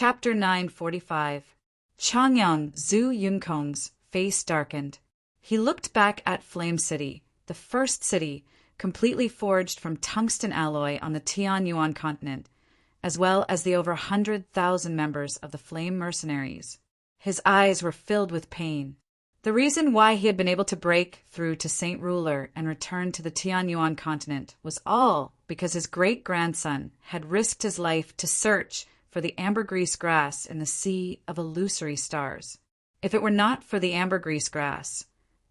Chapter 945. Changyang Zhu Yunkong's face darkened. He looked back at Flame City, the first city, completely forged from tungsten alloy on the Tianyuan continent, as well as the over 100,000 members of the Flame Mercenaries. His eyes were filled with pain. The reason why he had been able to break through to Saint Ruler and return to the Tianyuan continent was all because his great-grandson had risked his life to search for the ambergris grass in the sea of illusory stars. If it were not for the ambergris grass,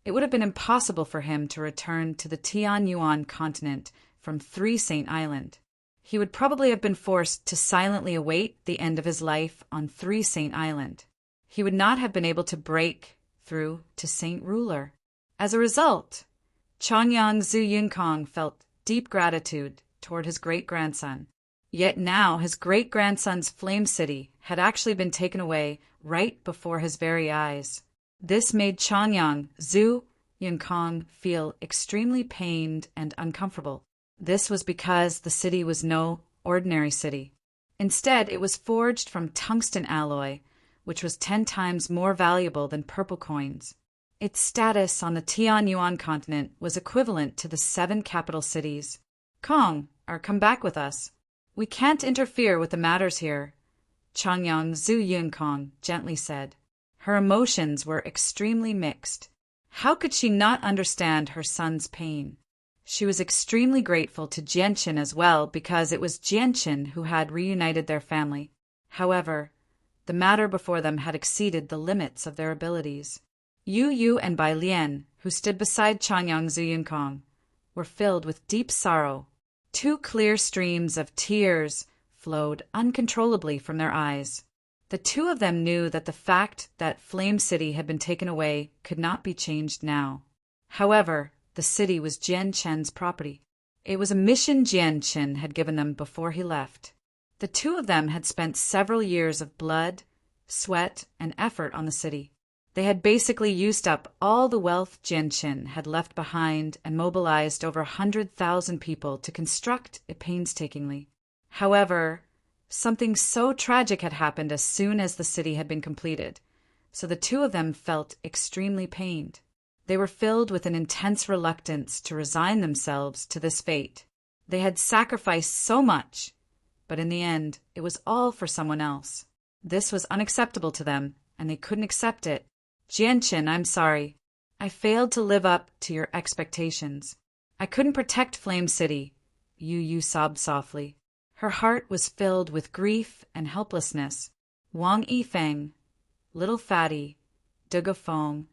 it would have been impossible for him to return to the Tianyuan continent from Three Saint Island. He would probably have been forced to silently await the end of his life on Three Saint Island. He would not have been able to break through to Saint Ruler. As a result, Changyang Zhu Yunkong felt deep gratitude toward his great-grandson. Yet now his great-grandson's Flame City had actually been taken away right before his very eyes. This made Changyang Zhu Yunkong feel extremely pained and uncomfortable. This was because the city was no ordinary city. Instead, it was forged from tungsten alloy, which was 10 times more valuable than purple coins. Its status on the Tianyuan continent was equivalent to the 7 capital cities. Come back with us. We can't interfere with the matters here, Changyang Zhu Yunkong gently said. Her emotions were extremely mixed. How could she not understand her son's pain? She was extremely grateful to Jianqin as well because it was Jianqin who had reunited their family. However, the matter before them had exceeded the limits of their abilities. Yu and Bai Lian, who stood beside Changyang Zhu Yunkong, were filled with deep sorrow. 2 clear streams of tears flowed uncontrollably from their eyes. The 2 of them knew that the fact that Flame City had been taken away could not be changed now. However, the city was Jianqin's property. It was a mission Jianqin had given them before he left. The 2 of them had spent several years of blood, sweat, and effort on the city. They had basically used up all the wealth Jianqin had left behind and mobilized over 100,000 people to construct it painstakingly. However, something so tragic had happened as soon as the city had been completed, so the 2 of them felt extremely pained. They were filled with an intense reluctance to resign themselves to this fate. They had sacrificed so much, but in the end, it was all for someone else. This was unacceptable to them, and they couldn't accept it. Jianqin, I'm sorry. I failed to live up to your expectations. I couldn't protect Flame City, Yu sobbed softly. Her heart was filled with grief and helplessness. Wang Yifeng, Little Fatty, Duge Feng,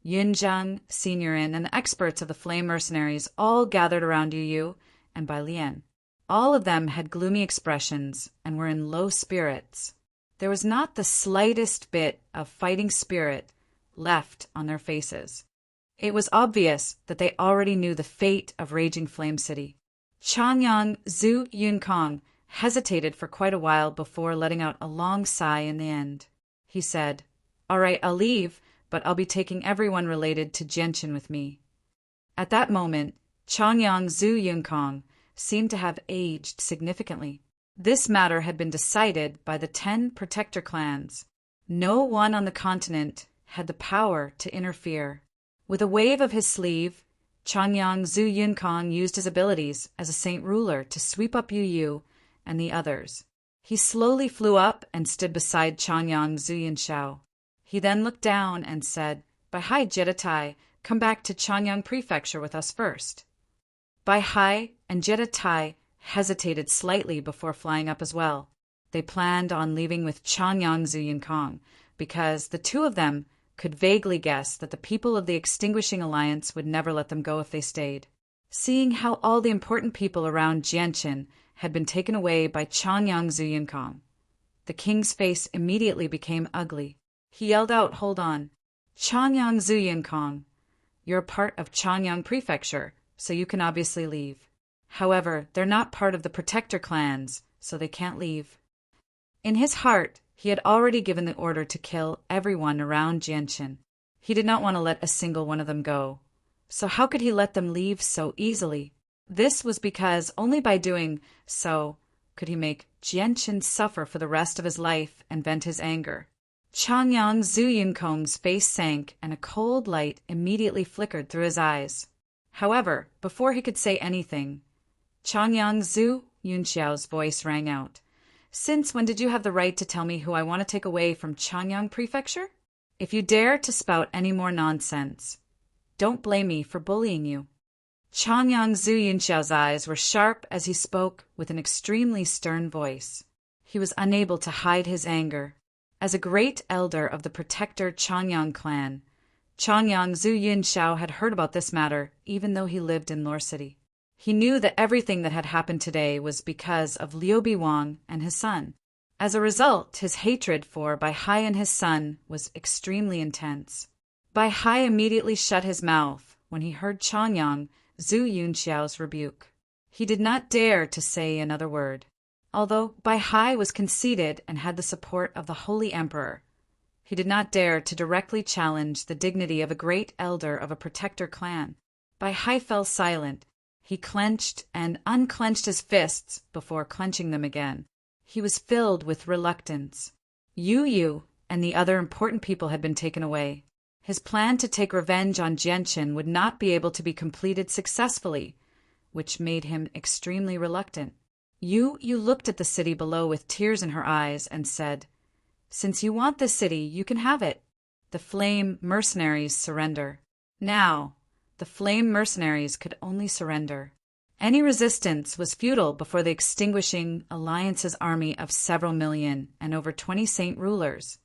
Yunzhang, Seniorin, and the experts of the Flame Mercenaries all gathered around Yu and Bai Lian. All of them had gloomy expressions and were in low spirits. There was not the slightest bit of fighting spirit left on their faces. It was obvious that they already knew the fate of Raging Flame City. Changyang Zhu Yunkong hesitated for quite a while before letting out a long sigh in the end. He said, "All right, I'll leave, but I'll be taking everyone related to Jianqin with me." At that moment, Changyang Zhu Yunkong seemed to have aged significantly. This matter had been decided by the 10 protector clans. No one on the continent had the power to interfere. With a wave of his sleeve, Changyang Zhu Yunkong used his abilities as a Saint Ruler to sweep up Yu and the others. He slowly flew up and stood beside Changyang Zhu Yunshao. He then looked down and said, "Bai Hai Deity, come back to Changyang Prefecture with us first." Bai Hai and Deity hesitated slightly before flying up as well. They planned on leaving with Changyang Zhu Yunkong because the 2 of them could vaguely guess that the people of the Extinguishing Alliance would never let them go if they stayed. Seeing how all the important people around Jianqin had been taken away by Changyang Zhu Yunkong, the king's face immediately became ugly. He yelled out, "Hold on. Changyang Zhu Yunkong, you're a part of Changyang Prefecture, so you can obviously leave. However, they're not part of the protector clans, so they can't leave." In his heart, he had already given the order to kill everyone around Jianqin. He did not want to let a single one of them go. So how could he let them leave so easily? This was because only by doing so could he make Jianqin suffer for the rest of his life and vent his anger. Changyang Zhu Yunkong's face sank and a cold light immediately flickered through his eyes. However, before he could say anything, Changyang Zhu Yunxiao's voice rang out. Since when did you have the right to tell me who I want to take away from Changyang Prefecture? If you dare to spout any more nonsense, don't blame me for bullying you. Changyang Zhu Yunxiao's eyes were sharp as he spoke with an extremely stern voice. He was unable to hide his anger. As a great elder of the Protector Changyang clan, Changyang Zhu Yunxiao had heard about this matter even though he lived in Lore City. He knew that everything that had happened today was because of Liu Biwang and his son. As a result, his hatred for Bai Hai and his son was extremely intense. Bai Hai immediately shut his mouth when he heard Changyang Zhu Yunxiao's rebuke. He did not dare to say another word. Although Bai Hai was conceited and had the support of the Holy Emperor, he did not dare to directly challenge the dignity of a great elder of a protector clan. Bai Hai fell silent. He clenched and unclenched his fists before clenching them again. He was filled with reluctance. Yu and the other important people had been taken away. His plan to take revenge on Jianqin would not be able to be completed successfully, which made him extremely reluctant. Yu looked at the city below with tears in her eyes and said, "Since you want this city, you can have it." The Flame mercenaries surrender. Now, the Flame mercenaries could only surrender. Any resistance was futile before the extinguishing alliance's army of several million and over 20 saint rulers.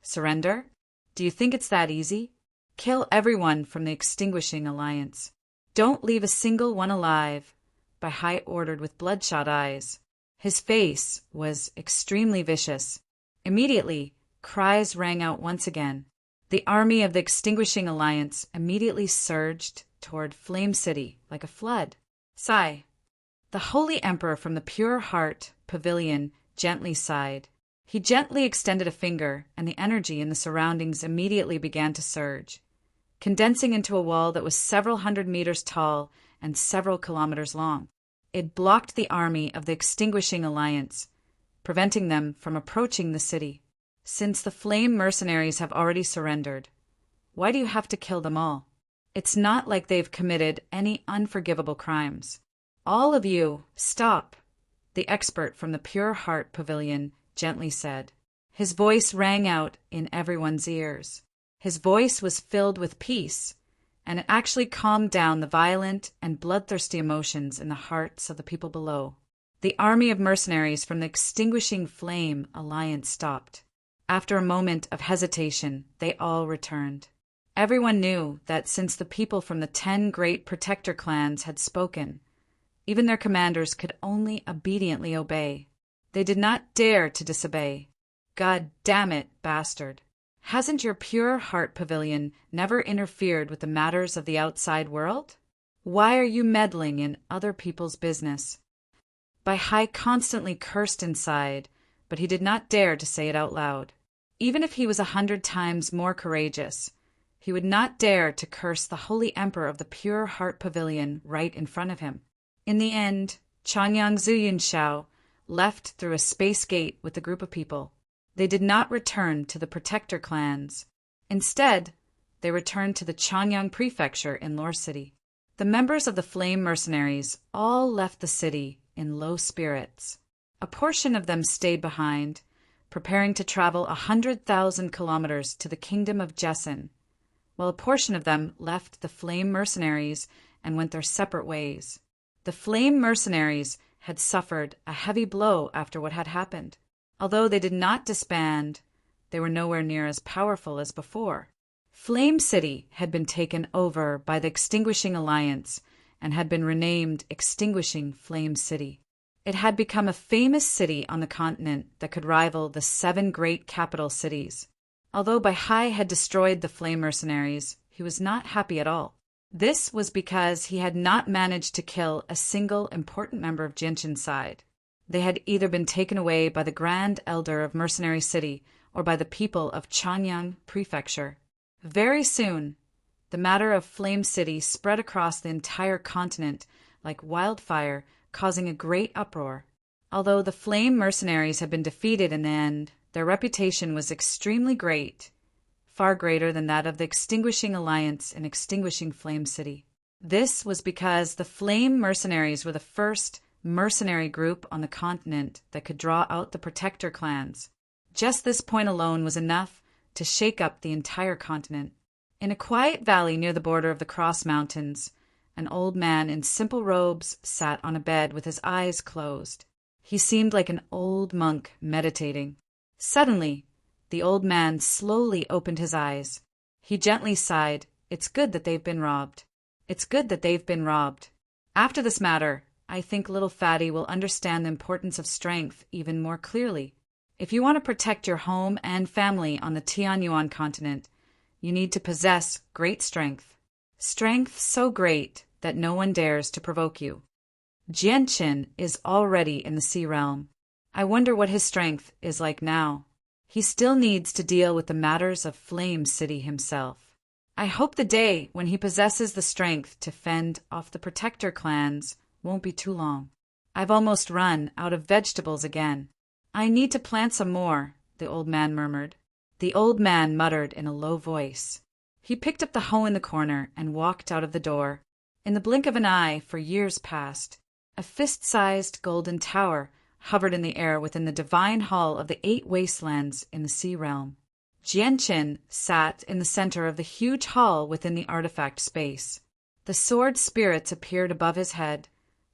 Surrender? Do you think it's that easy? Kill everyone from the extinguishing alliance. Don't leave a single one alive, Bai Hai ordered with bloodshot eyes. His face was extremely vicious. Immediately, cries rang out once again. The army of the extinguishing alliance immediately surged toward Flame City like a flood. Sigh. The Holy Emperor from the Pure Heart Pavilion gently sighed. He gently extended a finger, and the energy in the surroundings immediately began to surge, condensing into a wall that was several hundred meters tall and several kilometers long. It blocked the army of the extinguishing alliance, preventing them from approaching the city. Since the Flame mercenaries have already surrendered, why do you have to kill them all? It's not like they've committed any unforgivable crimes. All of you, stop, the expert from the Pure Heart Pavilion gently said. His voice rang out in everyone's ears. His voice was filled with peace, and it actually calmed down the violent and bloodthirsty emotions in the hearts of the people below. The army of mercenaries from the extinguishing Flame alliance stopped. After a moment of hesitation, they all returned. Everyone knew that since the people from the 10 great protector clans had spoken, even their commanders could only obediently obey. They did not dare to disobey. God damn it, bastard. Hasn't your Pure Heart Pavilion never interfered with the matters of the outside world? Why are you meddling in other people's business? Bai Hai constantly cursed inside, but he did not dare to say it out loud. Even if he was 100 times more courageous, he would not dare to curse the Holy Emperor of the Pure Heart Pavilion right in front of him. In the end, Changyang Zhu Yunxiao left through a space gate with a group of people. They did not return to the protector clans. Instead, they returned to the Changyang Prefecture in Lore City. The members of the Flame mercenaries all left the city in low spirits. A portion of them stayed behind, preparing to travel 100,000 kilometers to the kingdom of Jessen, while a portion of them left the Flame mercenaries and went their separate ways. The Flame mercenaries had suffered a heavy blow after what had happened. Although they did not disband, they were nowhere near as powerful as before. Flame City had been taken over by the Extinguishing Alliance and had been renamed Extinguishing Flame City. It had become a famous city on the continent that could rival the 7 great capital cities. Although Bai Hai had destroyed the Flame mercenaries, he was not happy at all. This was because he had not managed to kill a single important member of Jianqin's side. They had either been taken away by the Grand Elder of Mercenary City or by the people of Changyang Prefecture. Very soon, the matter of Flame City spread across the entire continent like wildfire, causing a great uproar. Although the flame mercenaries had been defeated in the end, their reputation was extremely great, far greater than that of the Extinguishing Alliance in Extinguishing Flame City. This was because the flame mercenaries were the first mercenary group on the continent that could draw out the protector clans. Just this point alone was enough to shake up the entire continent. In a quiet valley near the border of the Cross Mountains, an old man in simple robes sat on a bed with his eyes closed. He seemed like an old monk meditating. Suddenly, the old man slowly opened his eyes. He gently sighed. It's good that they've been robbed. It's good that they've been robbed. After this matter, I think little Fatty will understand the importance of strength even more clearly. If you want to protect your home and family on the Tianyuan continent, you need to possess great strength. Strength so great that no one dares to provoke you. Jianqin is already in the Sea Realm. I wonder what his strength is like now. He still needs to deal with the matters of Flame City himself. I hope the day when he possesses the strength to fend off the protector clans won't be too long. I've almost run out of vegetables again. I need to plant some more, the old man murmured. The old man muttered in a low voice. He picked up the hoe in the corner and walked out of the door. In the blink of an eye, for years past, a fist-sized golden tower hovered in the air within the divine hall of the 8 wastelands in the Sea Realm. Jianqin sat in the center of the huge hall within the artifact space. The sword spirits appeared above his head,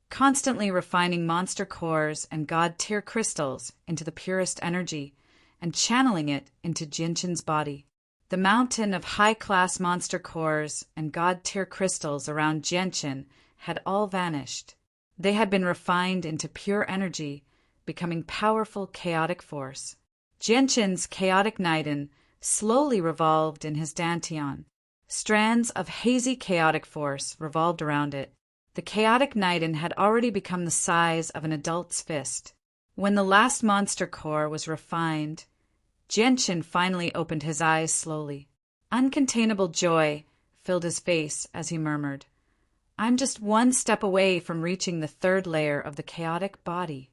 constantly refining monster cores and god-tier crystals into the purest energy and channeling it into Jianqin's body. The mountain of high-class monster cores and god-tier crystals around Jianqin had all vanished. They had been refined into pure energy, becoming powerful chaotic force. Jianqin's chaotic Naiden slowly revolved in his dantian. Strands of hazy chaotic force revolved around it. The chaotic Naiden had already become the size of an adult's fist. When the last monster core was refined, Jianqin finally opened his eyes slowly. Uncontainable joy filled his face as he murmured, I'm just one step away from reaching the 3rd layer of the chaotic body.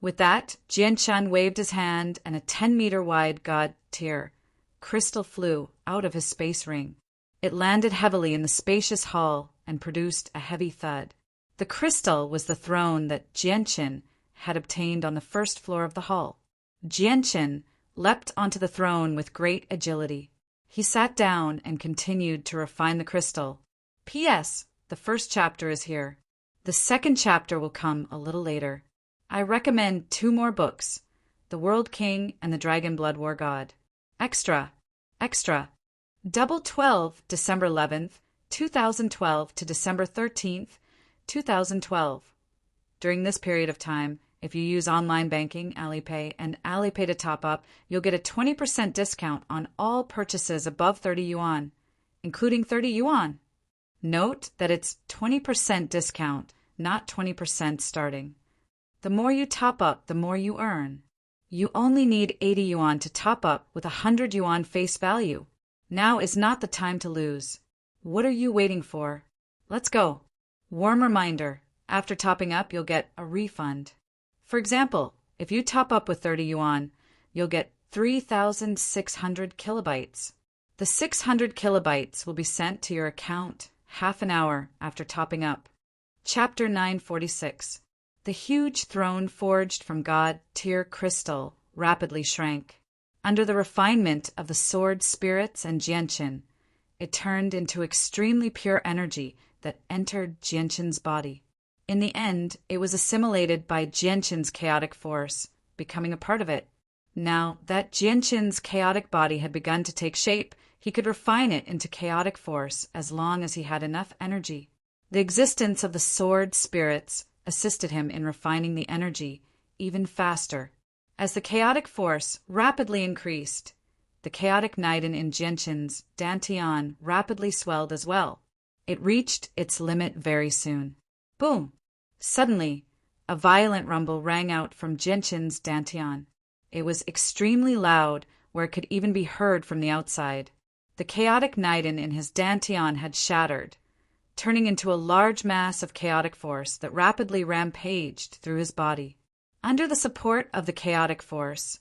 With that, Jianqin waved his hand and a 10-meter wide god-tier crystal flew out of his space ring. It landed heavily in the spacious hall and produced a heavy thud. The crystal was the throne that Jianqin had obtained on the 1st floor of the hall. Jianqin leapt onto the throne with great agility. He sat down and continued to refine the crystal. P.S. The 1st chapter is here. The 2nd chapter will come a little later. I recommend 2 more books, The World King and the Dragon Blood War God. Extra. Extra. Double 12, December 11th, 2012 to December 13th, 2012. During this period of time, if you use online banking, Alipay, and Alipay to top up, you'll get a 20% discount on all purchases above 30 yuan, including 30 yuan. Note that it's 20% discount, not 20% starting. The more you top up, the more you earn. You only need 80 yuan to top up with 100 yuan face value. Now is not the time to lose. What are you waiting for? Let's go. Warm reminder, after topping up, you'll get a refund. For example, if you top up with 30 yuan, you'll get 3,600 kilobytes. The 600 kilobytes will be sent to your account half an hour after topping up. Chapter 946. The huge throne forged from god-tier crystal rapidly shrank. Under the refinement of the sword spirits and Jianqin, it turned into extremely pure energy that entered Jianqin's body. In the end, it was assimilated by Jianqin's chaotic force, becoming a part of it. Now that Jianqin's chaotic body had begun to take shape, he could refine it into chaotic force as long as he had enough energy. The existence of the sword spirits assisted him in refining the energy even faster. As the chaotic force rapidly increased, the chaotic Naiden in Jianqin's dantian rapidly swelled as well. It reached its limit very soon. Boom! Suddenly, a violent rumble rang out from Jianqin's dantian. It was extremely loud, where it could even be heard from the outside. The chaotic Naiden in his dantian had shattered, turning into a large mass of chaotic force that rapidly rampaged through his body. Under the support of the chaotic force,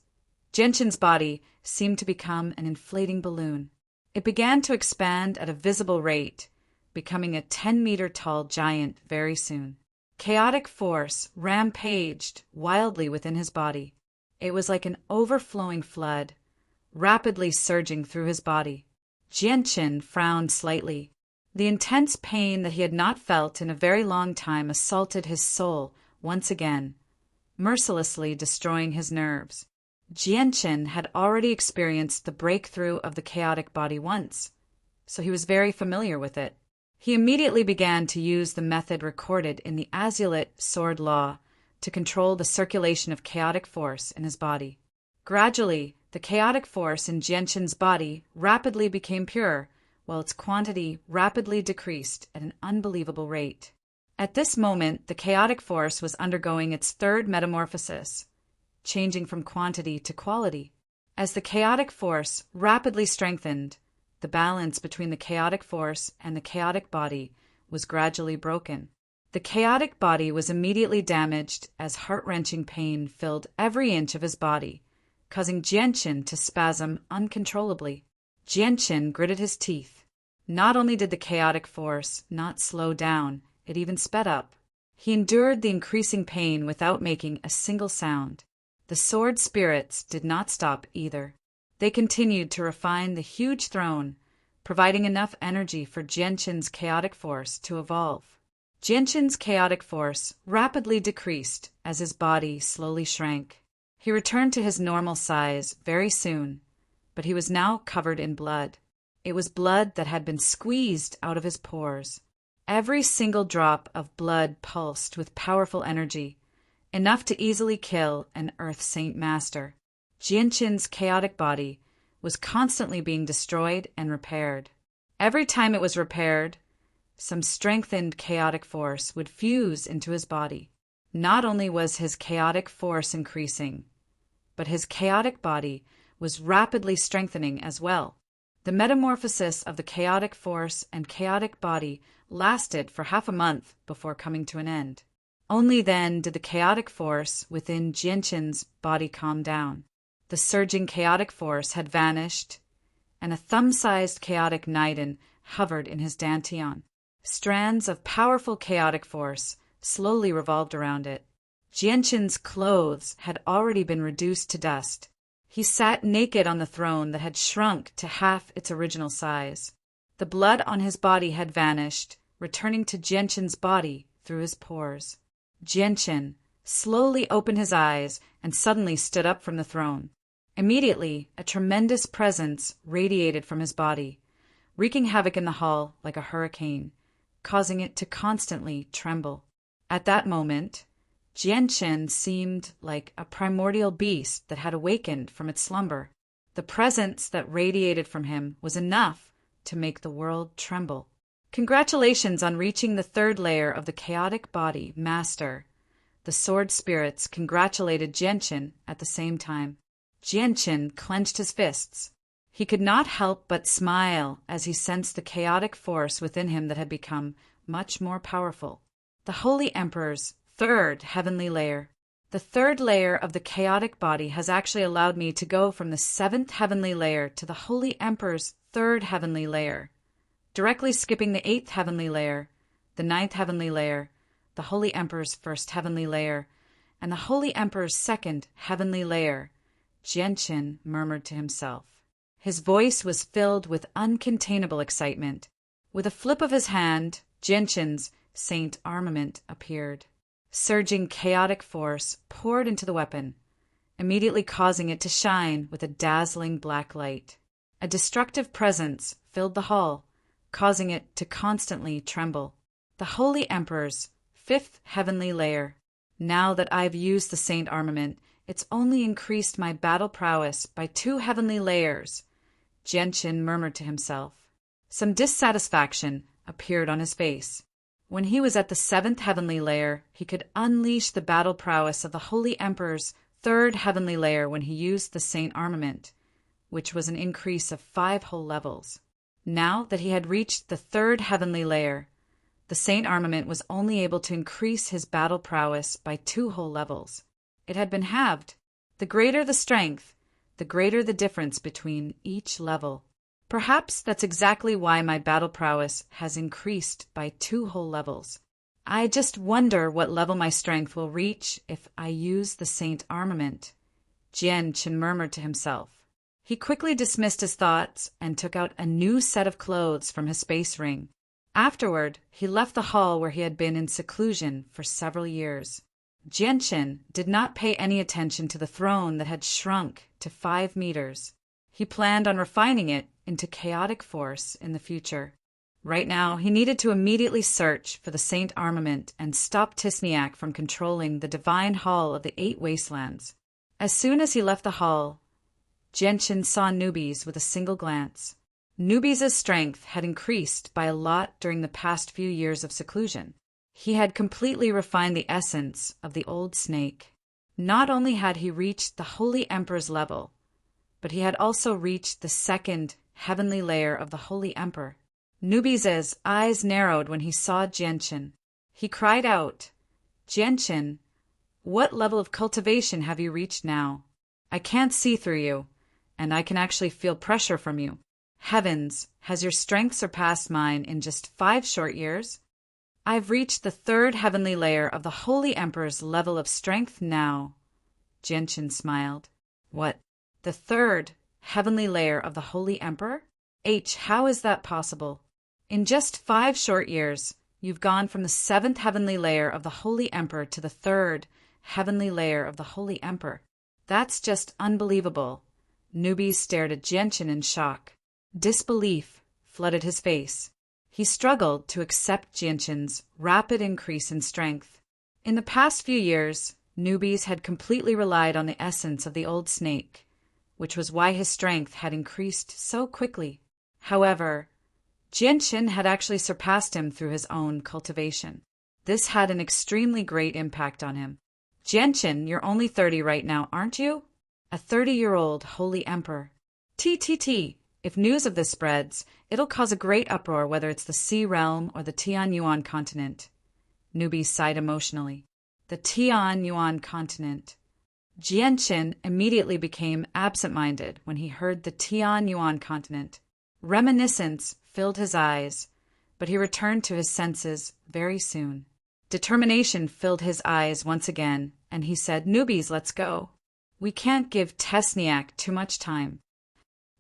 Genshin's body seemed to become an inflating balloon. It began to expand at a visible rate, becoming a 10-meter-tall giant very soon. Chaotic force rampaged wildly within his body. It was like an overflowing flood, rapidly surging through his body. Genshin frowned slightly. The intense pain that he had not felt in a very long time assaulted his soul once again, mercilessly destroying his nerves. Genshin had already experienced the breakthrough of the chaotic body once, so he was very familiar with it. He immediately began to use the method recorded in the Azulite Sword Law to control the circulation of chaotic force in his body. Gradually, the chaotic force in Genshin's body rapidly became pure, while its quantity rapidly decreased at an unbelievable rate. At this moment, the chaotic force was undergoing its third metamorphosis, changing from quantity to quality. As the chaotic force rapidly strengthened, the balance between the chaotic force and the chaotic body was gradually broken. The chaotic body was immediately damaged as heart-wrenching pain filled every inch of his body, causing Genshin to spasm uncontrollably. Genshin gritted his teeth. Not only did the chaotic force not slow down, it even sped up. He endured the increasing pain without making a single sound. The sword spirits did not stop either. They continued to refine the huge throne, providing enough energy for Genshin's chaotic force to evolve. Genshin's chaotic force rapidly decreased as his body slowly shrank. He returned to his normal size very soon, but he was now covered in blood. It was blood that had been squeezed out of his pores. Every single drop of blood pulsed with powerful energy, enough to easily kill an Earth Saint Master. Genshin's chaotic body was constantly being destroyed and repaired. Every time it was repaired, some strengthened chaotic force would fuse into his body. Not only was his chaotic force increasing, but his chaotic body was rapidly strengthening as well. The metamorphosis of the chaotic force and chaotic body lasted for half a month before coming to an end. Only then did the chaotic force within Genshin's body calm down. The surging chaotic force had vanished, and a thumb-sized chaotic Niden hovered in his dantian. Strands of powerful chaotic force slowly revolved around it. Genshin's clothes had already been reduced to dust. He sat naked on the throne that had shrunk to half its original size. The blood on his body had vanished, returning to Genshin's body through his pores. Genshin slowly opened his eyes and suddenly stood up from the throne. Immediately, a tremendous presence radiated from his body, wreaking havoc in the hall like a hurricane, causing it to constantly tremble. At that moment, Genshin seemed like a primordial beast that had awakened from its slumber. The presence that radiated from him was enough to make the world tremble. Congratulations on reaching the third layer of the chaotic body, Master. The sword spirits congratulated Genshin at the same time. Genshin clenched his fists. He could not help but smile as he sensed the chaotic force within him that had become much more powerful. The Holy Emperor's third heavenly layer. The third layer of the chaotic body has actually allowed me to go from the seventh heavenly layer to the Holy Emperor's third heavenly layer, directly skipping the eighth heavenly layer, the ninth heavenly layer, the Holy Emperor's first heavenly layer, and the Holy Emperor's second heavenly layer. Genshin murmured to himself. His voice was filled with uncontainable excitement. With a flip of his hand, Genshin's saint armament appeared. Surging chaotic force poured into the weapon, immediately causing it to shine with a dazzling black light. A destructive presence filled the hall, causing it to constantly tremble. The Holy Emperor's fifth heavenly layer. Now that I've used the saint armament, it's only increased my battle prowess by 2 heavenly layers, Genshin murmured to himself. Some dissatisfaction appeared on his face. When he was at the 7th heavenly layer, he could unleash the battle prowess of the Holy Emperor's 3rd heavenly layer when he used the saint armament, which was an increase of 5 whole levels. Now that he had reached the 3rd heavenly layer, the saint armament was only able to increase his battle prowess by 2 whole levels. It had been halved. The greater the strength, the greater the difference between each level. Perhaps that's exactly why my battle prowess has increased by 2 whole levels. I just wonder what level my strength will reach if I use the Saint armament, Jianchen murmured to himself. He quickly dismissed his thoughts and took out a new set of clothes from his space ring. Afterward, he left the hall where he had been in seclusion for several years. Jianchen did not pay any attention to the throne that had shrunk to 5 meters. He planned on refining it into chaotic force in the future. Right now, he needed to immediately search for the Saint armament and stop Tisniak from controlling the divine hall of the 8 wastelands. As soon as he left the hall, Jianchen saw Nubis with a single glance. Nubis' strength had increased by a lot during the past few years of seclusion. He had completely refined the essence of the old snake. Not only had he reached the Holy Emperor's level, but he had also reached the 2nd heavenly layer of the Holy Emperor. Nubis' eyes narrowed when he saw Jianchen. He cried out, "Jianchen, what level of cultivation have you reached now? I can't see through you, and I can actually feel pressure from you. Heavens, has your strength surpassed mine in just 5 short years? I've reached the 3rd heavenly layer of the Holy Emperor's level of strength now." Jianchen smiled. "What? The 3rd heavenly layer of the Holy Emperor? How is that possible? In just 5 short years, you've gone from the 7th heavenly layer of the Holy Emperor to the 3rd heavenly layer of the Holy Emperor. That's just unbelievable." Nubis stared at Jianchen in shock. Disbelief flooded his face. He struggled to accept Jianchen's rapid increase in strength. In the past few years, Nubis had completely relied on the essence of the old snake, which was why his strength had increased so quickly. However, Jianchen had actually surpassed him through his own cultivation. This had an extremely great impact on him. "Jianchen, you're only 30 right now, aren't you? A 30-year-old Holy Emperor. If news of this spreads, it'll cause a great uproar whether it's the Sea Realm or the Tianyuan continent." Nubis sighed emotionally. The Tianyuan continent. Jianchen immediately became absent-minded when he heard the Tianyuan continent. Reminiscence filled his eyes, but he returned to his senses very soon. Determination filled his eyes once again, and he said, "Nubis, let's go. We can't give Tesniak too much time."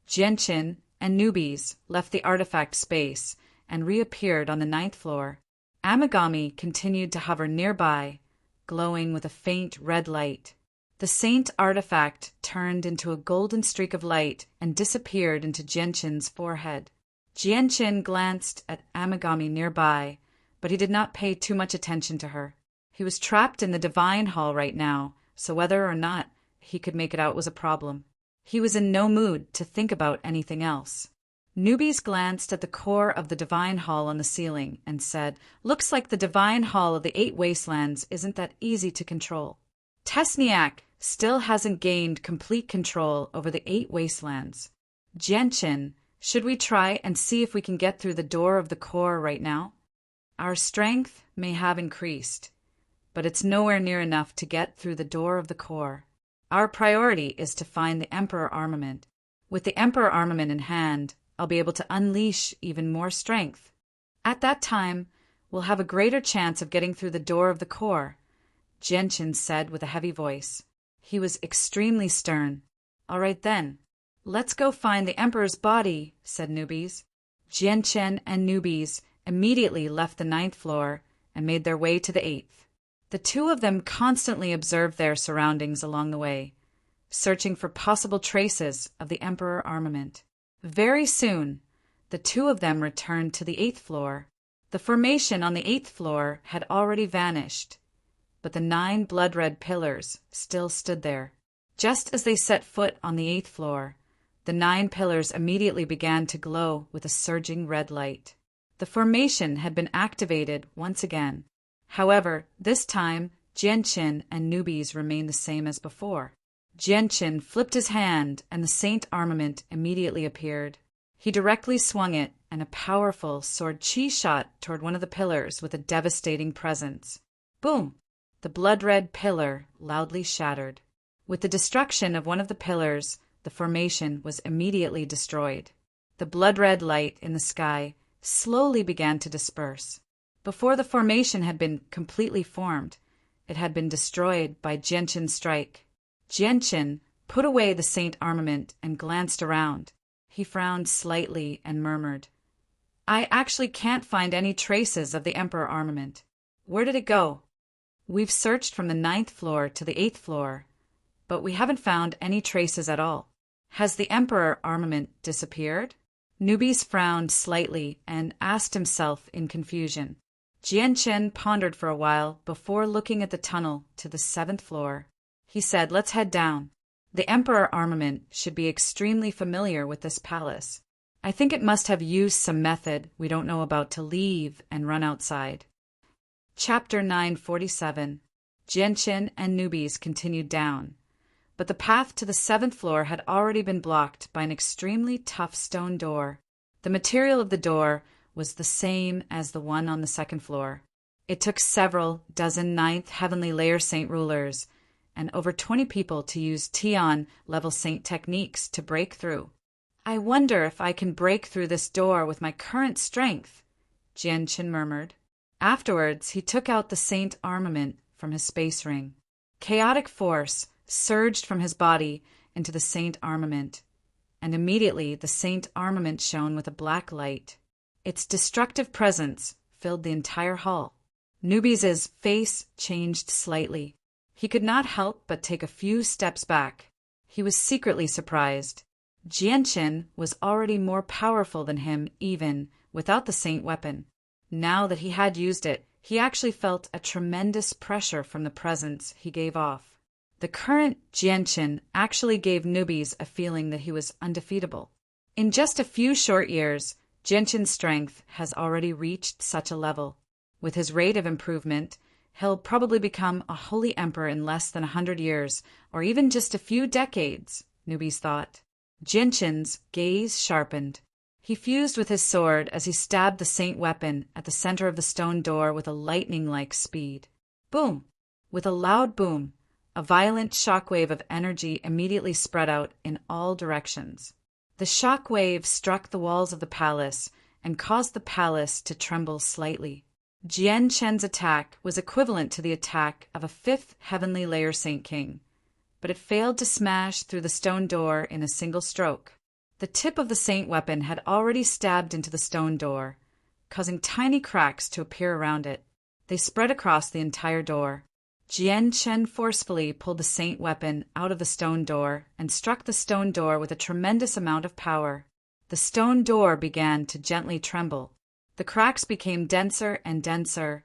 Jianchen and Nubis left the artifact space and reappeared on the 9th floor. Amigami continued to hover nearby, glowing with a faint red light. The Saint artifact turned into a golden streak of light and disappeared into Jianchen's forehead. Jianchen glanced at Amigami nearby, but he did not pay too much attention to her. He was trapped in the divine hall right now, so whether or not he could make it out was a problem. He was in no mood to think about anything else. Nubis glanced at the core of the divine hall on the ceiling and said, "Looks like the divine hall of the 8 wastelands isn't that easy to control. Tesniak still hasn't gained complete control over the 8 wastelands. Jianchen, should we try and see if we can get through the door of the core right now? Our strength may have increased, but it's nowhere near enough to get through the door of the core. Our priority is to find the Emperor armament. With the Emperor armament in hand, I'll be able to unleash even more strength. At that time, we'll have a greater chance of getting through the door of the core," Jianchen said with a heavy voice. He was extremely stern. "All right then. Let's go find the Emperor's body," said Nubis. Jianchen and Nubis immediately left the 9th floor and made their way to the 8th. The two of them constantly observed their surroundings along the way, searching for possible traces of the Emperor armament. Very soon, the two of them returned to the 8th floor. The formation on the 8th floor had already vanished, but the 9 blood-red pillars still stood there. Just as they set foot on the 8th floor, the 9 pillars immediately began to glow with a surging red light. The formation had been activated once again. However, this time, Jianchen and Nubis remained the same as before. Jianchen flipped his hand, and the Saint armament immediately appeared. He directly swung it, and a powerful sword chi shot toward one of the pillars with a devastating presence. Boom! The blood-red pillar loudly shattered. With the destruction of one of the pillars, the formation was immediately destroyed. The blood-red light in the sky slowly began to disperse. Before the formation had been completely formed, it had been destroyed by Jianshin's strike. Jianshin put away the saint armament and glanced around. He frowned slightly and murmured, "I actually can't find any traces of the Emperor armament. Where did it go? We've searched from the 9th floor to the 8th floor, but we haven't found any traces at all. Has the Emperor armament disappeared?" Nubis frowned slightly and asked himself in confusion. Jianshin pondered for a while before looking at the tunnel to the 7th floor. He said, "Let's head down. The Emperor armament should be extremely familiar with this palace. I think it must have used some method we don't know about to leave and run outside." Chapter 947. Jianshin and Nubis continued down, but the path to the 7th floor had already been blocked by an extremely tough stone door. The material of the door was the same as the one on the 2nd floor. It took several dozen 9th heavenly layer saint rulers and over 20 people to use Tian level saint techniques to break through. "I wonder if I can break through this door with my current strength," Jianshin murmured. Afterwards, he took out the saint armament from his space ring. Chaotic force surged from his body into the saint armament, and immediately the saint armament shone with a black light. Its destructive presence filled the entire hall. Nubis's face changed slightly. He could not help but take a few steps back. He was secretly surprised. Jianshin was already more powerful than him even without the saint weapon. Now that he had used it, he actually felt a tremendous pressure from the presence he gave off. The current Jianshin actually gave Nubis a feeling that he was undefeatable. In just a few short years, Jianshin's strength has already reached such a level. With his rate of improvement, he'll probably become a holy emperor in less than 100 years, or even just a few decades, Nubis thought. Jianshin's gaze sharpened. He fused with his sword as he stabbed the saint weapon at the center of the stone door with a lightning-like speed. Boom! With a loud boom, a violent shockwave of energy immediately spread out in all directions. The shockwave struck the walls of the palace and caused the palace to tremble slightly. Jianshin's attack was equivalent to the attack of a 5th heavenly layer Saint King, but it failed to smash through the stone door in a single stroke. The tip of the saint weapon had already stabbed into the stone door, causing tiny cracks to appear around it. They spread across the entire door. Jianshin forcefully pulled the saint weapon out of the stone door and struck the stone door with a tremendous amount of power. The stone door began to gently tremble. The cracks became denser and denser,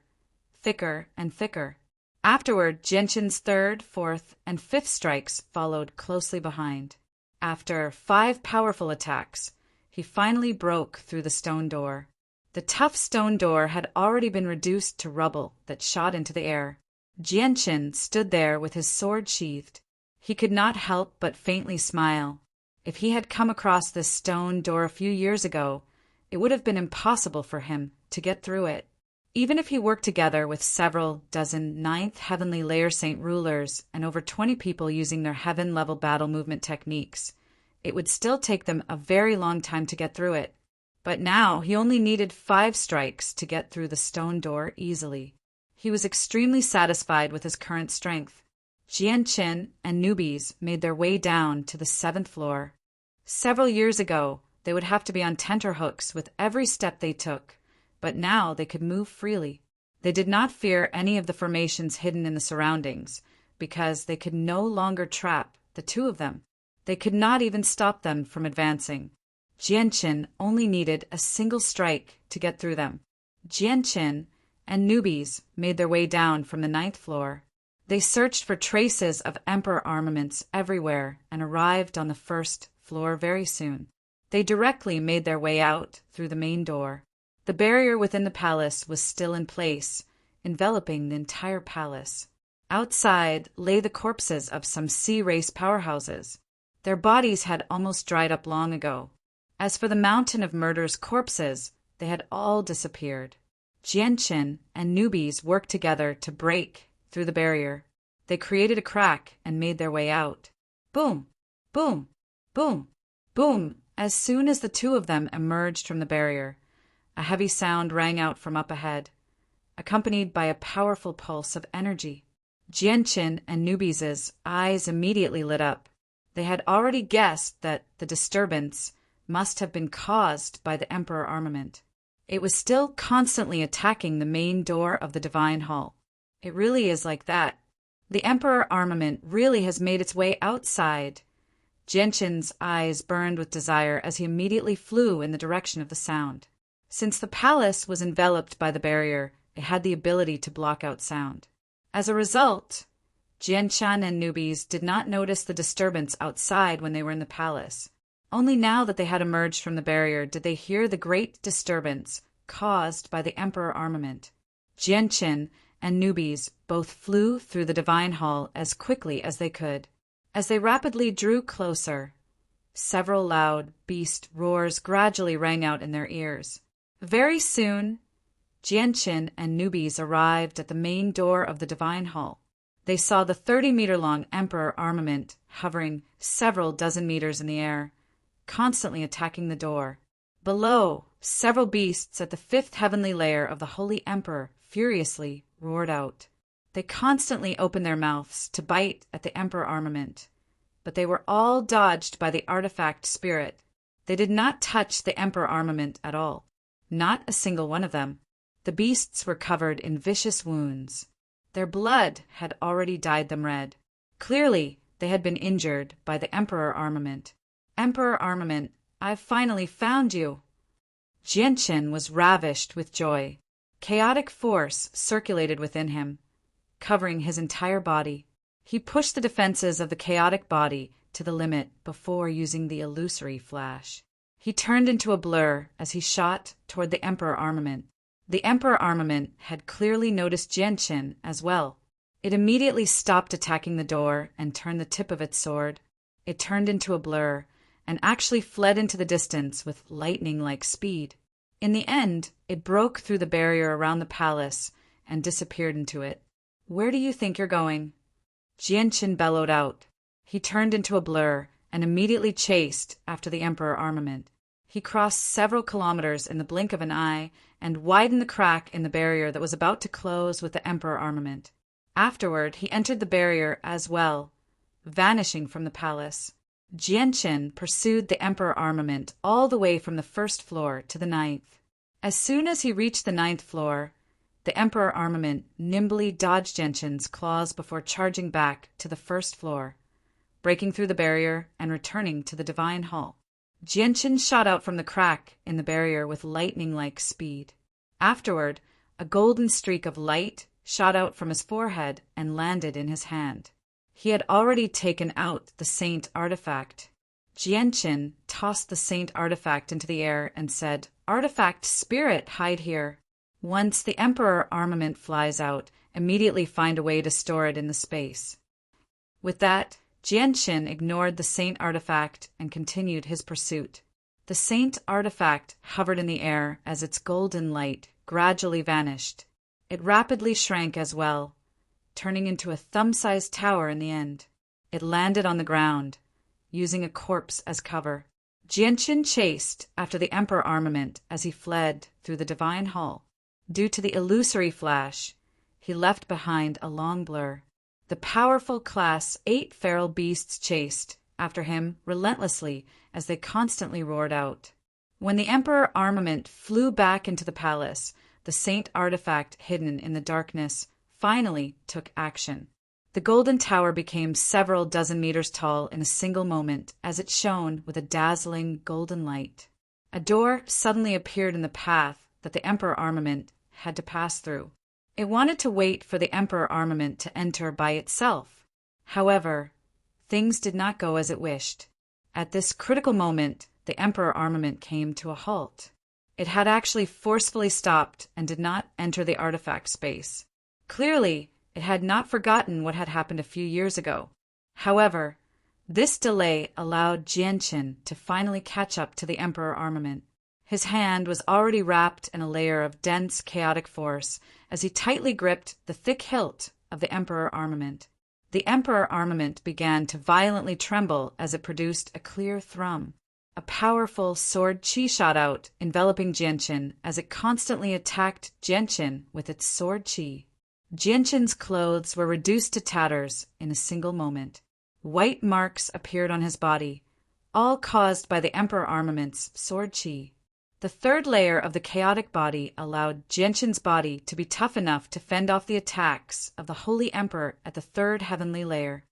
thicker and thicker. Afterward, Jianshin's 3rd, 4th, and 5th strikes followed closely behind. After 5 powerful attacks, he finally broke through the stone door. The tough stone door had already been reduced to rubble that shot into the air. Jianshin stood there with his sword sheathed. He could not help but faintly smile. If he had come across this stone door a few years ago, it would have been impossible for him to get through it. Even if he worked together with several dozen 9th heavenly layer saint rulers and over 20 people using their heaven-level battle movement techniques, it would still take them a very long time to get through it. But now he only needed 5 strikes to get through the stone door easily. He was extremely satisfied with his current strength. Jianshin and Nubis made their way down to the 7th floor. Several years ago, they would have to be on tenterhooks with every step they took, but now they could move freely. They did not fear any of the formations hidden in the surroundings, because they could no longer trap the 2 of them. They could not even stop them from advancing. Jianshin only needed a single strike to get through them. Jianshin and Nubis made their way down from the 9th floor. They searched for traces of emperor armaments everywhere and arrived on the 1st floor very soon. They directly made their way out through the main door. The barrier within the palace was still in place, enveloping the entire palace. Outside lay the corpses of some sea-race powerhouses. Their bodies had almost dried up long ago. As for the mountain of murderers' corpses, they had all disappeared. Jianshin and Nubis worked together to break through the barrier. They created a crack and made their way out. Boom! Boom! Boom! Boom! As soon as the two of them emerged from the barrier, a heavy sound rang out from up ahead, accompanied by a powerful pulse of energy. Jianqin and Nubis's eyes immediately lit up. They had already guessed that the disturbance must have been caused by the Emperor armament. It was still constantly attacking the main door of the Divine Hall. It really is like that. The Emperor armament really has made its way outside. Jianqin's eyes burned with desire as he immediately flew in the direction of the sound. Since the palace was enveloped by the barrier, it had the ability to block out sound. As a result, Jianshan and Nubis did not notice the disturbance outside when they were in the palace. Only now that they had emerged from the barrier did they hear the great disturbance caused by the Emperor armament. Jianqin and Nubis both flew through the Divine Hall as quickly as they could. As they rapidly drew closer, several loud beast roars gradually rang out in their ears. Very soon, Jianqin and Nubis arrived at the main door of the Divine Hall. They saw the 30-meter-long Emperor armament hovering several dozen meters in the air, constantly attacking the door. Below, several beasts at the 5th heavenly layer of the Holy Emperor furiously roared out. They constantly opened their mouths to bite at the Emperor armament, but they were all dodged by the artifact spirit. They did not touch the Emperor armament at all. Not a single one of them. The beasts were covered in vicious wounds. Their blood had already dyed them red. Clearly, they had been injured by the Emperor armament. Emperor armament, I've finally found you. Jianqin was ravished with joy. Chaotic force circulated within him, covering his entire body. He pushed the defenses of the chaotic body to the limit before using the illusory flash. He turned into a blur as he shot toward the Emperor armament. The Emperor armament had clearly noticed Jianqin as well. It immediately stopped attacking the door and turned the tip of its sword. It turned into a blur and actually fled into the distance with lightning-like speed. In the end, it broke through the barrier around the palace and disappeared into it. Where do you think you're going? Jianqin bellowed out. He turned into a blur and immediately chased after the Emperor armament. He crossed several kilometers in the blink of an eye and widened the crack in the barrier that was about to close with the Emperor armament. Afterward, he entered the barrier as well, vanishing from the palace. Jianqin pursued the Emperor armament all the way from the 1st floor to the 9th. As soon as he reached the 9th floor, the Emperor armament nimbly dodged Jianqin's claws before charging back to the 1st floor, breaking through the barrier and returning to the Divine Hall. Jianqin shot out from the crack in the barrier with lightning-like speed. Afterward, a golden streak of light shot out from his forehead and landed in his hand. He had already taken out the Saint artifact. Jianqin tossed the Saint artifact into the air and said, "Artifact spirit, hide here. Once the Emperor armament flies out, immediately find a way to store it in the space." With that, Jianqin ignored the Saint artifact and continued his pursuit. The Saint artifact hovered in the air as its golden light gradually vanished. It rapidly shrank as well, turning into a thumb-sized tower in the end. It landed on the ground, using a corpse as cover. Jianqin chased after the Emperor armament as he fled through the Divine Hall. Due to the illusory flash, he left behind a long blur. The powerful Class 8 feral beasts chased after him relentlessly as they constantly roared out. When the Emperor armament flew back into the palace, the Saint artifact hidden in the darkness finally took action. The golden tower became several dozen meters tall in a single moment as it shone with a dazzling golden light. A door suddenly appeared in the path that the Emperor armament had to pass through. It wanted to wait for the Emperor armament to enter by itself. However, things did not go as it wished. At this critical moment, the Emperor armament came to a halt. It had actually forcefully stopped and did not enter the artifact space. Clearly, it had not forgotten what had happened a few years ago. However, this delay allowed Jianqin to finally catch up to the Emperor armament. His hand was already wrapped in a layer of dense, chaotic force as he tightly gripped the thick hilt of the Emperor armament. The Emperor armament began to violently tremble as it produced a clear thrum. A powerful sword chi shot out, enveloping Jianqin as it constantly attacked Jianqin with its sword chi. Jianqin's clothes were reduced to tatters in a single moment. White marks appeared on his body, all caused by the Emperor armament's sword chi. The third layer of the chaotic body allowed Jianqin's body to be tough enough to fend off the attacks of the Holy Emperor at the third heavenly layer.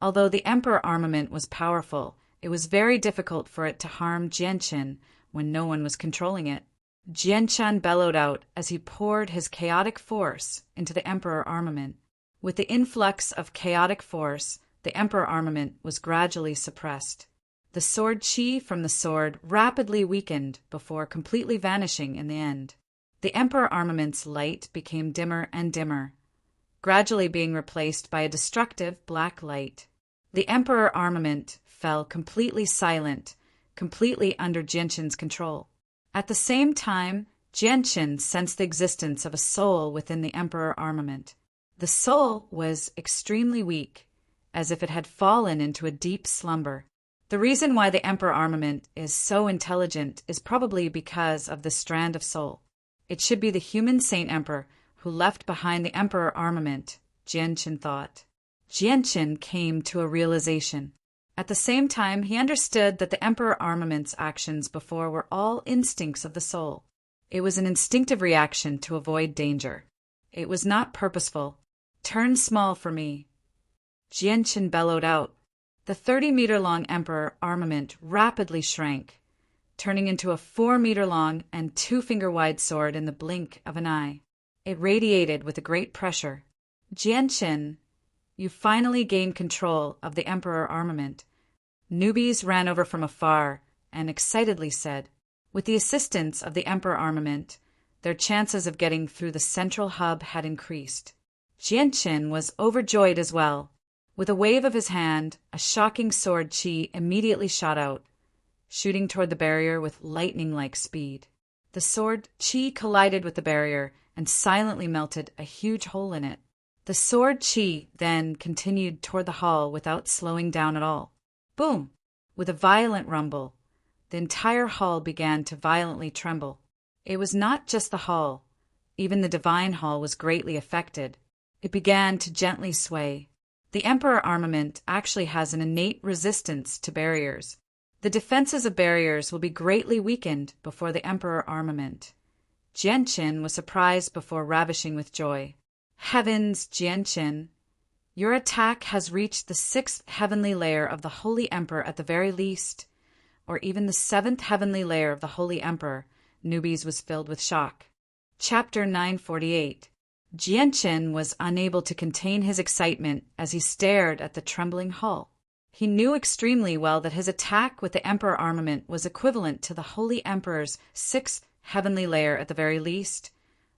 Although the Emperor armament was powerful, it was very difficult for it to harm Jianqin when no one was controlling it. Jianqin bellowed out as he poured his chaotic force into the Emperor armament. With the influx of chaotic force, the Emperor armament was gradually suppressed. The sword chi from the sword rapidly weakened before completely vanishing in the end. The Emperor armament's light became dimmer and dimmer, gradually being replaced by a destructive black light. The Emperor armament fell completely silent, completely under Jianqin's control. At the same time, Jianqin sensed the existence of a soul within the Emperor armament. The soul was extremely weak, as if it had fallen into a deep slumber. The reason why the Emperor armament is so intelligent is probably because of the strand of soul. It should be the human Saint Emperor who left behind the Emperor armament, Jianqin thought. Jianqin came to a realization. At the same time, he understood that the Emperor armament's actions before were all instincts of the soul. It was an instinctive reaction to avoid danger. It was not purposeful. Turn small for me, Jianqin bellowed out. The 30-meter-long Emperor armament rapidly shrank, turning into a 4-meter-long and 2-finger-wide sword in the blink of an eye. It radiated with a great pressure. Jianqin, you finally gained control of the Emperor armament. Newbies ran over from afar and excitedly said, with the assistance of the Emperor armament, their chances of getting through the central hub had increased. Jianqin was overjoyed as well. With a wave of his hand, a shocking sword chi immediately shot out, shooting toward the barrier with lightning-like speed. The sword chi collided with the barrier and silently melted a huge hole in it. The sword chi then continued toward the hall without slowing down at all. Boom! With a violent rumble, the entire hall began to violently tremble. It was not just the hall. Even the divine hall was greatly affected. It began to gently sway. The Emperor armament actually has an innate resistance to barriers. The defenses of barriers will be greatly weakened before the Emperor armament. Jianqin was surprised before ravishing with joy. Heavens, Jianqin! Your attack has reached the 6th heavenly layer of the Holy Emperor at the very least, or even the 7th heavenly layer of the Holy Emperor. Newbies was filled with shock. Chapter 948. Jianqin was unable to contain his excitement as he stared at the trembling hull. He knew extremely well that his attack with the Emperor armament was equivalent to the Holy Emperor's 6th heavenly layer at the very least,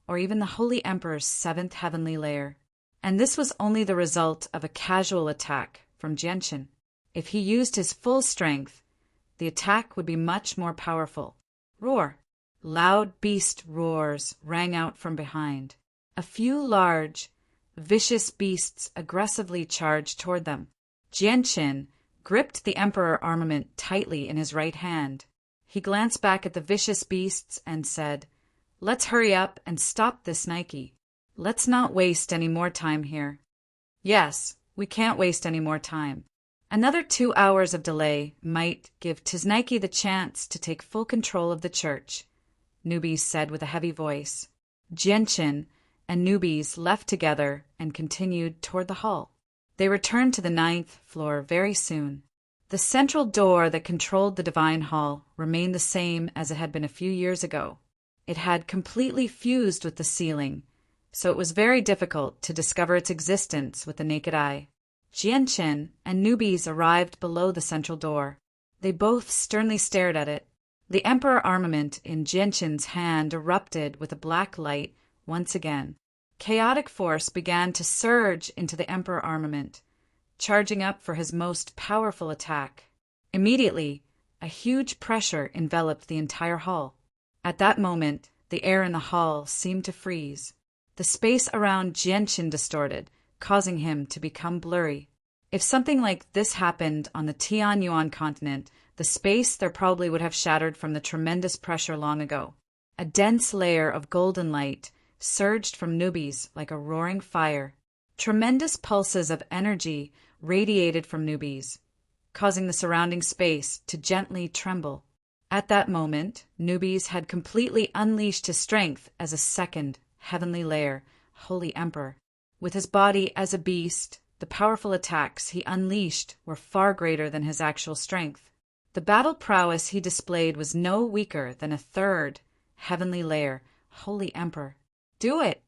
or even the Holy Emperor's 7th heavenly layer. And this was only the result of a casual attack from Jianqin. If he used his full strength, the attack would be much more powerful. Roar! Loud beast roars rang out from behind. A few large, vicious beasts aggressively charged toward them. Jianqin gripped the Emperor armament tightly in his right hand. He glanced back at the vicious beasts and said, "Let's hurry up and stop this Nike. Let's not waste any more time here." Yes, we can't waste any more time. Another 2 hours of delay might give Tiznike the chance to take full control of the church, Newbies said with a heavy voice. Jianqin and Newbies left together and continued toward the hall. They returned to the 9th floor very soon. The central door that controlled the divine hall remained the same as it had been a few years ago. It had completely fused with the ceiling, so it was very difficult to discover its existence with the naked eye. Jianqin and Newbies arrived below the central door. They both sternly stared at it. The Emperor armament in Jianqin's hand erupted with a black light once again. Chaotic force began to surge into the Emperor armament, charging up for his most powerful attack. Immediately, a huge pressure enveloped the entire hall. At that moment, the air in the hall seemed to freeze. The space around Jianqin distorted, causing him to become blurry. If something like this happened on the Tianyuan continent, the space there probably would have shattered from the tremendous pressure long ago. A dense layer of golden light surged from Nubis like a roaring fire. Tremendous pulses of energy radiated from Nubis, causing the surrounding space to gently tremble. At that moment, Nubis had completely unleashed his strength as a second, heavenly layer, Holy Emperor. With his body as a beast, the powerful attacks he unleashed were far greater than his actual strength. The battle prowess he displayed was no weaker than a third, heavenly layer, Holy Emperor. Do it!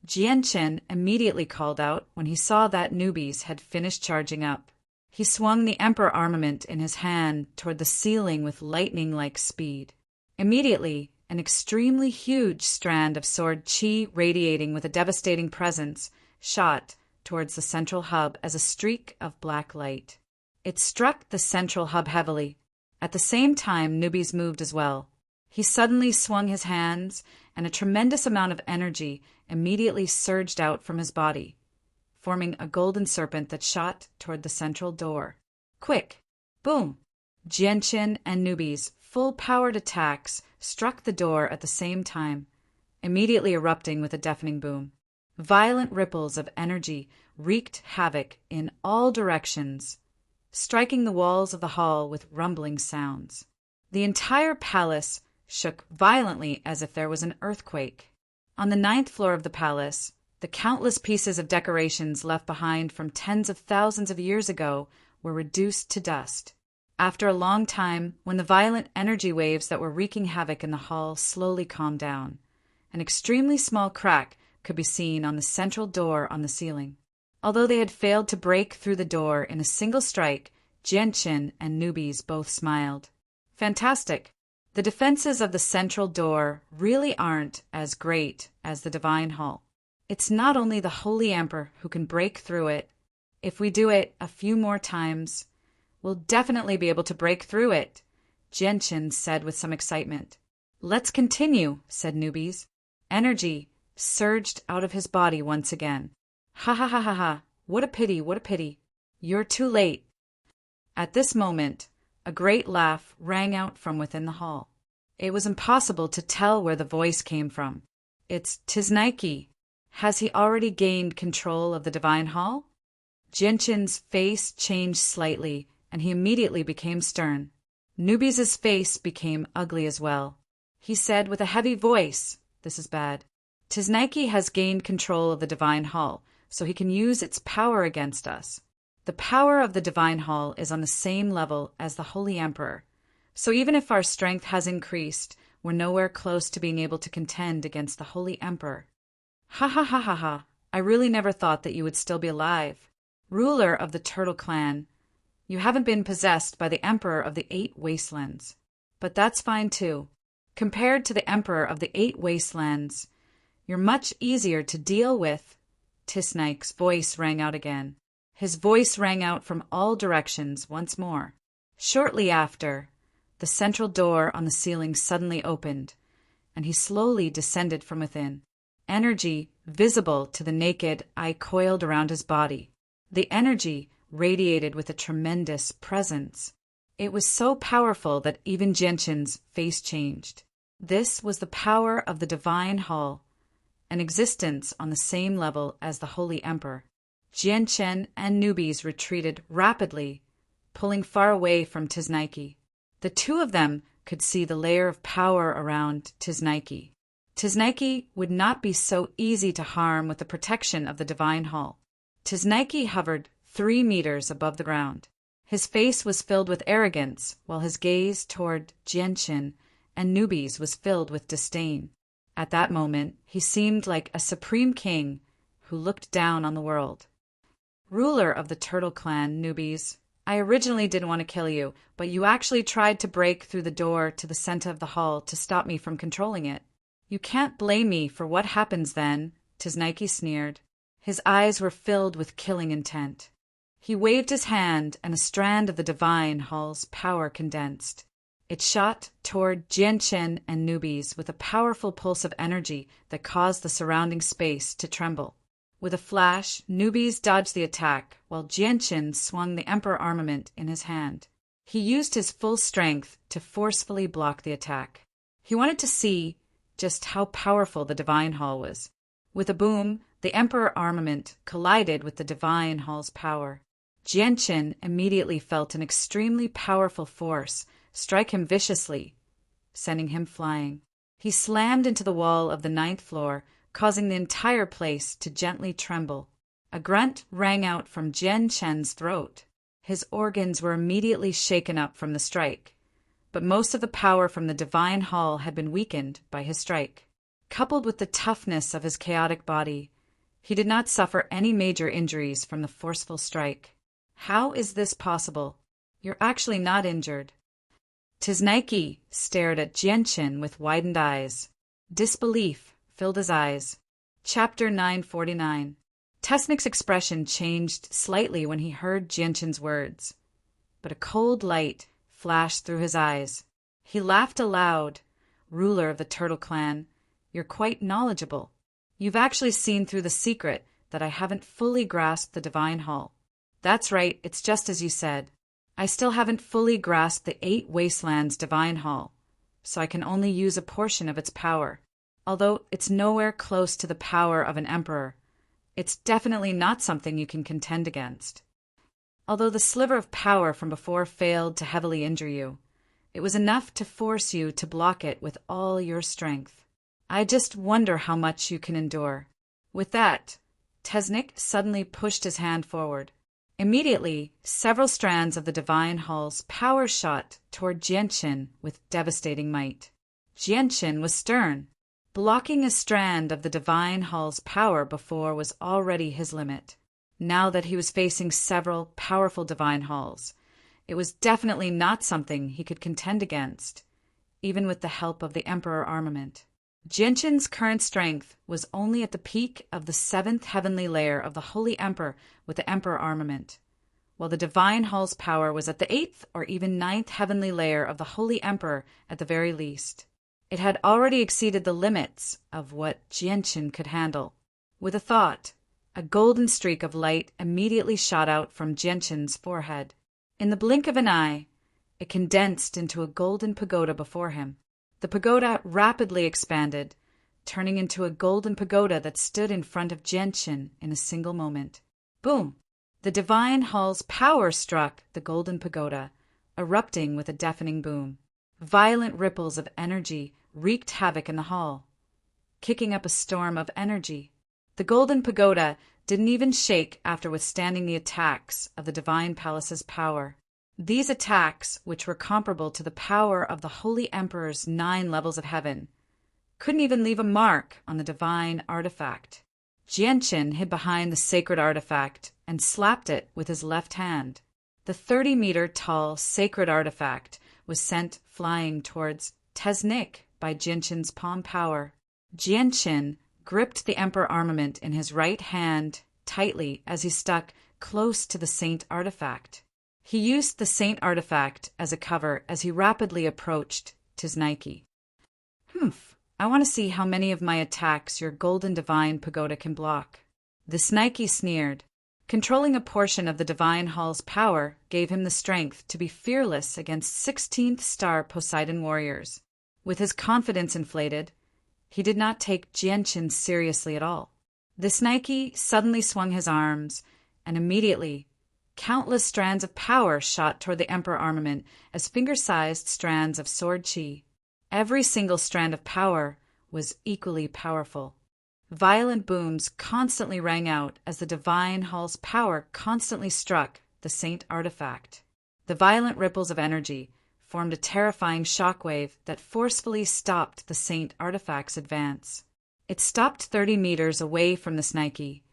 Jianchen immediately called out when he saw that Nubis had finished charging up. He swung the Emperor armament in his hand toward the ceiling with lightning-like speed. Immediately, an extremely huge strand of sword chi radiating with a devastating presence shot towards the central hub as a streak of black light. It struck the central hub heavily. At the same time, Nubis moved as well. He suddenly swung his hands, and a tremendous amount of energy immediately surged out from his body, forming a golden serpent that shot toward the central door. Quick! Boom! Jianchen and Nubis' full-powered attacks struck the door at the same time, immediately erupting with a deafening boom. Violent ripples of energy wreaked havoc in all directions, striking the walls of the hall with rumbling sounds. The entire palace shook violently as if there was an earthquake. On the 9th floor of the palace, the countless pieces of decorations left behind from tens of thousands of years ago were reduced to dust. After a long time, when the violent energy waves that were wreaking havoc in the hall slowly calmed down, an extremely small crack could be seen on the central door on the ceiling. Although they had failed to break through the door in a single strike, Jianchen and Nubis both smiled. Fantastic! The defenses of the central door really aren't as great as the Divine Hall. It's not only the Holy Emperor who can break through it. If we do it a few more times, we'll definitely be able to break through it, Jianchen said with some excitement. Let's continue, said Nubis. Energy surged out of his body once again. Ha ha ha ha ha, what a pity, what a pity. You're too late. At this moment, a great laugh rang out from within the hall. It was impossible to tell where the voice came from. It's Tizniki. Has he already gained control of the Divine Hall? Jianchen's face changed slightly, and he immediately became stern. Nubis' face became ugly as well. He said with a heavy voice, this is bad. Tizniki has gained control of the Divine Hall, so he can use its power against us. The power of the Divine Hall is on the same level as the Holy Emperor, so even if our strength has increased, we're nowhere close to being able to contend against the Holy Emperor. Ha ha ha ha ha, I really never thought that you would still be alive. Ruler of the Turtle Clan, you haven't been possessed by the Emperor of the 8 Wastelands. But that's fine too. Compared to the Emperor of the 8 Wastelands, you're much easier to deal with. Tiznike's voice rang out again. His voice rang out from all directions once more. Shortly after, the central door on the ceiling suddenly opened, and he slowly descended from within. Energy, visible to the naked eye, coiled around his body. The energy radiated with a tremendous presence. It was so powerful that even Jianchen's face changed. This was the power of the Divine Hall, an existence on the same level as the Holy Emperor. Jianchen and Nubis retreated rapidly, pulling far away from Tizniki. The two of them could see the layer of power around Tizniki. Tizniki would not be so easy to harm with the protection of the Divine Hall. Tizniki hovered 3 meters above the ground. His face was filled with arrogance, while his gaze toward Jianchen and Nubis was filled with disdain. At that moment, he seemed like a supreme king who looked down on the world. Ruler of the Turtle Clan, Nubis, I originally didn't want to kill you, but you actually tried to break through the door to the center of the hall to stop me from controlling it. You can't blame me for what happens then, Tizniki sneered. His eyes were filled with killing intent. He waved his hand, and a strand of the Divine Hall's power condensed. It shot toward Jianchen and Nubis with a powerful pulse of energy that caused the surrounding space to tremble. With a flash, newbies dodged the attack, while Jianqin swung the Emperor armament in his hand. He used his full strength to forcefully block the attack. He wanted to see just how powerful the Divine Hall was. With a boom, the Emperor armament collided with the Divine Hall's power. Jianqin immediately felt an extremely powerful force strike him viciously, sending him flying. He slammed into the wall of the 9th floor, causing the entire place to gently tremble. A grunt rang out from Jianqin's throat. His organs were immediately shaken up from the strike, but most of the power from the Divine Hall had been weakened by his strike. Coupled with the toughness of his chaotic body, he did not suffer any major injuries from the forceful strike. How is this possible? You're actually not injured. Tisnike stared at Jianqin with widened eyes. Disbelief filled his eyes. Chapter 949. Tesnik's expression changed slightly when he heard Jianqin's words, but a cold light flashed through his eyes. He laughed aloud. Ruler of the Turtle Clan, you're quite knowledgeable. You've actually seen through the secret that I haven't fully grasped the Divine Hall. That's right, it's just as you said. I still haven't fully grasped the 8 Wastelands Divine Hall, so I can only use a portion of its power. Although it's nowhere close to the power of an emperor, it's definitely not something you can contend against. Although the sliver of power from before failed to heavily injure you, it was enough to force you to block it with all your strength. I just wonder how much you can endure. With that, Tesnik suddenly pushed his hand forward. Immediately, several strands of the Divine Hall's power shot toward Jianqin with devastating might. Jianqin was stern. Blocking a strand of the Divine Hall's power before was already his limit. Now that he was facing several powerful Divine Halls, it was definitely not something he could contend against, even with the help of the Emperor armament. Jianqin's current strength was only at the peak of the 7th heavenly layer of the Holy Emperor with the Emperor armament, while the Divine Hall's power was at the 8th or even 9th heavenly layer of the Holy Emperor at the very least. It had already exceeded the limits of what Jianqin could handle. With a thought, a golden streak of light immediately shot out from Jianqin's forehead. In the blink of an eye, it condensed into a golden pagoda before him. The pagoda rapidly expanded, turning into a golden pagoda that stood in front of Jianqin in a single moment. Boom! The Divine Hall's power struck the golden pagoda, erupting with a deafening boom. Violent ripples of energy wreaked havoc in the hall, kicking up a storm of energy. The golden pagoda didn't even shake after withstanding the attacks of the Divine Palace's power. These attacks, which were comparable to the power of the Holy Emperor's 9 levels of heaven, couldn't even leave a mark on the divine artifact. Jianqin hid behind the sacred artifact and slapped it with his left hand. The 30-meter-tall sacred artifact was sent flying towards Tesnik by Jianqin's palm power. Jianqin gripped the Emperor armament in his right hand tightly as he stuck close to the Saint artifact. He used the Saint artifact as a cover as he rapidly approached Tisnike. I want to see how many of my attacks your golden divine pagoda can block. The Tisnike sneered. Controlling a portion of the Divine Hall's power gave him the strength to be fearless against 16th star Poseidon warriors. With his confidence inflated, he did not take Jianqin seriously at all. The Tisnike suddenly swung his arms, and immediately, countless strands of power shot toward the Emperor armament as finger-sized strands of sword chi. Every single strand of power was equally powerful. Violent booms constantly rang out as the Divine Hall's power constantly struck the Saint artifact. The violent ripples of energy formed a terrifying shockwave that forcefully stopped the Saint artifact's advance. It stopped 30 meters away from the Tisnike,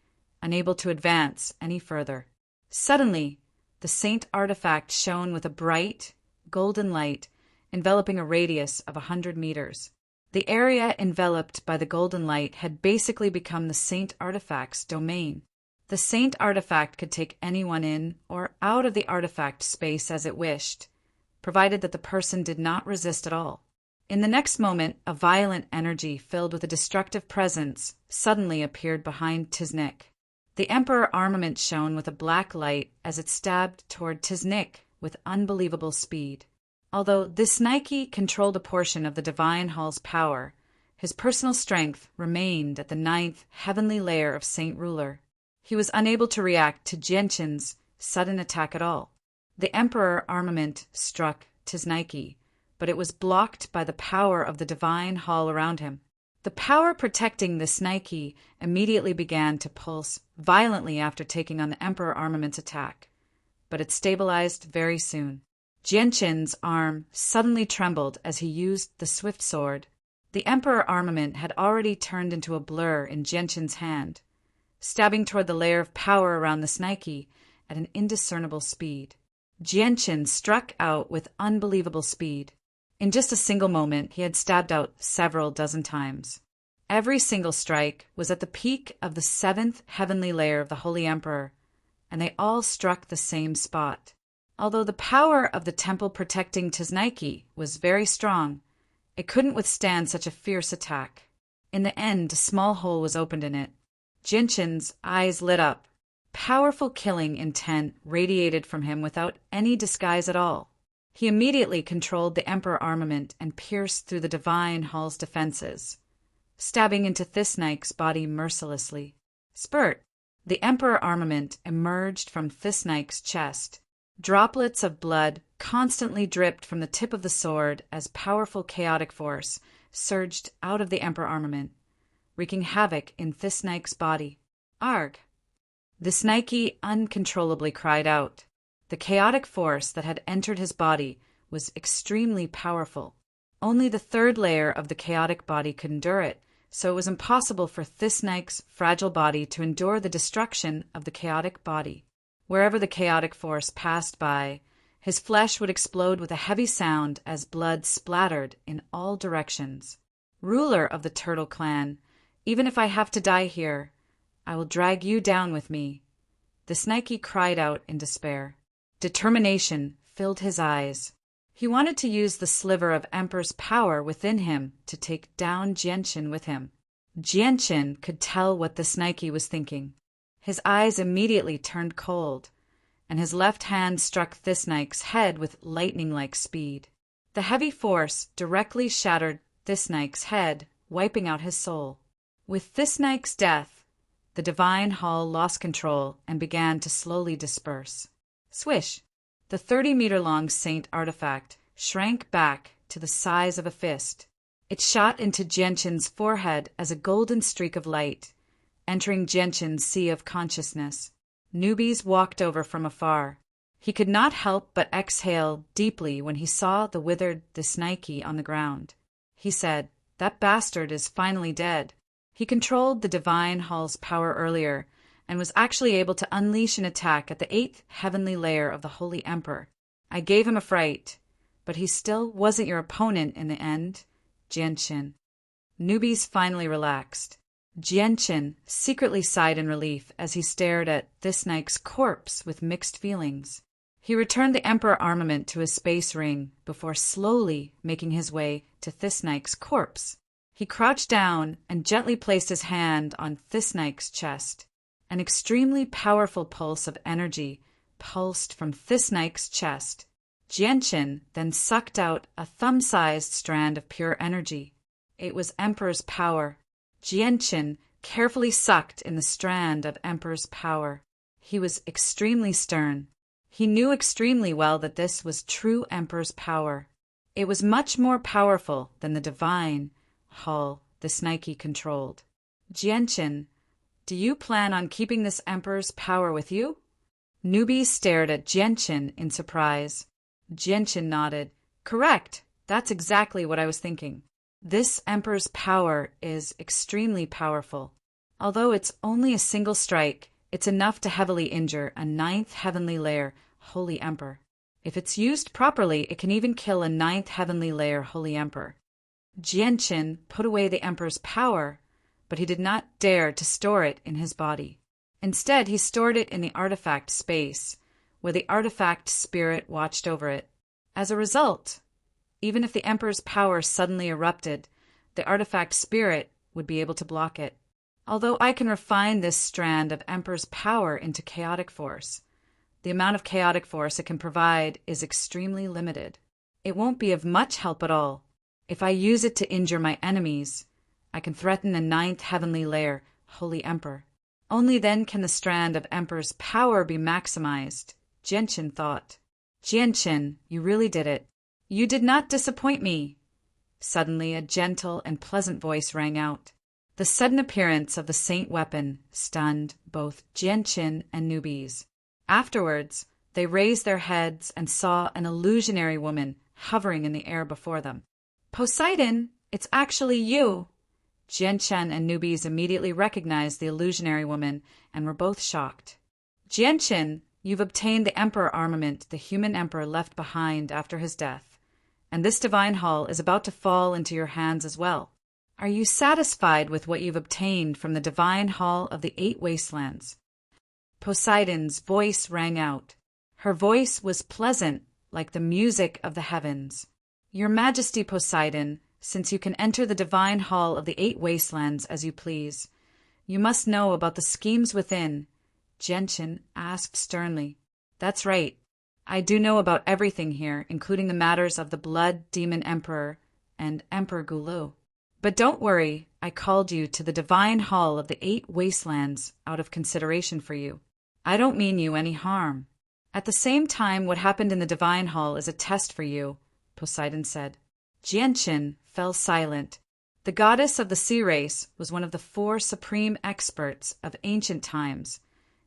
unable to advance any further. Suddenly, the Saint artifact shone with a bright, golden light enveloping a radius of 100 meters. The area enveloped by the golden light had basically become the Saint artifact's domain. The Saint artifact could take anyone in or out of the artifact space as it wished, provided that the person did not resist at all. In the next moment, a violent energy filled with a destructive presence suddenly appeared behind Tisnik. The Emperor armament shone with a black light as it stabbed toward Tiznik with unbelievable speed. Although this Nike controlled a portion of the Divine Hall's power, his personal strength remained at the 9th heavenly layer of Saint Ruler. He was unable to react to Jianshin's sudden attack at all. The Emperor armament struck Tizniki, but it was blocked by the power of the Divine Hall around him. The power protecting this Nike immediately began to pulse violently after taking on the Emperor armament's attack, but it stabilized very soon. Jianshin's arm suddenly trembled as he used the swift sword. The Emperor armament had already turned into a blur in Jianshin's hand, stabbing toward the layer of power around the Nike at an indiscernible speed. Jianshin struck out with unbelievable speed. In just a single moment, he had stabbed out several dozen times. Every single strike was at the peak of the 7th heavenly layer of the Holy Emperor, and they all struck the same spot. Although the power of the temple protecting Tizniki was very strong, it couldn't withstand such a fierce attack. In the end, a small hole was opened in it. Jianshin's eyes lit up. Powerful killing intent radiated from him without any disguise at all. He immediately controlled the Emperor armament and pierced through the Divine Hall's defenses, stabbing into Thisnike's body mercilessly. Spurt! The Emperor armament emerged from Thisnike's chest. Droplets of blood constantly dripped from the tip of the sword as powerful chaotic force surged out of the Emperor armament, wreaking havoc in Thisnike's body. Arg! The Snike uncontrollably cried out. The chaotic force that had entered his body was extremely powerful. Only the 3rd layer of the chaotic body could endure it, so it was impossible for Thisnike's fragile body to endure the destruction of the chaotic body. Wherever the chaotic force passed by, his flesh would explode with a heavy sound as blood splattered in all directions. Ruler of the Turtle Clan, even if I have to die here, I will drag you down with me. The Snike cried out in despair. Determination filled his eyes. He wanted to use the sliver of Emperor's power within him to take down Jianshin with him. Jianshin could tell what the Snike was thinking. His eyes immediately turned cold, and his left hand struck Thisnike's head with lightning-like speed. The heavy force directly shattered Thisnike's head, wiping out his soul. With Thisnike's death, the Divine Hall lost control and began to slowly disperse. Swish! The 30-meter-long saint artifact shrank back to the size of a fist. It shot into Jianshin's forehead as a golden streak of light, entering Jianshin's sea of consciousness. Newbies walked over from afar. He could not help but exhale deeply when he saw the withered Thisnike on the ground. He said, "That bastard is finally dead." He controlled the Divine Hall's power earlier, and was actually able to unleash an attack at the 8th heavenly layer of the Holy Emperor. I gave him a fright, but he still wasn't your opponent in the end, Jianshin. Newbies finally relaxed. Jianshin secretly sighed in relief as he stared at Thisnike's corpse with mixed feelings. He returned the Emperor armament to his space ring before slowly making his way to Thisnike's corpse. He crouched down and gently placed his hand on Thisnike's chest. An extremely powerful pulse of energy pulsed from Thisnike's chest. Jianshin then sucked out a thumb-sized strand of pure energy. It was Emperor's power. Jianshin carefully sucked in the strand of Emperor's power. He was extremely stern. He knew extremely well that this was true Emperor's power. It was much more powerful than the Divine Hall the Snike controlled. Jianshin, do you plan on keeping this Emperor's power with you? Newbie stared at Jianshin in surprise. Jianshin nodded. Correct. That's exactly what I was thinking. This Emperor's power is extremely powerful. Although it's only a single strike, it's enough to heavily injure a 9th heavenly layer Holy Emperor. If it's used properly, it can even kill a 9th heavenly layer Holy Emperor. Jianshin put away the Emperor's power, but he did not dare to store it in his body. Instead, he stored it in the artifact space, where the artifact spirit watched over it. As a result, even if the Emperor's power suddenly erupted, the artifact spirit would be able to block it. Although I can refine this strand of Emperor's power into chaotic force, the amount of chaotic force it can provide is extremely limited. It won't be of much help at all. If I use it to injure my enemies, I can threaten the ninth heavenly layer, Holy Emperor. Only then can the strand of Emperor's power be maximized, Jianqin thought. Jianqin, you really did it. You did not disappoint me. Suddenly a gentle and pleasant voice rang out. The sudden appearance of the saint weapon stunned both Jianqin and newbies. Afterwards, they raised their heads and saw an illusionary woman hovering in the air before them. Poseidon, it's actually you! Jianqin and newbies immediately recognized the illusionary woman and were both shocked. Jianqin, you've obtained the emperor armament the human emperor left behind after his death, and this divine hall is about to fall into your hands as well. Are you satisfied with what you've obtained from the divine hall of the 8 wastelands? Poseidon's voice rang out. Her voice was pleasant, like the music of the heavens. Your Majesty Poseidon, since you can enter the divine hall of the 8 wastelands as you please, you must know about the schemes within, Jianqin asked sternly. That's right. I do know about everything here, including the matters of the Blood Demon Emperor and Emperor Gulu. But don't worry, I called you to the divine hall of the 8 wastelands out of consideration for you. I don't mean you any harm. At the same time, what happened in the divine hall is a test for you, Poseidon said. Jianqin fell silent. The goddess of the sea race was one of the 4 supreme experts of ancient times,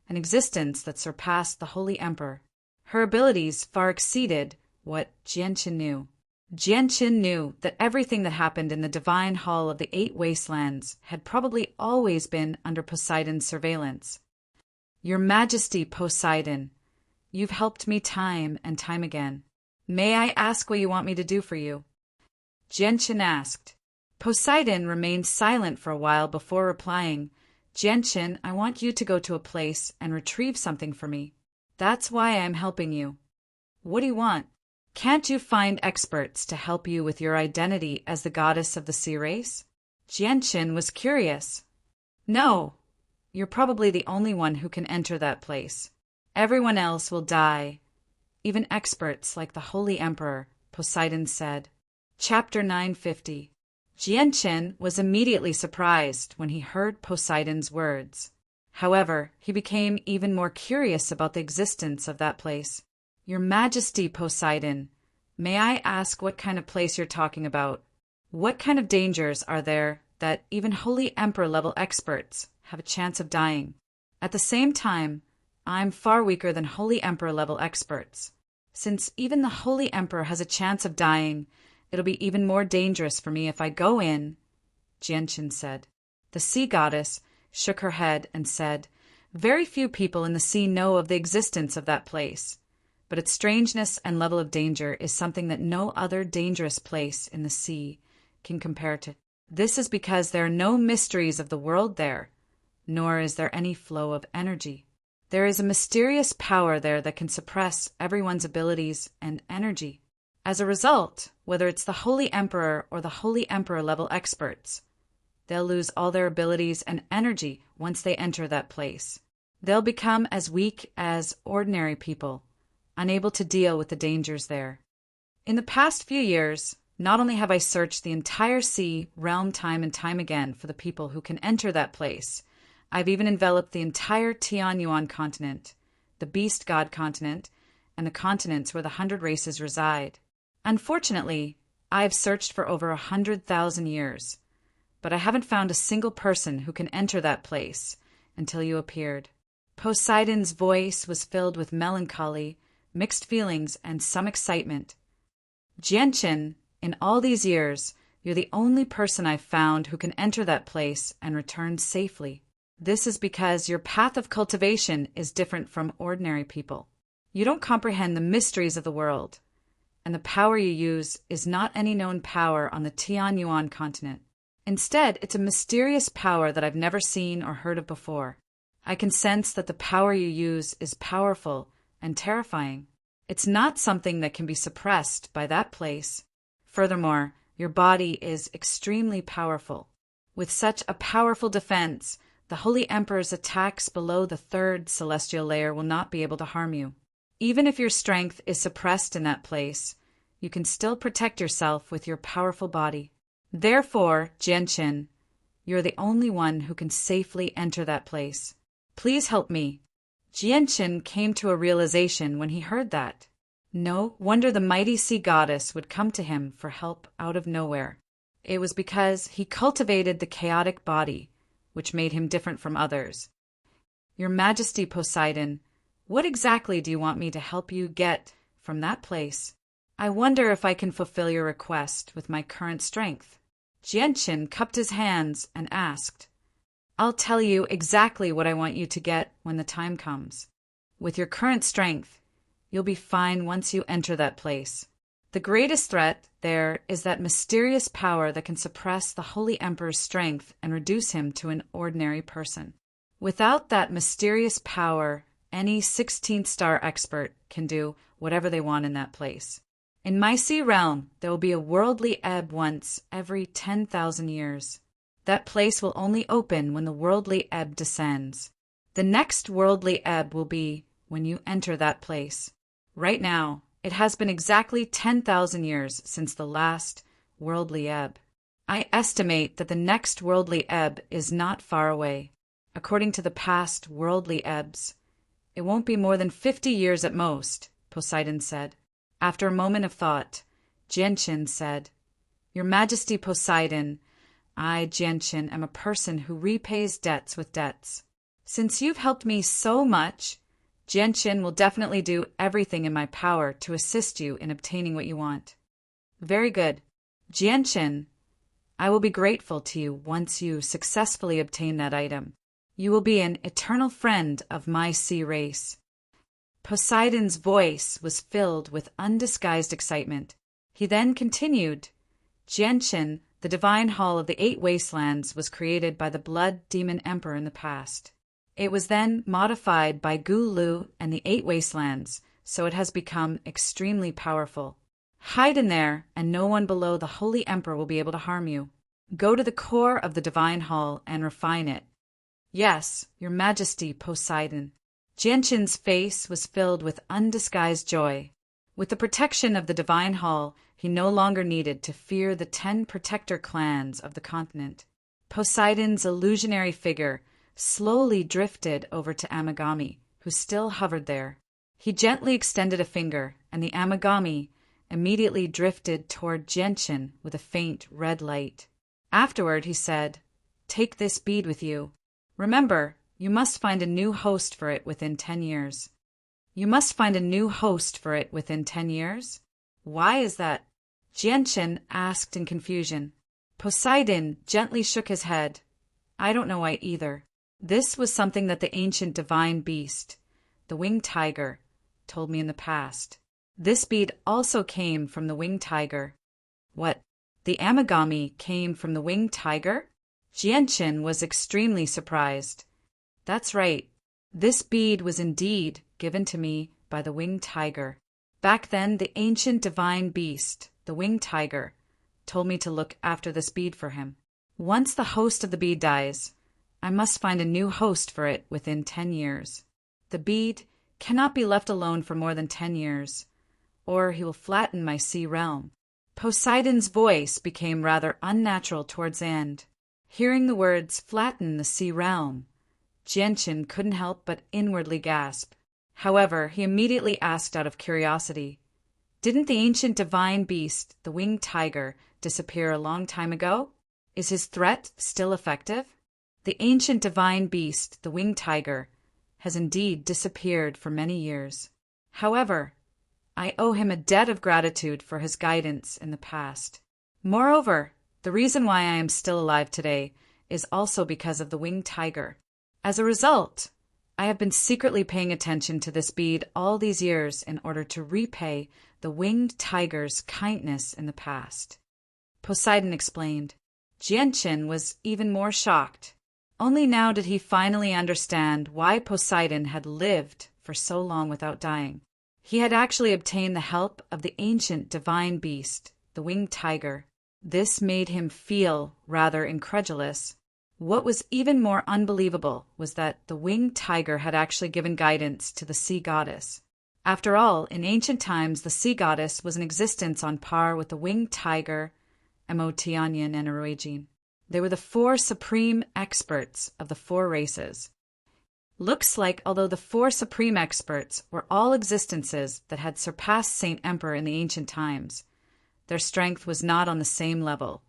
an existence that surpassed the Holy Emperor. Her abilities far exceeded what Jianqin knew. Jianqin knew that everything that happened in the divine hall of the 8 wastelands had probably always been under Poseidon's surveillance. Your Majesty Poseidon, you've helped me time and time again. May I ask what you want me to do for you? Jianqin asked. Poseidon remained silent for a while before replying. Jianqin, I want you to go to a place and retrieve something for me. That's why I'm helping you. What do you want? Can't you find experts to help you with your identity as the goddess of the sea race? Jianqin was curious. No, you're probably the only one who can enter that place. Everyone else will die. Even experts like the Holy Emperor, Poseidon said. Chapter 950. Jianqin was immediately surprised when he heard Poseidon's words. However, he became even more curious about the existence of that place. Your Majesty Poseidon, may I ask what kind of place you're talking about? What kind of dangers are there that even Holy Emperor-level experts have a chance of dying? At the same time, I'm far weaker than Holy Emperor-level experts. Since even the Holy Emperor has a chance of dying, it'll be even more dangerous for me if I go in, Jianqin said. The sea goddess shook her head and said, Very few people in the sea know of the existence of that place, but its strangeness and level of danger is something that no other dangerous place in the sea can compare to. This is because there are no mysteries of the world there, nor is there any flow of energy. There is a mysterious power there that can suppress everyone's abilities and energy. As a result, whether it's the Holy Emperor or the Holy Emperor-level experts, they'll lose all their abilities and energy once they enter that place. They'll become as weak as ordinary people, unable to deal with the dangers there. In the past few years, not only have I searched the entire sea, realm time and time again for the people who can enter that place, I've even enveloped the entire Tianyuan continent, the Beast God continent, and the continents where the 100 races reside. Unfortunately, I've searched for over 100,000 years, but I haven't found a single person who can enter that place until you appeared. Poseidon's voice was filled with melancholy, mixed feelings, and some excitement. Jianqin, in all these years, you're the only person I've found who can enter that place and return safely. This is because your path of cultivation is different from ordinary people. You don't comprehend the mysteries of the world, and the power you use is not any known power on the Tianyuan continent. Instead, it's a mysterious power that I've never seen or heard of before. I can sense that the power you use is powerful and terrifying. It's not something that can be suppressed by that place. Furthermore, your body is extremely powerful. With such a powerful defense, The Holy Emperor's attacks below the third celestial layer will not be able to harm you. Even if your strength is suppressed in that place, you can still protect yourself with your powerful body. Therefore, Jianqin, you're the only one who can safely enter that place. Please help me. Jianqin came to a realization when he heard that. No wonder the mighty sea goddess would come to him for help out of nowhere. It was because he cultivated the chaotic body, which made him different from others. Your Majesty Poseidon, what exactly do you want me to help you get from that place? I wonder if I can fulfill your request with my current strength. Jianqin cupped his hands and asked, I'll tell you exactly what I want you to get when the time comes. With your current strength, you'll be fine once you enter that place. The greatest threat there is that mysterious power that can suppress the Holy Emperor's strength and reduce him to an ordinary person. Without that mysterious power, any 16th star expert can do whatever they want in that place. In my sea realm, there will be a worldly ebb once every 10,000 years. That place will only open when the worldly ebb descends. The next worldly ebb will be when you enter that place. Right now, it has been exactly 10,000 years since the last worldly ebb. I estimate that the next worldly ebb is not far away. According to the past worldly ebbs, it won't be more than 50 years at most, Poseidon said. After a moment of thought, Jianqin said, Your Majesty Poseidon, I, Jianqin, am a person who repays debts with debts. Since you've helped me so much, Jianqin will definitely do everything in my power to assist you in obtaining what you want. Very good. Jianqin, I will be grateful to you once you successfully obtain that item. You will be an eternal friend of my sea race. Poseidon's voice was filled with undisguised excitement. He then continued, Jianqin, the divine hall of the 8 wastelands was created by the blood demon emperor in the past. It was then modified by Gu Lu and the 8 wastelands, so it has become extremely powerful. Hide in there, and no one below the Holy Emperor will be able to harm you. Go to the core of the divine hall and refine it. Yes, Your Majesty Poseidon. Jianqin's face was filled with undisguised joy. With the protection of the divine hall, he no longer needed to fear the 10 protector clans of the continent. Poseidon's illusionary figure slowly drifted over to Amagami, who still hovered there. He gently extended a finger, and the Amagami immediately drifted toward Jianqin with a faint red light. Afterward, he said, Take this bead with you. Remember, you must find a new host for it within 10 years. You must find a new host for it within 10 years? Why is that? Jianqin asked in confusion. Poseidon gently shook his head. I don't know why either. This was something that the ancient divine beast, the winged tiger, told me in the past. This bead also came from the winged tiger. What? The Amagami came from the winged tiger? Jianqin was extremely surprised. That's right. This bead was indeed given to me by the winged tiger. Back then, the ancient divine beast, the winged tiger, told me to look after this bead for him. Once the host of the bead dies, I must find a new host for it within 10 years. The bead cannot be left alone for more than 10 years, or he will flatten my sea realm. Poseidon's voice became rather unnatural towards the end. Hearing the words flatten the sea realm, Jianqin couldn't help but inwardly gasp. However, he immediately asked out of curiosity, Didn't the ancient divine beast, the winged tiger, disappear a long time ago? Is his threat still effective? The ancient divine beast, the winged tiger, has indeed disappeared for many years. However, I owe him a debt of gratitude for his guidance in the past. Moreover, the reason why I am still alive today is also because of the winged tiger. As a result, I have been secretly paying attention to this bead all these years in order to repay the winged tiger's kindness in the past. Poseidon explained. Jianqin was even more shocked. Only now did he finally understand why Poseidon had lived for so long without dying. He had actually obtained the help of the ancient divine beast, the winged tiger. This made him feel rather incredulous. What was even more unbelievable was that the winged tiger had actually given guidance to the sea goddess. After all, in ancient times, the sea goddess was in existence on par with the winged tiger, Emotianyan, and Norwegian. They were the four supreme experts of the four races. Looks like, although the four supreme experts were all existences that had surpassed Saint Emperor in the ancient times, their strength was not on the same level.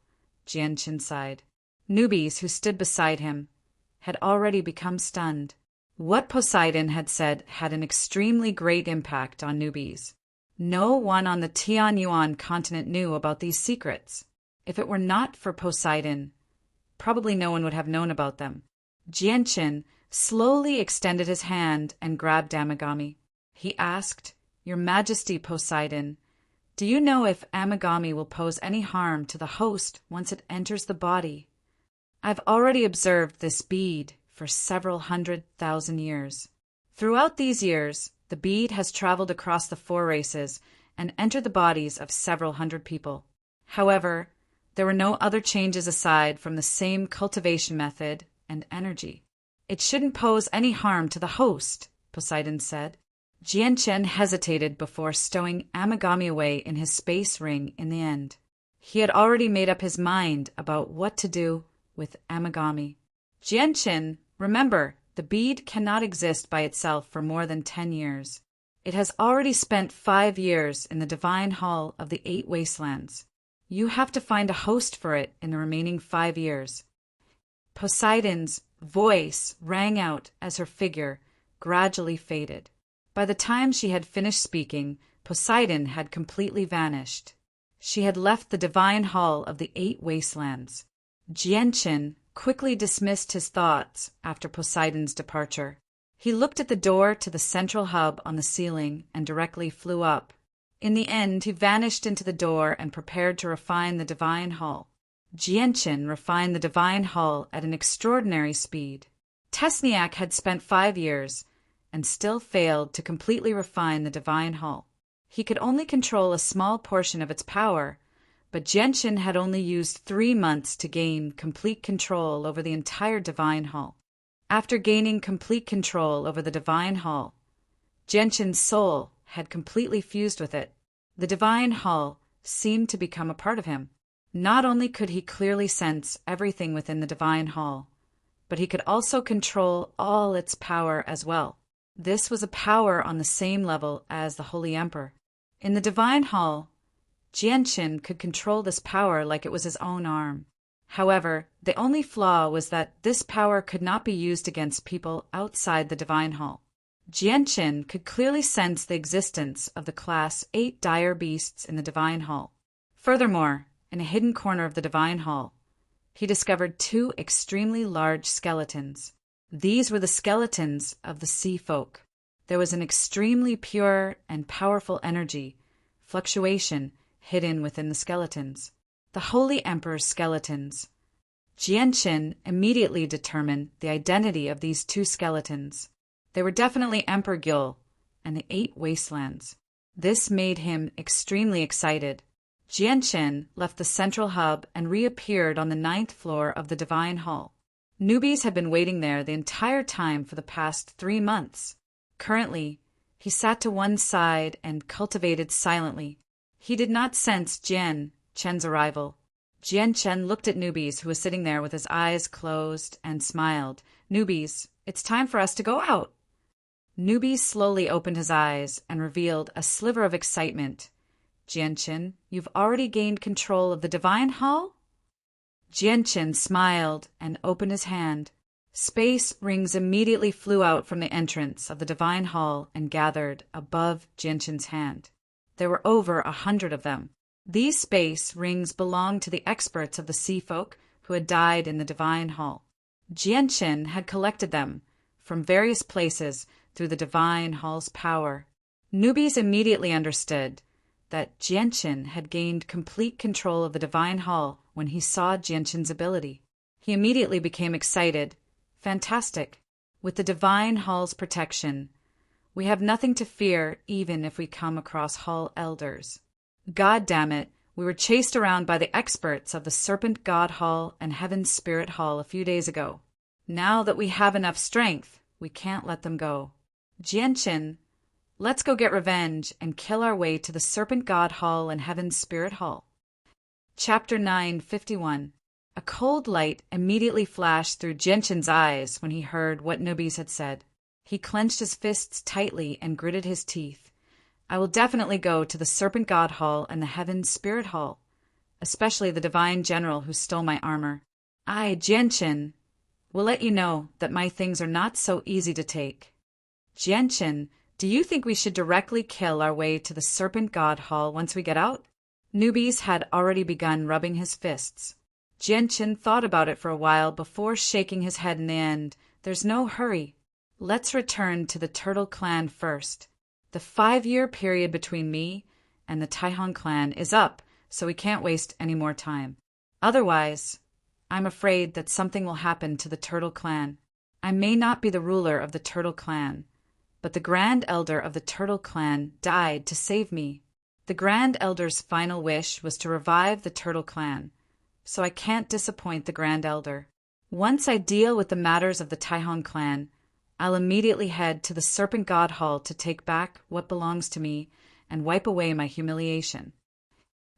Jianqin sighed. Newbies, who stood beside him, had already become stunned. What Poseidon had said had an extremely great impact on newbies. No one on the Tianyuan continent knew about these secrets. If it were not for Poseidon, probably no one would have known about them. Jianqin slowly extended his hand and grabbed Amagami. He asked, "Your Majesty, Poseidon, do you know if Amagami will pose any harm to the host once it enters the body? I've already observed this bead for several 100,000 years. Throughout these years, the bead has traveled across the four races and entered the bodies of several hundred people. However, there were no other changes aside from the same cultivation method and energy. It shouldn't pose any harm to the host," Poseidon said. Jianqin hesitated before stowing Amagami away in his space ring in the end. He had already made up his mind about what to do with Amagami. "Jianqin, remember, the bead cannot exist by itself for more than 10 years. It has already spent 5 years in the divine hall of the 8 wastelands. You have to find a host for it in the remaining 5 years." Poseidon's voice rang out as her figure gradually faded. By the time she had finished speaking, Poseidon had completely vanished. She had left the divine hall of the 8 wastelands. Jianqin quickly dismissed his thoughts after Poseidon's departure. He looked at the door to the central hub on the ceiling and directly flew up. In the end, he vanished into the door and prepared to refine the divine hall. Jianqin refined the divine hall at an extraordinary speed. Tesniak had spent 5 years and still failed to completely refine the divine hall. He could only control a small portion of its power, but Jianqin had only used 3 months to gain complete control over the entire divine hall. After gaining complete control over the divine hall, Jianqin's soul had completely fused with it. The divine hall seemed to become a part of him. Not only could he clearly sense everything within the divine hall, but he could also control all its power as well. This was a power on the same level as the Holy Emperor. In the divine hall, Jianqin could control this power like it was his own arm. However, the only flaw was that this power could not be used against people outside the divine hall. Jianqin could clearly sense the existence of the class 8 dire beasts in the divine hall. Furthermore, in a hidden corner of the divine hall, he discovered 2 extremely large skeletons. These were the skeletons of the sea folk. There was an extremely pure and powerful energy, fluctuation, hidden within the skeletons. The Holy Emperor's skeletons. Jianqin immediately determined the identity of these 2 skeletons. They were definitely Emperor Gil and the 8 wastelands. This made him extremely excited. Jianqin left the central hub and reappeared on the 9th floor of the divine hall. Newbies had been waiting there the entire time for the past 3 months. Currently, he sat to one side and cultivated silently. He did not sense Jianqin's arrival. Jianqin looked at Newbies, who was sitting there with his eyes closed, and smiled. "Newbies, it's time for us to go out." Newbies slowly opened his eyes and revealed a sliver of excitement. "Jianqin, you've already gained control of the divine hall?" Jianqin smiled and opened his hand. Space rings immediately flew out from the entrance of the divine hall and gathered above Jianqin's hand. There were over 100 of them. These space rings belonged to the experts of the sea folk who had died in the divine hall. Jianqin had collected them from various places through the divine hall's power. Newbies immediately understood that Jianqin had gained complete control of the divine hall when he saw Jianqin's ability. He immediately became excited. "Fantastic. With the divine hall's protection, we have nothing to fear even if we come across hall elders. God damn it, We were chased around by the experts of the Serpent God Hall and Heaven's Spirit Hall a few days ago. Now that we have enough strength, we can't let them go. Jianqin, let's go get revenge and kill our way to the Serpent God Hall and Heaven's Spirit Hall. Chapter 951. A cold light immediately flashed through Jianqin's eyes when he heard what Nubis had said. He clenched his fists tightly and gritted his teeth. I will definitely go to the Serpent God Hall and the Heaven's Spirit Hall, especially the Divine General who stole my armor. I, Jianqin, will let you know that my things are not so easy to take. Jianqin, do you think we should directly kill our way to the Serpent God Hall once we get out? Nubis had already begun rubbing his fists. Jianqin thought about it for a while before shaking his head in the end. There's no hurry. Let's return to the Turtle Clan first. The 5-year period between me and the Taihong clan is up, so we can't waste any more time. Otherwise, I'm afraid that something will happen to the Turtle Clan. I may not be the ruler of the Turtle Clan, but the Grand Elder of the Turtle Clan died to save me. The Grand Elder's final wish was to revive the Turtle Clan, so I can't disappoint the Grand Elder. Once I deal with the matters of the Taihong clan, I'll immediately head to the Serpent God Hall to take back what belongs to me and wipe away my humiliation.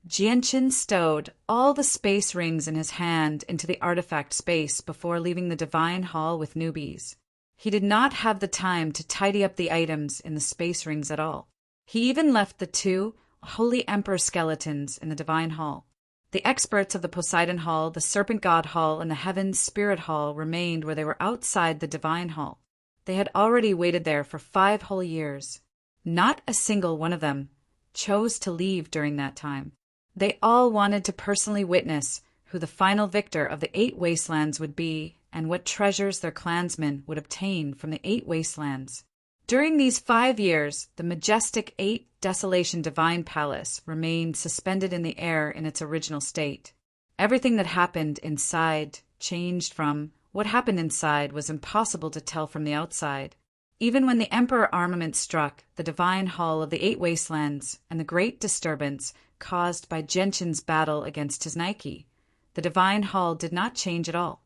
Jianqin stowed all the space rings in his hand into the artifact space before leaving the Divine Hall with Nubis. He did not have the time to tidy up the items in the space rings at all. He even left the 2 Holy Emperor skeletons in the Divine Hall. The experts of the Poseidon Hall, the Serpent God Hall, and the Heaven's Spirit Hall remained where they were outside the Divine Hall. They had already waited there for 5 whole years. Not a single one of them chose to leave during that time. They all wanted to personally witness who the final victor of the 8 wastelands would be and what treasures their clansmen would obtain from the 8 wastelands. During these 5 years, the majestic 8 Desolation Divine Palace remained suspended in the air in its original state. Everything that happened inside changed from what happened inside was impossible to tell from the outside. Even when the Emperor armament struck the Divine Hall of the 8 Wastelands and the great disturbance caused by Jianqin's battle against his Nike, the Divine Hall did not change at all.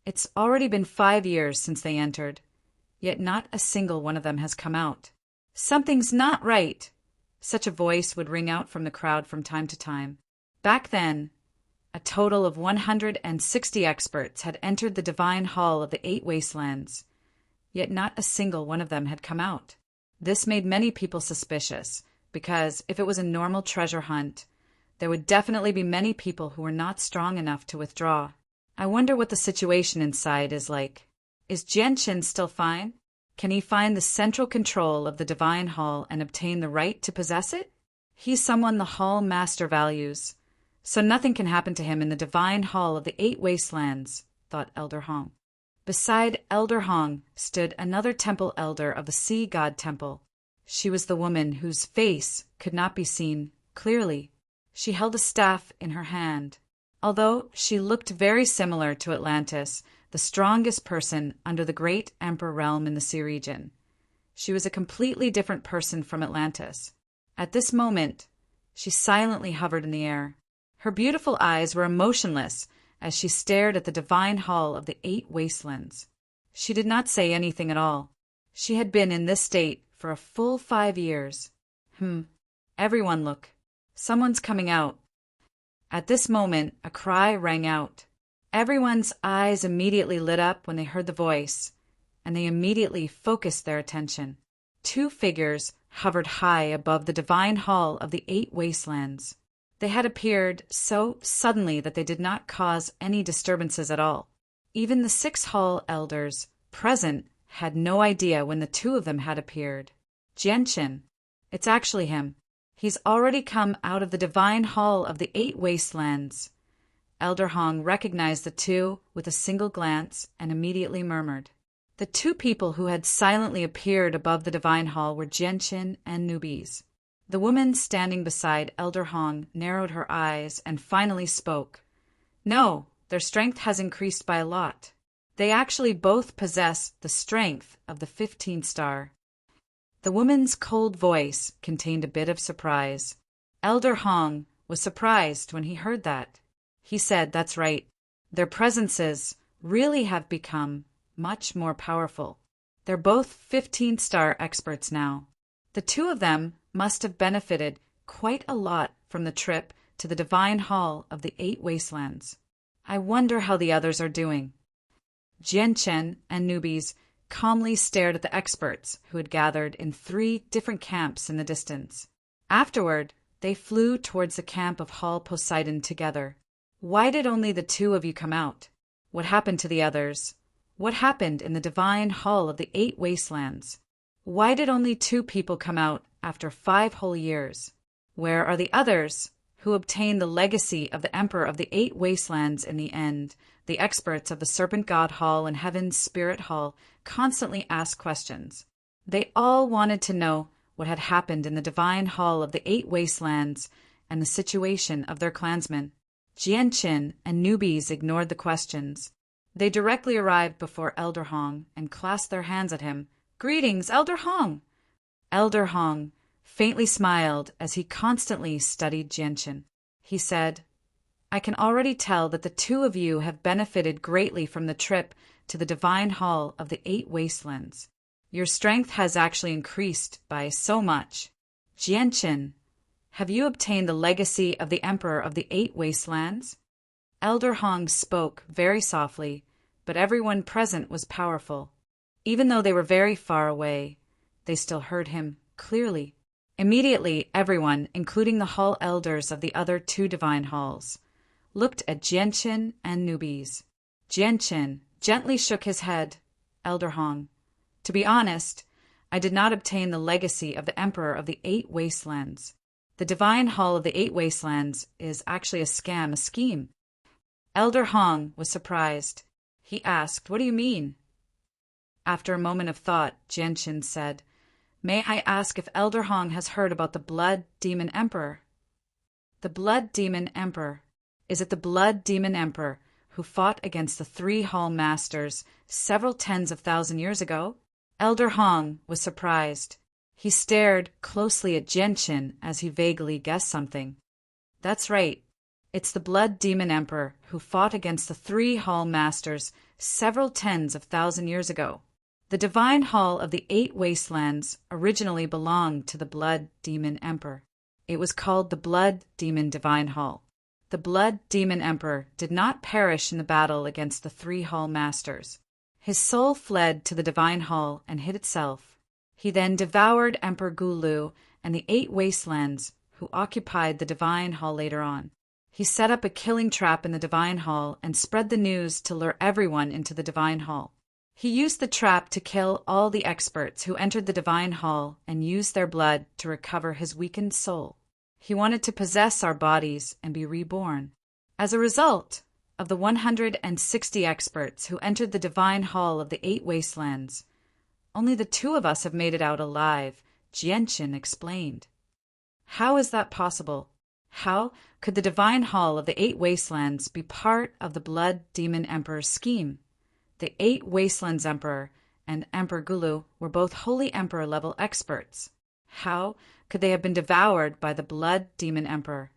It's already been 5 years since they entered, yet not a single one of them has come out. Something's not right. Such a voice would ring out from the crowd from time to time. Back then, a total of 160 experts had entered the Divine Hall of the 8 Wastelands, yet not a single one of them had come out. This made many people suspicious, because if it was a normal treasure hunt, there would definitely be many people who were not strong enough to withdraw. I wonder what the situation inside is like. Is Jianqin still fine? Can he find the central control of the Divine Hall and obtain the right to possess it? He's someone the Hall Master values, so nothing can happen to him in the Divine Hall of the 8 Wastelands, thought Elder Hong. Beside Elder Hong stood another temple elder of the Sea God Temple. She was the woman whose face could not be seen clearly. She held a staff in her hand. Although she looked very similar to Atlantis, the strongest person under the great Emperor realm in the Sea region, she was a completely different person from Atlantis. At this moment, she silently hovered in the air. Her beautiful eyes were emotionless as she stared at the Divine Hall of the 8 Wastelands. She did not say anything at all. She had been in this state for a full 5 years. Everyone look. Someone's coming out. At this moment, a cry rang out. Everyone's eyes immediately lit up when they heard the voice, and they immediately focused their attention. 2 figures hovered high above the Divine Hall of the 8 Wastelands. They had appeared so suddenly that they did not cause any disturbances at all. Even the 6 hall elders present had no idea when the 2 of them had appeared. Jianqin, it's actually him. He's already come out of the Divine Hall of the 8 Wastelands. Elder Hong recognized the 2 with a single glance and immediately murmured. The 2 people who had silently appeared above the Divine Hall were Jianqin and Nubis. The woman standing beside Elder Hong narrowed her eyes and finally spoke. No, their strength has increased by a lot. They actually both possess the strength of the 15th star. The woman's cold voice contained a bit of surprise. Elder Hong was surprised when he heard that. He said, "That's right. Their presences really have become much more powerful. They're both 15-star experts now. The two of them must have benefited quite a lot from the trip to the divine hall of the 8 wastelands. I wonder how the others are doing." Jianchen and newbies calmly stared at the experts who had gathered in 3 different camps in the distance. Afterward, they flew towards the camp of Hall Poseidon together. "Why did only the 2 of you come out? What happened to the others? What happened in the divine hall of the 8 wastelands? Why did only 2 people come out after 5 whole years? Where are the others who obtained the legacy of the Emperor of the 8 wastelands in the end?" The experts of the Serpent God Hall and Heaven's Spirit Hall constantly asked questions. They all wanted to know what had happened in the divine hall of the 8 wastelands and the situation of their clansmen. Jianchen and newbies ignored the questions. They directly arrived before Elder Hong and clasped their hands at him. "Greetings, Elder Hong!" Elder Hong faintly smiled as he constantly studied Jianchen. He said, "I can already tell that the 2 of you have benefited greatly from the trip to the divine hall of the 8 wastelands. Your strength has actually increased by so much. Jianchen, have you obtained the legacy of the Emperor of the 8 wastelands?" Elder Hong spoke very softly, but everyone present was powerful. Even though they were very far away, they still heard him clearly. Immediately, everyone, including the hall elders of the other 2 divine halls, looked at Jianchen and newbies. Jianchen gently shook his head. "Elder Hong, to be honest, I did not obtain the legacy of the Emperor of the 8 wastelands. The divine hall of the 8 wastelands is actually a scam, a scheme." Elder Hong was surprised. He asked, "What do you mean?" After a moment of thought, Jianchen said, "May I ask if Elder Hong has heard about the Blood Demon Emperor?" "The Blood Demon Emperor? Is it the Blood Demon Emperor who fought against the 3 hall masters several tens of thousand years ago?" Elder Hong was surprised. He stared closely at Jianchen as he vaguely guessed something. "That's right. It's the Blood Demon Emperor who fought against the 3 hall masters several tens of thousand years ago. The divine hall of the 8 wastelands originally belonged to the Blood Demon Emperor. It was called the Blood Demon Divine Hall. The Blood Demon Emperor did not perish in the battle against the 3 hall masters. His soul fled to the divine hall and hid itself. He then devoured Emperor Gulu and the 8 wastelands who occupied the divine hall later on. He set up a killing trap in the divine hall and spread the news to lure everyone into the divine hall. He used the trap to kill all the experts who entered the divine hall and used their blood to recover his weakened soul. He wanted to possess our bodies and be reborn. As a result of the 160 experts who entered the divine hall of the 8 wastelands, only the 2 of us have made it out alive," Jianchen explained. "How is that possible? How could the divine hall of the 8 wastelands be part of the Blood Demon Emperor's scheme? The 8 Wastelands Emperor and Emperor Gulu were both Holy Emperor-level experts. How could they have been devoured by the Blood Demon Emperor?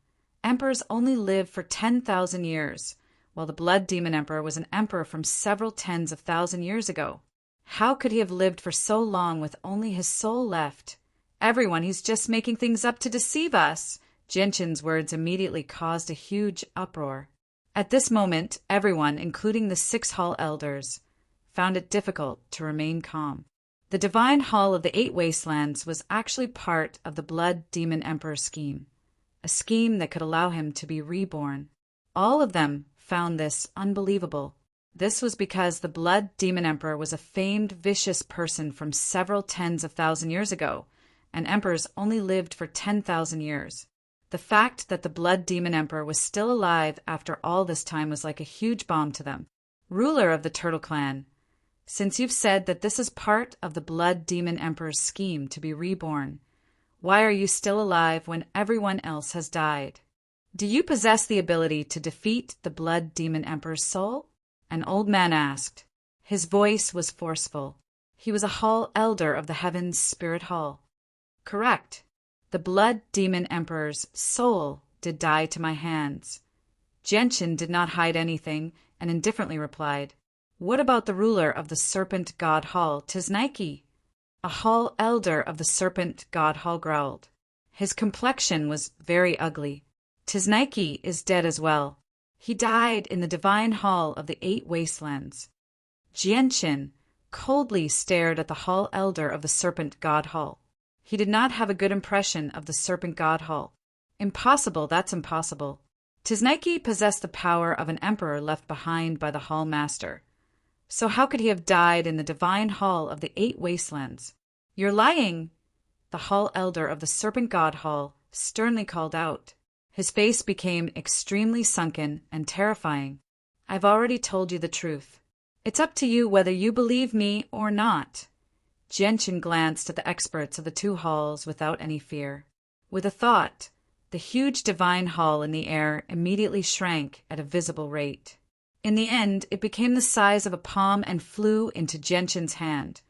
Emperors only live for 10,000 years, while the Blood Demon Emperor was an emperor from several tens of thousand years ago. How could he have lived for so long with only his soul left? Everyone, he's just making things up to deceive us." Jianchen's words immediately caused a huge uproar. At this moment, everyone, including the 6 hall elders, found it difficult to remain calm. The divine hall of the 8 wastelands was actually part of the Blood Demon Emperor's scheme, a scheme that could allow him to be reborn. All of them found this unbelievable. This was because the Blood Demon Emperor was a famed, vicious person from several tens of thousand years ago, and emperors only lived for 10,000 years. The fact that the Blood Demon Emperor was still alive after all this time was like a huge bomb to them. "Ruler of the Turtle Clan, since you've said that this is part of the Blood Demon Emperor's scheme to be reborn, why are you still alive when everyone else has died? Do you possess the ability to defeat the Blood Demon Emperor's soul?" An old man asked. His voice was forceful. He was a hall elder of the Heaven's Spirit Hall. "Correct. The Blood Demon Emperor's soul did die to my hands. Jianchen did not hide anything and indifferently replied, "What about the ruler of the serpent god hall, 'tis Nike?" A hall elder of the serpent god hall growled. His complexion was very ugly. "'Tis Nike is dead as well. He died in the divine hall of the 8 wastelands." Jianchen coldly stared at the hall elder of the serpent god hall. He did not have a good impression of the serpent god hall. Impossible, that's impossible. Tisnike possessed the power of an emperor left behind by the hall master. So how could he have died in the divine hall of the 8 wastelands? "You're lying!" The hall elder of the serpent god hall sternly called out. His face became extremely sunken and terrifying. "I've already told you the truth. It's up to you whether you believe me or not." Jianchen glanced at the experts of the 2 halls without any fear. With a thought, the huge divine hall in the air immediately shrank at a visible rate. In the end, it became the size of a palm and flew into Jianchen's hand,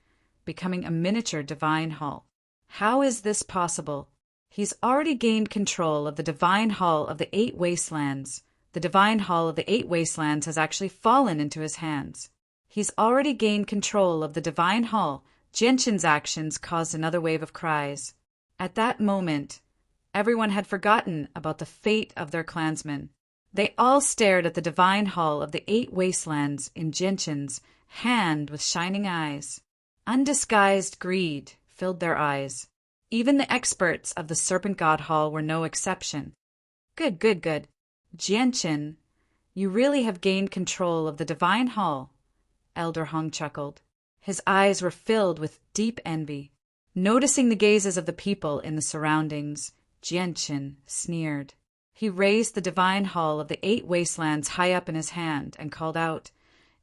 becoming a miniature divine hall. How is this possible? He's already gained control of the divine hall of the 8 wastelands. The divine hall of the 8 wastelands has actually fallen into his hands. He's already gained control of the divine hall. Jianchen's actions caused another wave of cries. At that moment, everyone had forgotten about the fate of their clansmen. They all stared at the divine hall of the 8 wastelands in Jianchen's hand with shining eyes. Undisguised greed filled their eyes. Even the experts of the Serpent God Hall were no exception. Good. Jianchen, you really have gained control of the divine hall. Elder Hong chuckled. His eyes were filled with deep envy. Noticing the gazes of the people in the surroundings, Jianchen sneered. He raised the divine hall of the 8 wastelands high up in his hand and called out,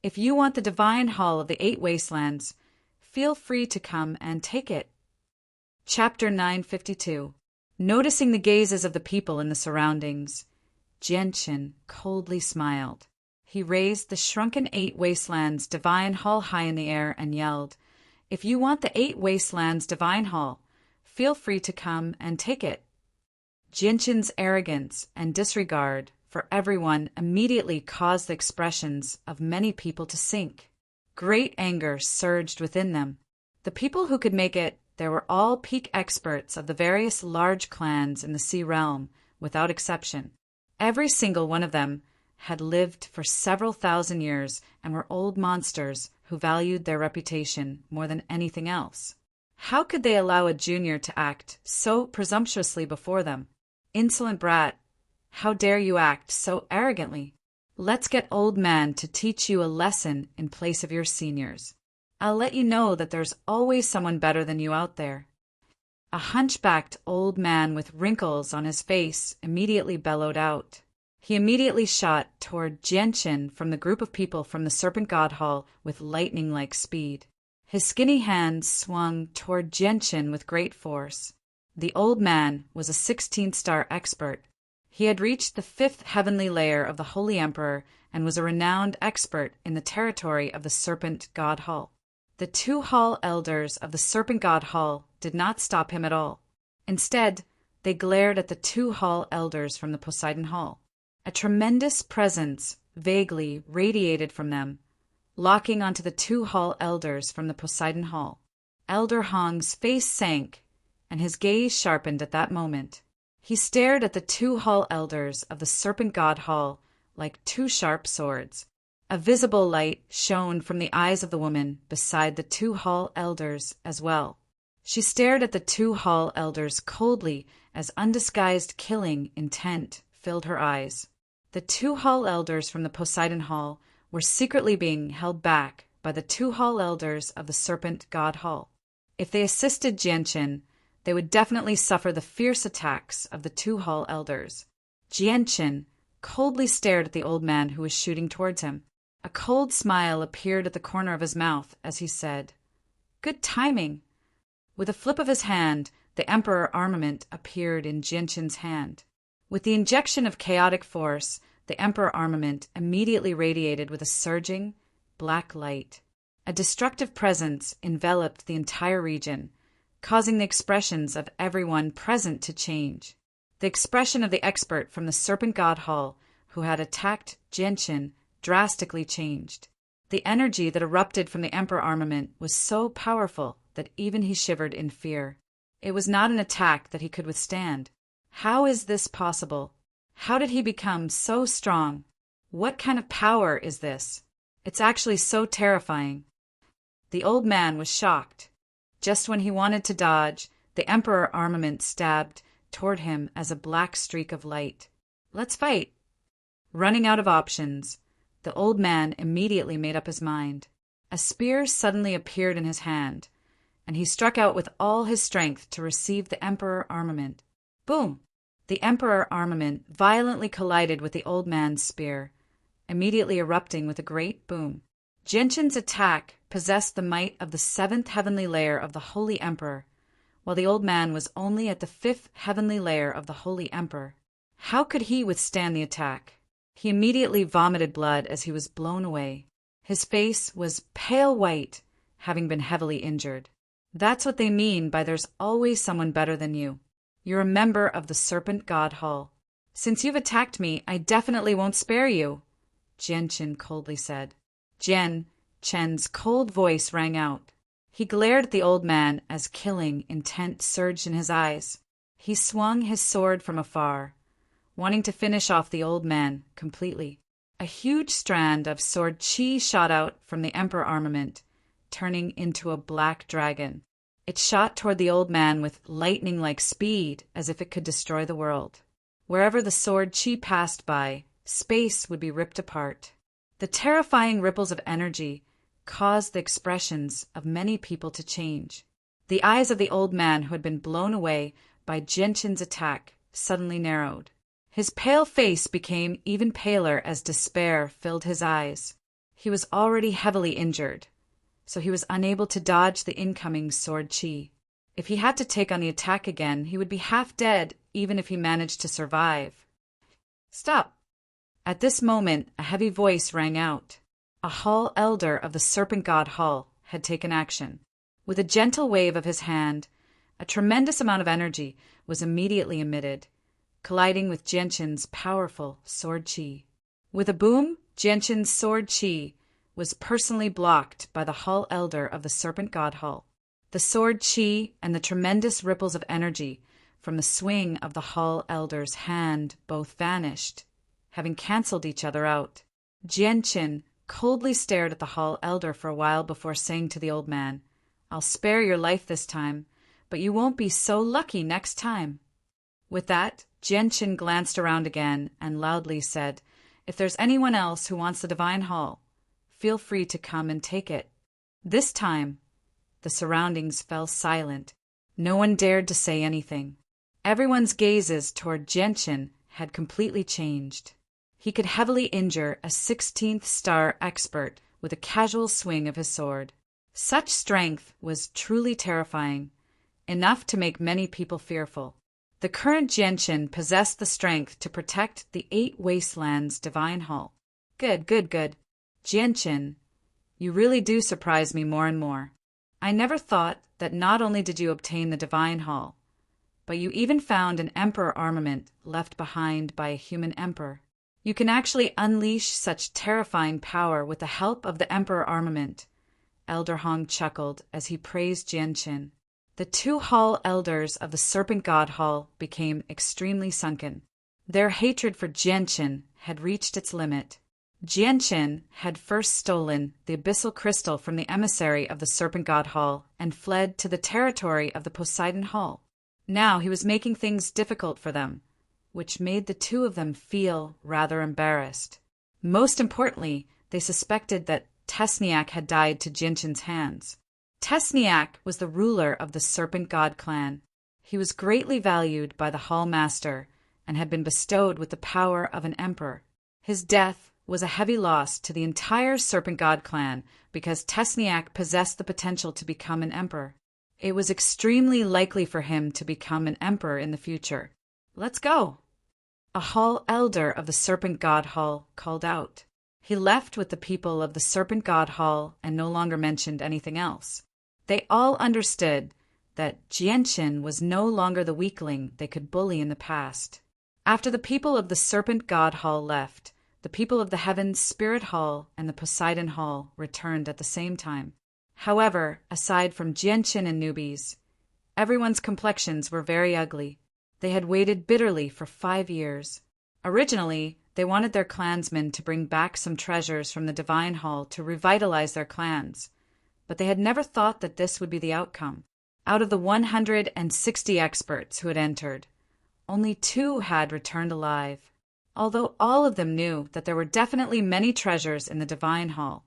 "If you want the divine hall of the 8 wastelands, feel free to come and take it." Chapter 952. Noticing the gazes of the people in the surroundings, Jianchen coldly smiled. He raised the shrunken 8 wastelands divine hall high in the air and yelled, "If you want the 8 wastelands divine hall, feel free to come and take it." Jianchen's arrogance and disregard for everyone immediately caused the expressions of many people to sink. Great anger surged within them. The people who could make it there were all peak experts of the various large clans in the Sea Realm, without exception. Every single one of them had lived for several thousand years and were old monsters who valued their reputation more than anything else. How could they allow a junior to act so presumptuously before them? "Insolent brat, how dare you act so arrogantly? Let's get old man to teach you a lesson in place of your seniors. I'll let you know that there's always someone better than you out there." A hunchbacked old man with wrinkles on his face immediately bellowed out. He immediately shot toward Jianchen from the group of people from the Serpent God Hall with lightning-like speed. His skinny hand swung toward Jianchen with great force. The old man was a 16-star expert. He had reached the 5th heavenly layer of the Holy Emperor and was a renowned expert in the territory of the Serpent God Hall. The 2 hall elders of the Serpent God Hall did not stop him at all. Instead, they glared at the 2 hall elders from the Poseidon Hall. A tremendous presence vaguely radiated from them, locking onto the 2 hall elders from the Poseidon Hall. Elder Hong's face sank, and his gaze sharpened at that moment. He stared at the 2 hall elders of the Serpent God Hall like 2 sharp swords. A visible light shone from the eyes of the woman beside the 2 hall elders as well. She stared at the 2 hall elders coldly as undisguised killing intent filled her eyes. The 2 hall elders from the Poseidon Hall were secretly being held back by the 2 hall elders of the Serpent God Hall. If they assisted Jianchen, they would definitely suffer the fierce attacks of the 2 hall elders. Jianchen coldly stared at the old man who was shooting towards him. A cold smile appeared at the corner of his mouth as he said, "Good timing." With a flip of his hand, the Emperor armament appeared in Jianchen's hand. With the injection of chaotic force, the Emperor armament immediately radiated with a surging, black light. A destructive presence enveloped the entire region, causing the expressions of everyone present to change. The expression of the expert from the Serpent God Hall who had attacked Jianqin drastically changed. The energy that erupted from the Emperor armament was so powerful that even he shivered in fear. It was not an attack that he could withstand. How is this possible? How did he become so strong? What kind of power is this? It's actually so terrifying. The old man was shocked. Just when he wanted to dodge, the Emperor armament stabbed toward him as a black streak of light. Let's fight. Running out of options, the old man immediately made up his mind. A spear suddenly appeared in his hand, and he struck out with all his strength to receive the Emperor armament. Boom! The Emperor armament violently collided with the old man's spear, immediately erupting with a great boom. Jianqin's attack possessed the might of the 7th heavenly layer of the Holy Emperor, while the old man was only at the 5th heavenly layer of the Holy Emperor. How could he withstand the attack? He immediately vomited blood as he was blown away. His face was pale white, having been heavily injured. That's what they mean by there's always someone better than you. You're a member of the Serpent God Hall. Since you've attacked me, I definitely won't spare you, Jianqin coldly said. Chen's cold voice rang out. He glared at the old man as killing intent surged in his eyes. He swung his sword from afar, wanting to finish off the old man completely. A huge strand of sword chi shot out from the Emperor armament, turning into a black dragon. It shot toward the old man with lightning-like speed, as if it could destroy the world. Wherever the sword chi passed by, space would be ripped apart. The terrifying ripples of energy caused the expressions of many people to change. The eyes of the old man who had been blown away by Jianqin's attack suddenly narrowed. His pale face became even paler as despair filled his eyes. He was already heavily injured, so he was unable to dodge the incoming sword chi. If he had to take on the attack again, he would be half dead even if he managed to survive. Stop! At this moment, a heavy voice rang out. A hall elder of the Serpent God Hall had taken action. With a gentle wave of his hand, a tremendous amount of energy was immediately emitted, colliding with Jianqin's powerful sword chi. With a boom, Jianqin's sword chi was personally blocked by the hall elder of the Serpent God Hall. The sword chi and the tremendous ripples of energy from the swing of the hall elder's hand both vanished, having cancelled each other out. Jianqin coldly stared at the hall elder for a while before saying to the old man, "I'll spare your life this time, but you won't be so lucky next time." With that, Jianqin glanced around again and loudly said, "If there's anyone else who wants the Divine Hall, feel free to come and take it." This time, the surroundings fell silent. No one dared to say anything. Everyone's gazes toward Jianqin had completely changed. He could heavily injure a 16th star expert with a casual swing of his sword. Such strength was truly terrifying, enough to make many people fearful. The current Jianqin possessed the strength to protect the 8 Wastelands Divine Hall. Good. Jianqin, you really do surprise me more and more. I never thought that not only did you obtain the Divine Hall, but you even found an Emperor armament left behind by a human emperor. You can actually unleash such terrifying power with the help of the Emperor armament. Elder Hong chuckled as he praised Jianqin. The 2 hall elders of the Serpent God Hall became extremely sunken. Their hatred for Jianqin had reached its limit. Jianqin had first stolen the abyssal crystal from the emissary of the Serpent God Hall and fled to the territory of the Poseidon Hall. Now he was making things difficult for them, which made the 2 of them feel rather embarrassed. Most importantly, they suspected that Tesniak had died to Jianqin's hands. Tesniak was the ruler of the Serpent God clan. He was greatly valued by the Hall Master and had been bestowed with the power of an emperor. His death was a heavy loss to the entire Serpent God clan because Tesniak possessed the potential to become an emperor. It was extremely likely for him to become an emperor in the future. "Let's go!" A hall elder of the Serpent God Hall called out. He left with the people of the Serpent God Hall and no longer mentioned anything else. They all understood that Jianqin was no longer the weakling they could bully in the past. After the people of the Serpent God Hall left, the people of the Heaven's Spirit Hall and the Poseidon Hall returned at the same time. However, aside from Jianqin and newbies, everyone's complexions were very ugly. They had waited bitterly for 5 years. Originally, they wanted their clansmen to bring back some treasures from the Divine Hall to revitalize their clans, but they had never thought that this would be the outcome. Out of the 160 experts who had entered, only 2 had returned alive, although all of them knew that there were definitely many treasures in the Divine Hall.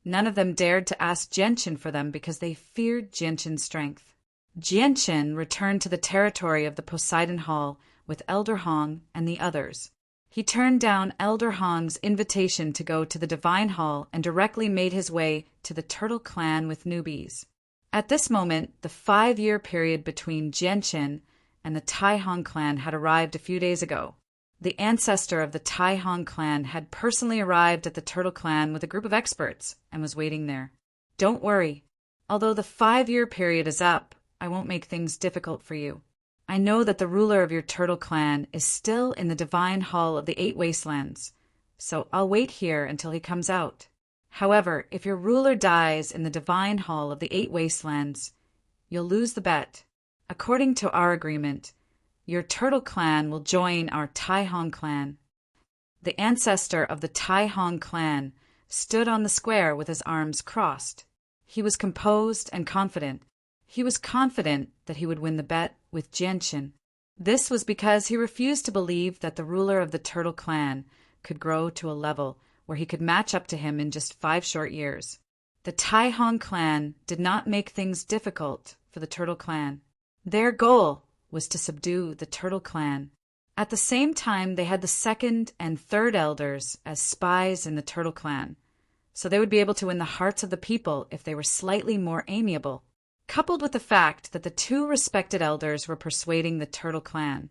None of them dared to ask Jianqin for them because they feared Jianqin's strength. Jianqin returned to the territory of the Poseidon Hall with Elder Hong and the others. He turned down Elder Hong's invitation to go to the Divine Hall and directly made his way to the Turtle Clan with newbies. At this moment, the 5-year period between Jianqin and the Tai Hong clan had arrived a few days ago. The ancestor of the Tai Hong clan had personally arrived at the Turtle Clan with a group of experts and was waiting there. Don't worry. Although the 5-year period is up, I won't make things difficult for you. I know that the ruler of your Turtle Clan is still in the Divine Hall of the 8 Wastelands, so I'll wait here until he comes out. However, if your ruler dies in the Divine Hall of the 8 Wastelands, you'll lose the bet. According to our agreement, your Turtle Clan will join our Tai Hong clan. The ancestor of the Tai Hong clan stood on the square with his arms crossed. He was composed and confident. He was confident that he would win the bet with Jianqin. This was because he refused to believe that the ruler of the Turtle Clan could grow to a level where he could match up to him in just 5 short years. The Tai Hong clan did not make things difficult for the Turtle Clan. Their goal was to subdue the Turtle Clan. At the same time, they had the 2nd and 3rd elders as spies in the Turtle Clan, so they would be able to win the hearts of the people if they were slightly more amiable. Coupled with the fact that the 2 respected elders were persuading the Turtle Clan,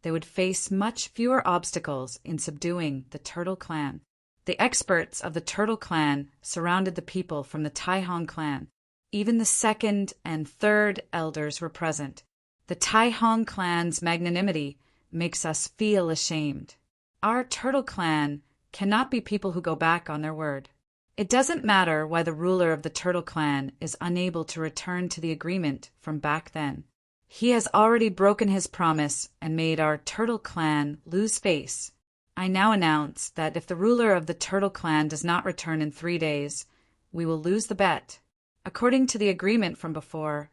they would face much fewer obstacles in subduing the Turtle Clan. The experts of the Turtle Clan surrounded the people from the Tai Hong clan. Even the 2nd and 3rd elders were present. The Tai Hong clan's magnanimity makes us feel ashamed. Our Turtle Clan cannot be people who go back on their word. It doesn't matter why the ruler of the Turtle Clan is unable to return to the agreement from back then. He has already broken his promise and made our Turtle Clan lose face. I now announce that if the ruler of the Turtle Clan does not return in 3 days, we will lose the bet. According to the agreement from before,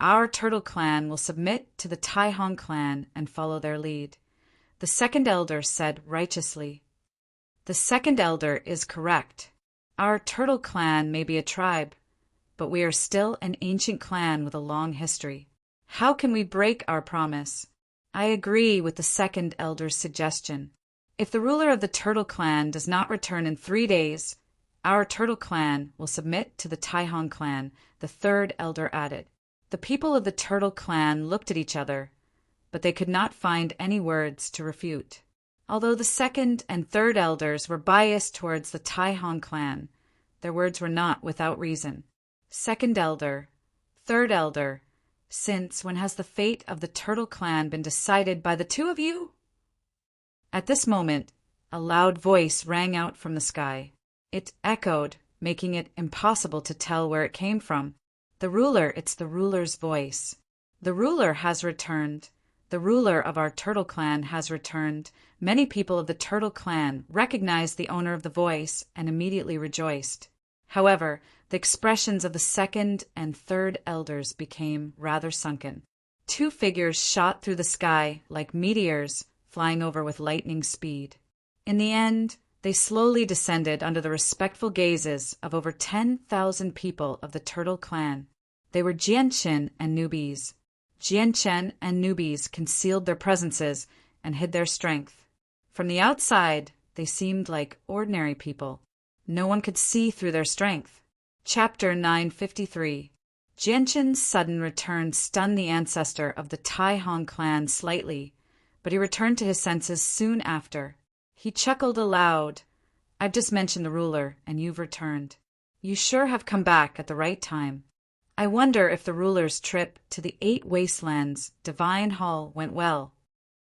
our Turtle Clan will submit to the Tai Hong clan and follow their lead. The 2nd elder said righteously. The 2nd elder is correct. Our Turtle Clan may be a tribe, but we are still an ancient clan with a long history. How can we break our promise? I agree with the 2nd elder's suggestion. If the ruler of the Turtle Clan does not return in 3 days, our Turtle Clan will submit to the Tai Hong clan, the 3rd elder added. The people of the Turtle Clan looked at each other, but they could not find any words to refute. Although the 2nd and 3rd elders were biased towards the Tai Hong clan, their words were not without reason. 2nd elder, 3rd elder, since when has the fate of the Turtle Clan been decided by the 2 of you? At this moment, a loud voice rang out from the sky. It echoed, making it impossible to tell where it came from. It's the ruler's voice. The ruler has returned. The ruler of our Turtle Clan has returned. Many people of the Turtle Clan recognized the owner of the voice and immediately rejoiced. However, the expressions of the 2nd and 3rd elders became rather sunken. 2 figures shot through the sky like meteors flying over with lightning speed. In the end, they slowly descended under the respectful gazes of over 10,000 people of the Turtle Clan. They were Jianqin and newbies. Jianqin and newbies concealed their presences and hid their strength. From the outside, they seemed like ordinary people. No one could see through their strength. Chapter 953. Jianqin's sudden return stunned the ancestor of the Tai Hong clan slightly, but he returned to his senses soon after. He chuckled aloud. I've just mentioned the ruler, and you've returned. You sure have come back at the right time. I wonder if the ruler's trip to the 8 Wastelands Divine Hall went well.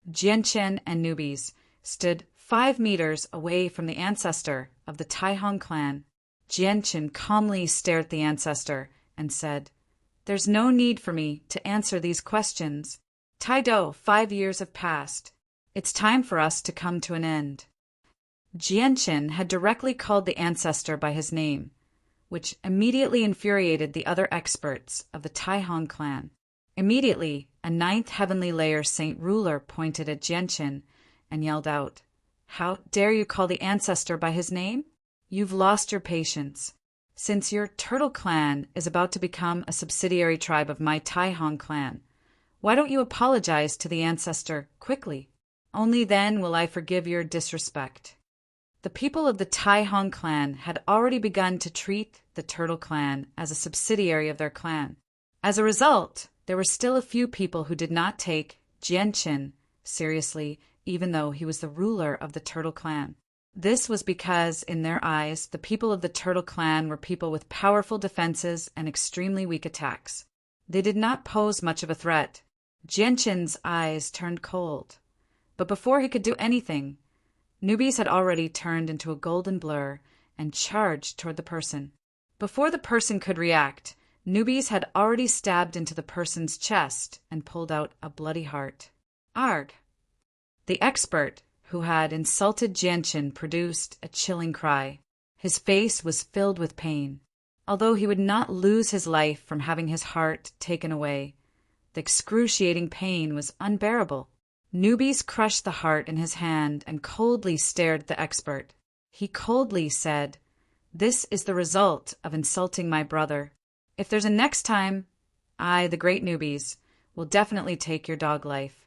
Jianchen and newbies stood 5 meters away from the ancestor of the Taihong clan. Jianchen calmly stared at the ancestor and said, "There's no need for me to answer these questions. Taido, 5 years have passed. It's time for us to come to an end." Jianchen had directly called the ancestor by his name, which immediately infuriated the other experts of the Taihong clan. Immediately, a 9th heavenly layer saint ruler pointed at Jianchen and yelled out, "How dare you call the ancestor by his name? You've lost your patience. Since your turtle clan is about to become a subsidiary tribe of my Taihong clan, why don't you apologize to the ancestor quickly? Only then will I forgive your disrespect." The people of the Taihong clan had already begun to treat the turtle clan as a subsidiary of their clan. As a result, there were still a few people who did not take Jianchen seriously, even though he was the ruler of the turtle clan. This was because, in their eyes, the people of the turtle clan were people with powerful defenses and extremely weak attacks. They did not pose much of a threat. Jianchen's eyes turned cold. But before he could do anything, newbies had already turned into a golden blur and charged toward the person. Before the person could react, newbies had already stabbed into the person's chest and pulled out a bloody heart. Arg! The expert who had insulted Jianchen produced a chilling cry. His face was filled with pain. Although he would not lose his life from having his heart taken away, the excruciating pain was unbearable. Newbies crushed the heart in his hand and coldly stared at the expert. He coldly said, "This is the result of insulting my brother. If there's a next time, I, the great Newbies, will definitely take your dog life."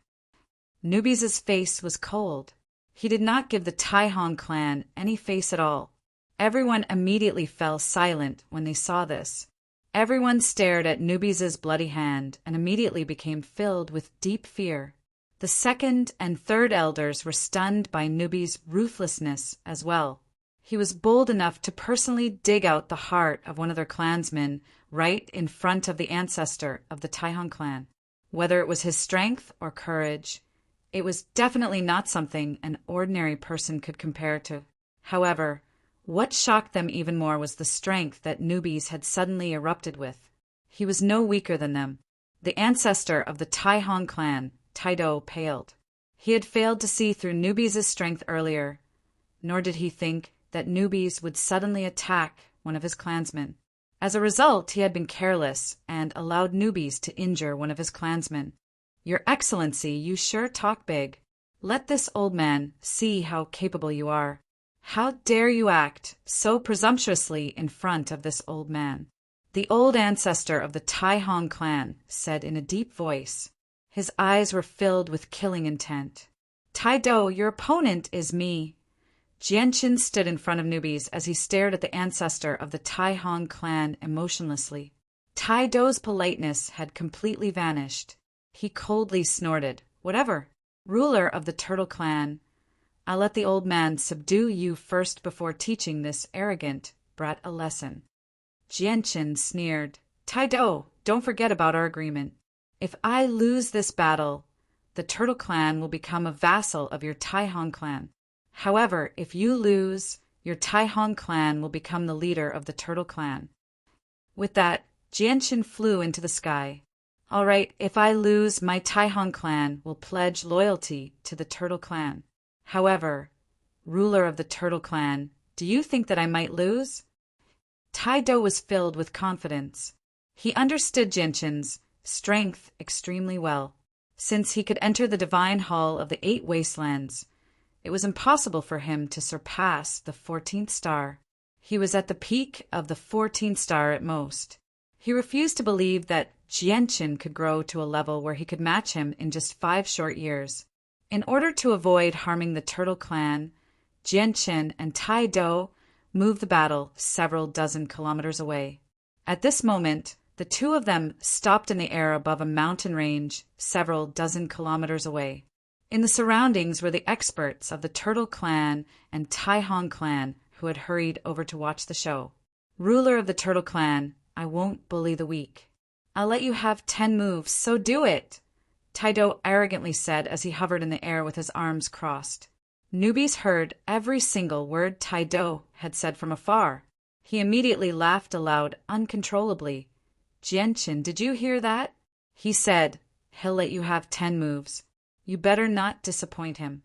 Newbies' face was cold. He did not give the Taihong clan any face at all. Everyone immediately fell silent when they saw this. Everyone stared at Newbies' bloody hand and immediately became filled with deep fear. The 2nd and 3rd elders were stunned by Newbies' ruthlessness as well. He was bold enough to personally dig out the heart of one of their clansmen right in front of the ancestor of the Taihong clan. Whether it was his strength or courage, it was definitely not something an ordinary person could compare to. However, what shocked them even more was the strength that Newbies had suddenly erupted with. He was no weaker than them. The ancestor of the Taihong clan, Taido, paled. He had failed to see through Newbies' strength earlier, nor did he think that Newbies would suddenly attack one of his clansmen. As a result, he had been careless and allowed Newbies to injure one of his clansmen. "Your Excellency, you sure talk big. Let this old man see how capable you are. How dare you act so presumptuously in front of this old man?" The old ancestor of the Taihong clan said in a deep voice. His eyes were filled with killing intent. "Taido, your opponent is me." Jianchen stood in front of Newbies as he stared at the ancestor of the Taihong clan emotionlessly. Taido's politeness had completely vanished. He coldly snorted, "Whatever. Ruler of the turtle clan, I'll let the old man subdue you first before teaching this arrogant brat a lesson." Jianchen sneered, "Taido, don't forget about our agreement. If I lose this battle, the turtle clan will become a vassal of your Taihong clan. However, if you lose, your Taihong clan will become the leader of the turtle clan." With that, Jianchen flew into the sky. "All right, if I lose, my Taihong clan will pledge loyalty to the turtle clan. However, ruler of the turtle clan, do you think that I might lose?" Taido was filled with confidence. He understood Jianchen's strength extremely well. Since he could enter the divine hall of the 8 Wastelands, it was impossible for him to surpass the 14th star. He was at the peak of the 14th star at most. He refused to believe that Jianchen could grow to a level where he could match him in just 5 short years. In order to avoid harming the turtle clan, Jianchen and Taido moved the battle several dozen kilometers away. At this moment, the two of them stopped in the air above a mountain range several dozen kilometers away. In the surroundings were the experts of the Turtle Clan and Taihong Clan who had hurried over to watch the show. "Ruler of the Turtle Clan, I won't bully the weak. I'll let you have 10 moves, so do it, Taido arrogantly said as he hovered in the air with his arms crossed. Newbies heard every single word Taido had said from afar. He immediately laughed aloud uncontrollably. Jianqin, did you hear that? He said, he'll let you have 10 moves. You better not disappoint him.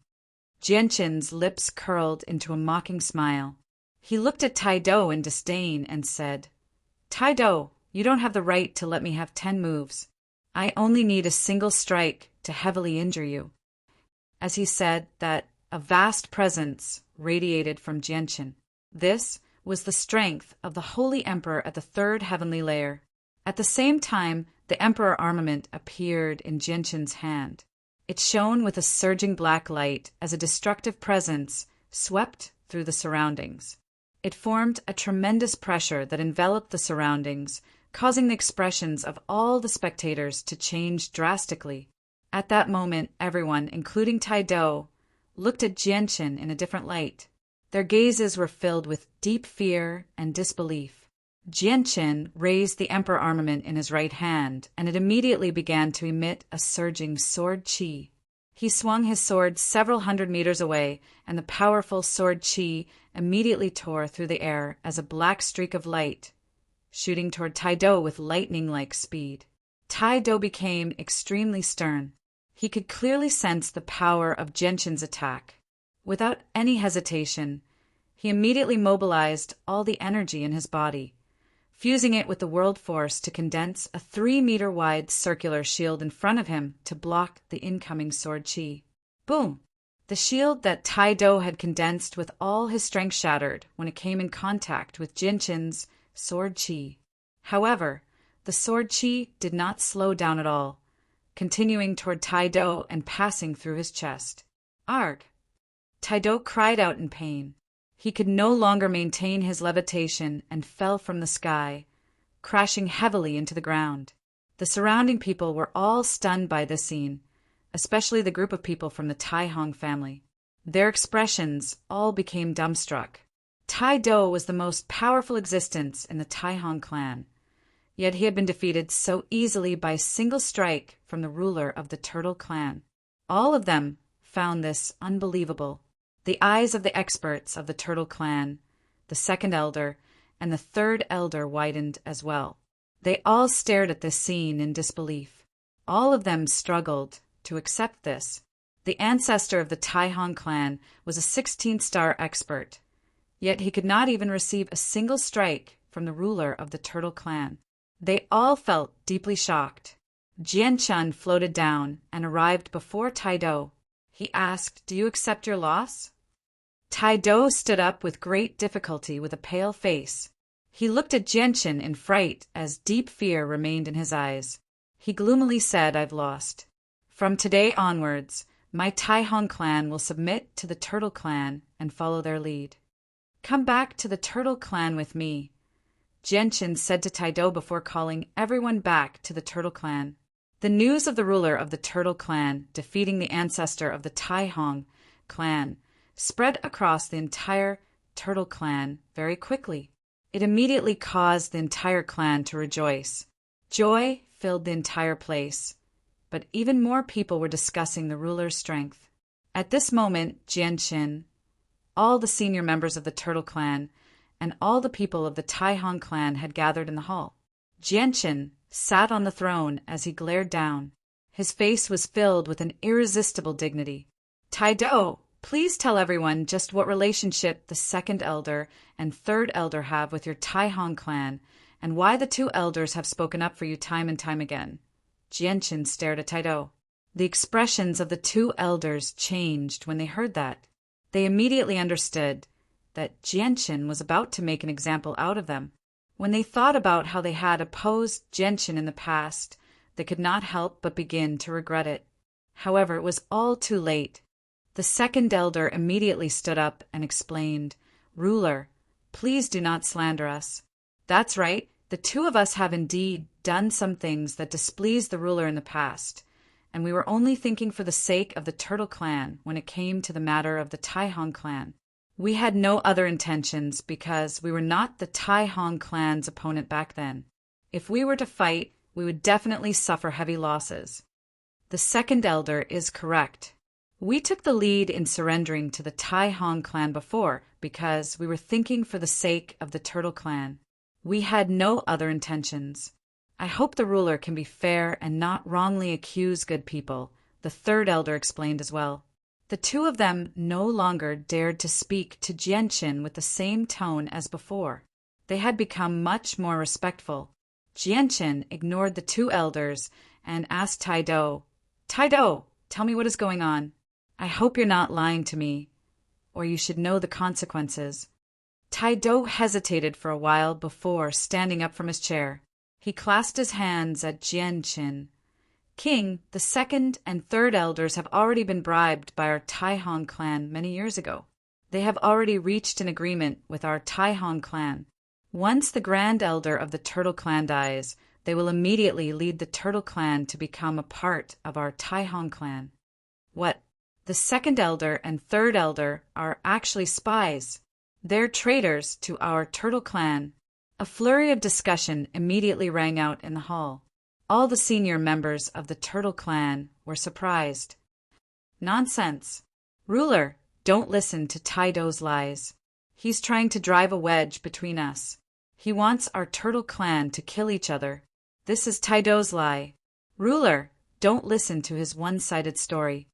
Jianqin's lips curled into a mocking smile. He looked at Taido in disdain and said, Taido, you don't have the right to let me have 10 moves. I only need a single strike to heavily injure you. As he said that, a vast presence radiated from Jianqin. This was the strength of the Holy Emperor at the third heavenly layer. At the same time, the Emperor armament appeared in Jianqin's hand. It shone with a surging black light as a destructive presence swept through the surroundings. It formed a tremendous pressure that enveloped the surroundings, causing the expressions of all the spectators to change drastically. At that moment, everyone, including Taido, looked at Jianqin in a different light. Their gazes were filled with deep fear and disbelief. Jianqin raised the Emperor armament in his right hand, and it immediately began to emit a surging sword qi. He swung his sword several hundred meters away, and the powerful sword qi immediately tore through the air as a black streak of light, shooting toward Taido with lightning-like speed. Taido became extremely stern. He could clearly sense the power of Jianqin's attack. Without any hesitation, he immediately mobilized all the energy in his body, fusing it with the world force to condense a 3-meter-wide circular shield in front of him to block the incoming sword qi. Boom! The shield that Taido had condensed with all his strength shattered when it came in contact with Jianqin's sword qi. However, the sword qi did not slow down at all, continuing toward Taido and passing through his chest. Arg! Taido cried out in pain. He could no longer maintain his levitation and fell from the sky, crashing heavily into the ground. The surrounding people were all stunned by this scene, especially the group of people from the Taihong family. Their expressions all became dumbstruck. Taido was the most powerful existence in the Taihong clan, yet he had been defeated so easily by a single strike from the ruler of the Turtle clan. All of them found this unbelievable. The eyes of the experts of the Turtle clan, the second elder, and the third elder widened as well. They all stared at this scene in disbelief. All of them struggled to accept this. The ancestor of the Taihong clan was a 16-star expert, yet he could not even receive a single strike from the ruler of the Turtle clan. They all felt deeply shocked. Jianqin floated down and arrived before Taido. He asked, "Do you accept your loss?" Taido stood up with great difficulty with a pale face. He looked at Jianqin in fright as deep fear remained in his eyes. He gloomily said, "I've lost. From today onwards, my Taihong clan will submit to the Turtle clan and follow their lead. Come back to the Turtle clan with me," Jianqin said to Taido before calling everyone back to the Turtle clan. The news of the ruler of the Turtle clan defeating the ancestor of the Taihong clan spread across the entire Turtle clan very quickly. It immediately caused the entire clan to rejoice. Joy filled the entire place, but even more people were discussing the ruler's strength. At this moment, Jianqin, all the senior members of the Turtle clan, and all the people of the Taihong clan had gathered in the hall. Jianqin sat on the throne as he glared down. His face was filled with an irresistible dignity. "Taido, please tell everyone just what relationship the second elder and third elder have with your Taihong clan, and why the two elders have spoken up for you time and time again." Jianqin stared at Taido. The expressions of the two elders changed when they heard that. They immediately understood that Jianqin was about to make an example out of them. When they thought about how they had opposed Jianqin in the past, they could not help but begin to regret it. However, it was all too late. The second elder immediately stood up and explained, "Ruler, please do not slander us. That's right, the two of us have indeed done some things that displeased the ruler in the past, and we were only thinking for the sake of the Turtle clan when it came to the matter of the Taihong clan. We had no other intentions because we were not the Taihong clan's opponent back then. If we were to fight, we would definitely suffer heavy losses. The second elder is correct. We took the lead in surrendering to the Tai Hong clan before because we were thinking for the sake of the Turtle clan. We had no other intentions. I hope the ruler can be fair and not wrongly accuse good people, the third elder explained as well. The two of them no longer dared to speak to Jianqin with the same tone as before. They had become much more respectful. Jianqin ignored the two elders and asked Taido, "Taido, tell me what is going on. I hope you're not lying to me, or you should know the consequences." Taido hesitated for a while before standing up from his chair. He clasped his hands at Jianqin. "King, the second and third elders have already been bribed by our Tai Hong clan many years ago. They have already reached an agreement with our Tai Hong clan. Once the grand elder of the Turtle clan dies, they will immediately lead the Turtle clan to become a part of our Tai Hong clan." "What? The second elder and third elder are actually spies. They're traitors to our Turtle clan." A flurry of discussion immediately rang out in the hall. All the senior members of the Turtle clan were surprised. "Nonsense. Ruler, don't listen to Taido's lies. He's trying to drive a wedge between us. He wants our Turtle clan to kill each other. This is Taido's lie. Ruler, don't listen to his one-sided story."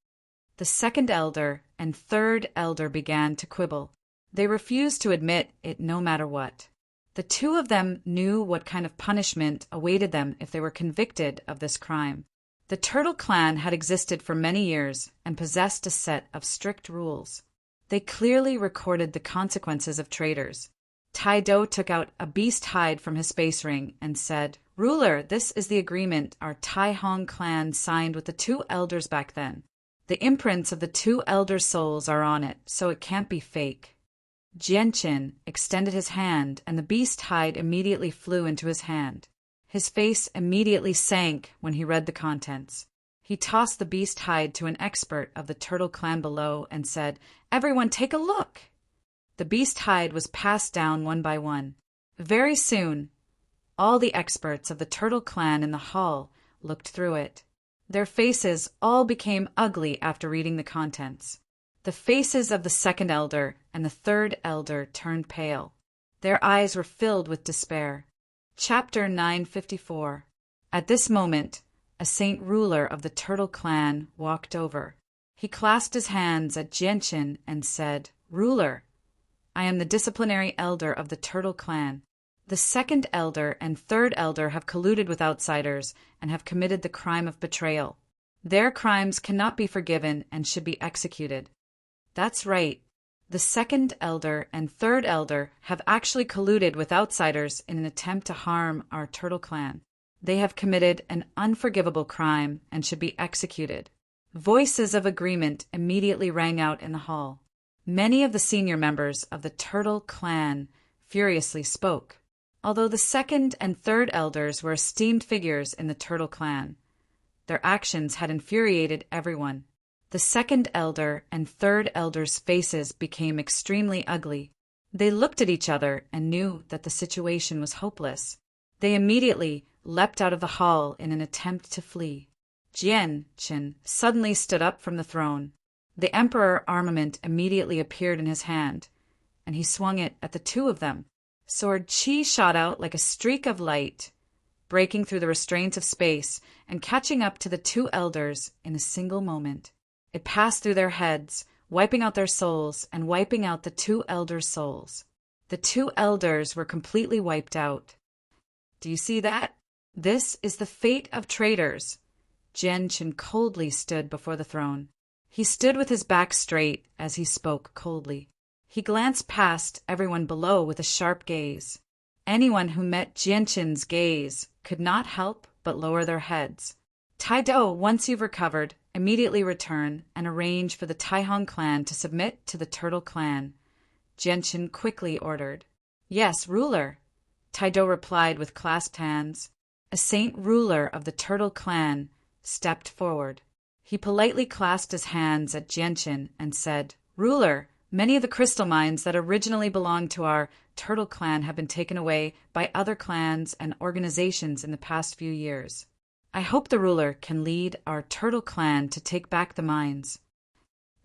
The second elder and third elder began to quibble. They refused to admit it no matter what. The two of them knew what kind of punishment awaited them if they were convicted of this crime. The Turtle clan had existed for many years and possessed a set of strict rules. They clearly recorded the consequences of traitors. Taido took out a beast hide from his space ring and said, "Ruler, this is the agreement our Tai Hong clan signed with the two elders back then. The imprints of the two elder souls are on it, so it can't be fake." Jianqin extended his hand, and the beast hide immediately flew into his hand. His face immediately sank when he read the contents. He tossed the beast hide to an expert of the Turtle clan below and said, "Everyone take a look." The beast hide was passed down one by one. Very soon, all the experts of the Turtle clan in the hall looked through it. Their faces all became ugly after reading the contents. The faces of the second elder and the third elder turned pale. Their eyes were filled with despair. Chapter 954. At this moment, a saint ruler of the Turtle clan walked over. He clasped his hands at Jianqin and said, "Ruler, I am the disciplinary elder of the Turtle clan. The second elder and third elder have colluded with outsiders and have committed the crime of betrayal. Their crimes cannot be forgiven and should be executed." "That's right. The second elder and third elder have actually colluded with outsiders in an attempt to harm our Turtle clan. They have committed an unforgivable crime and should be executed." Voices of agreement immediately rang out in the hall. Many of the senior members of the Turtle clan furiously spoke. Although the second and third elders were esteemed figures in the Turtle clan, their actions had infuriated everyone. The second elder and third elder's faces became extremely ugly. They looked at each other and knew that the situation was hopeless. They immediately leapt out of the hall in an attempt to flee. Jianqin suddenly stood up from the throne. The emperor armament immediately appeared in his hand, and he swung it at the two of them. Sword Qi shot out like a streak of light, breaking through the restraints of space and catching up to the two elders in a single moment. It passed through their heads, wiping out their souls and wiping out the two elders' souls. The two elders were completely wiped out. "Do you see that? This is the fate of traitors." Jianqin coldly stood before the throne. He stood with his back straight as he spoke coldly. He glanced past everyone below with a sharp gaze. Anyone who met Jianqin's gaze could not help but lower their heads. "Taido, once you've recovered, immediately return and arrange for the Tai Hong clan to submit to the Turtle clan," Jianqin quickly ordered. "Yes, ruler," Taido replied with clasped hands. A saint ruler of the Turtle clan stepped forward. He politely clasped his hands at Jianqin and said, "Ruler, many of the crystal mines that originally belonged to our Turtle Clan have been taken away by other clans and organizations in the past few years. I hope the ruler can lead our Turtle Clan to take back the mines."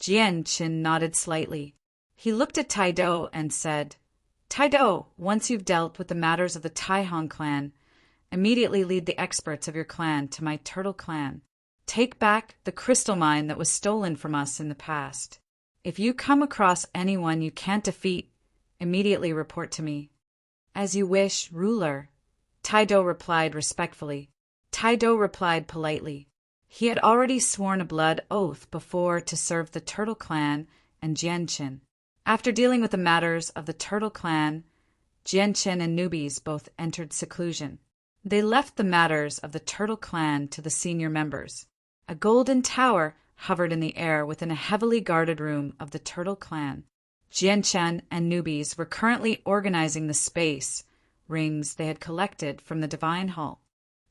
Jian Qin nodded slightly. He looked at Tai-Do and said, "Tai-Do, once you've dealt with the matters of the Tai-Hong clan, immediately lead the experts of your clan to my Turtle Clan. Take back the crystal mine that was stolen from us in the past. If you come across anyone you can't defeat, immediately report to me." "As you wish, ruler," Tai-Do replied respectfully. Tai-Do replied politely. He had already sworn a blood oath before to serve the Turtle Clan and Jian Qin. After dealing with the matters of the Turtle Clan, Jian Qin and newbies both entered seclusion. They left the matters of the Turtle Clan to the senior members. A golden tower hovered in the air within a heavily guarded room of the Turtle Clan. Jian Qin and newbies were currently organizing the space rings they had collected from the Divine Hall.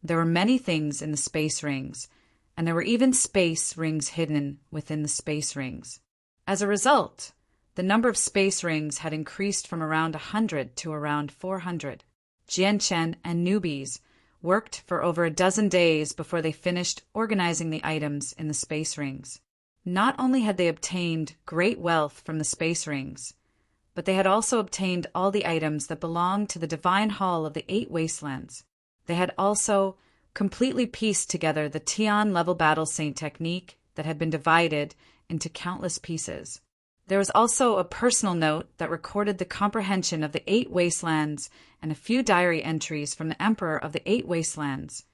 There were many things in the space rings, and there were even space rings hidden within the space rings. As a result, the number of space rings had increased from around 100 to around 400. Jian Qin and newbies worked for over a dozen days before they finished organizing the items in the space rings. Not only had they obtained great wealth from the space rings, but they had also obtained all the items that belonged to the Divine Hall of the Eight Wastelands. They had also completely pieced together the Tian-level battle saint technique that had been divided into countless pieces. There was also a personal note that recorded the comprehension of the Eight Wastelands and a few diary entries from the Emperor of the Eight Wastelands,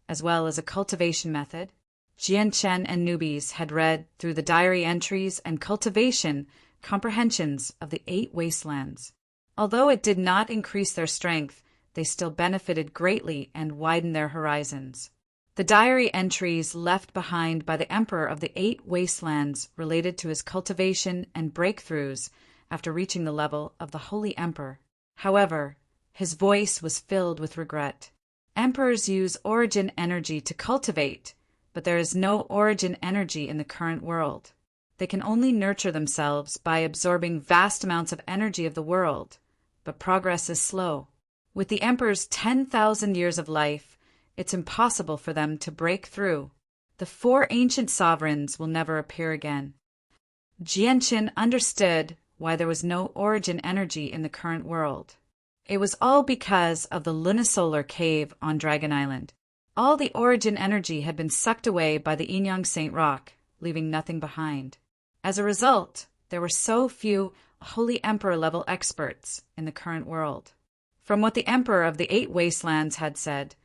as well as a cultivation method. Jian Qin and newbies had read through the diary entries and cultivation comprehensions of the Eight Wastelands. Although it did not increase their strength, they still benefited greatly and widened their horizons. The diary entries left behind by the Emperor of the Eight Wastelands related to his cultivation and breakthroughs after reaching the level of the Holy Emperor. However, his voice was filled with regret. Emperors use origin energy to cultivate, but there is no origin energy in the current world. They can only nurture themselves by absorbing vast amounts of energy of the world, but progress is slow. With the Emperor's 10,000 years of life, it's impossible for them to break through. The four ancient sovereigns will never appear again. Jian Qin understood why there was no origin energy in the current world. It was all because of the lunisolar cave on Dragon Island. All the origin energy had been sucked away by the Inyang Saint Rock, leaving nothing behind. As a result, there were so few Holy Emperor-level experts in the current world. From what the Emperor of the Eight Wastelands had said,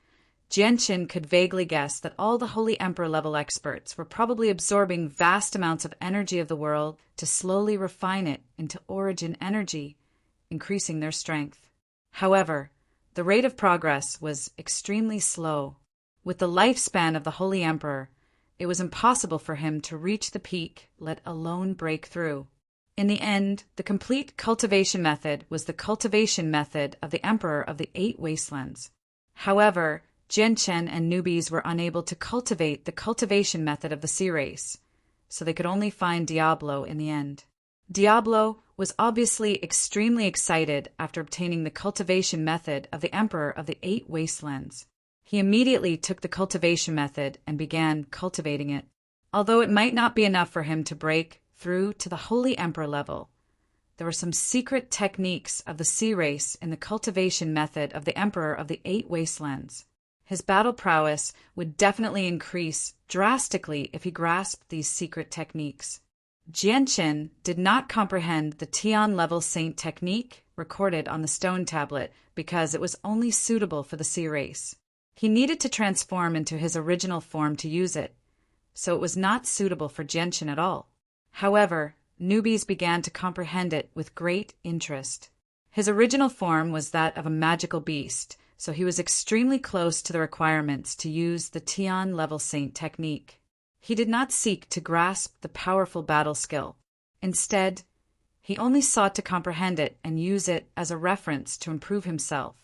Jian Qin could vaguely guess that all the Holy Emperor-level experts were probably absorbing vast amounts of energy of the world to slowly refine it into origin energy, increasing their strength. However, the rate of progress was extremely slow. With the lifespan of the Holy Emperor, it was impossible for him to reach the peak, let alone break through. In the end, the complete cultivation method was the cultivation method of the Emperor of the Eight Wastelands. However, Jian Qin and newbies were unable to cultivate the cultivation method of the sea race, so they could only find Diablo in the end. Diablo was obviously extremely excited after obtaining the cultivation method of the Emperor of the Eight Wastelands. He immediately took the cultivation method and began cultivating it. Although it might not be enough for him to break through to the Holy Emperor level, there were some secret techniques of the sea race in the cultivation method of the Emperor of the Eight Wastelands. His battle prowess would definitely increase drastically if he grasped these secret techniques. Jian Qin did not comprehend the Tian-level saint technique recorded on the stone tablet because it was only suitable for the sea race. He needed to transform into his original form to use it, so it was not suitable for Jian Qin at all. However, newbies began to comprehend it with great interest. His original form was that of a magical beast, so he was extremely close to the requirements to use the Tian-level saint technique. He did not seek to grasp the powerful battle skill. Instead, he only sought to comprehend it and use it as a reference to improve himself.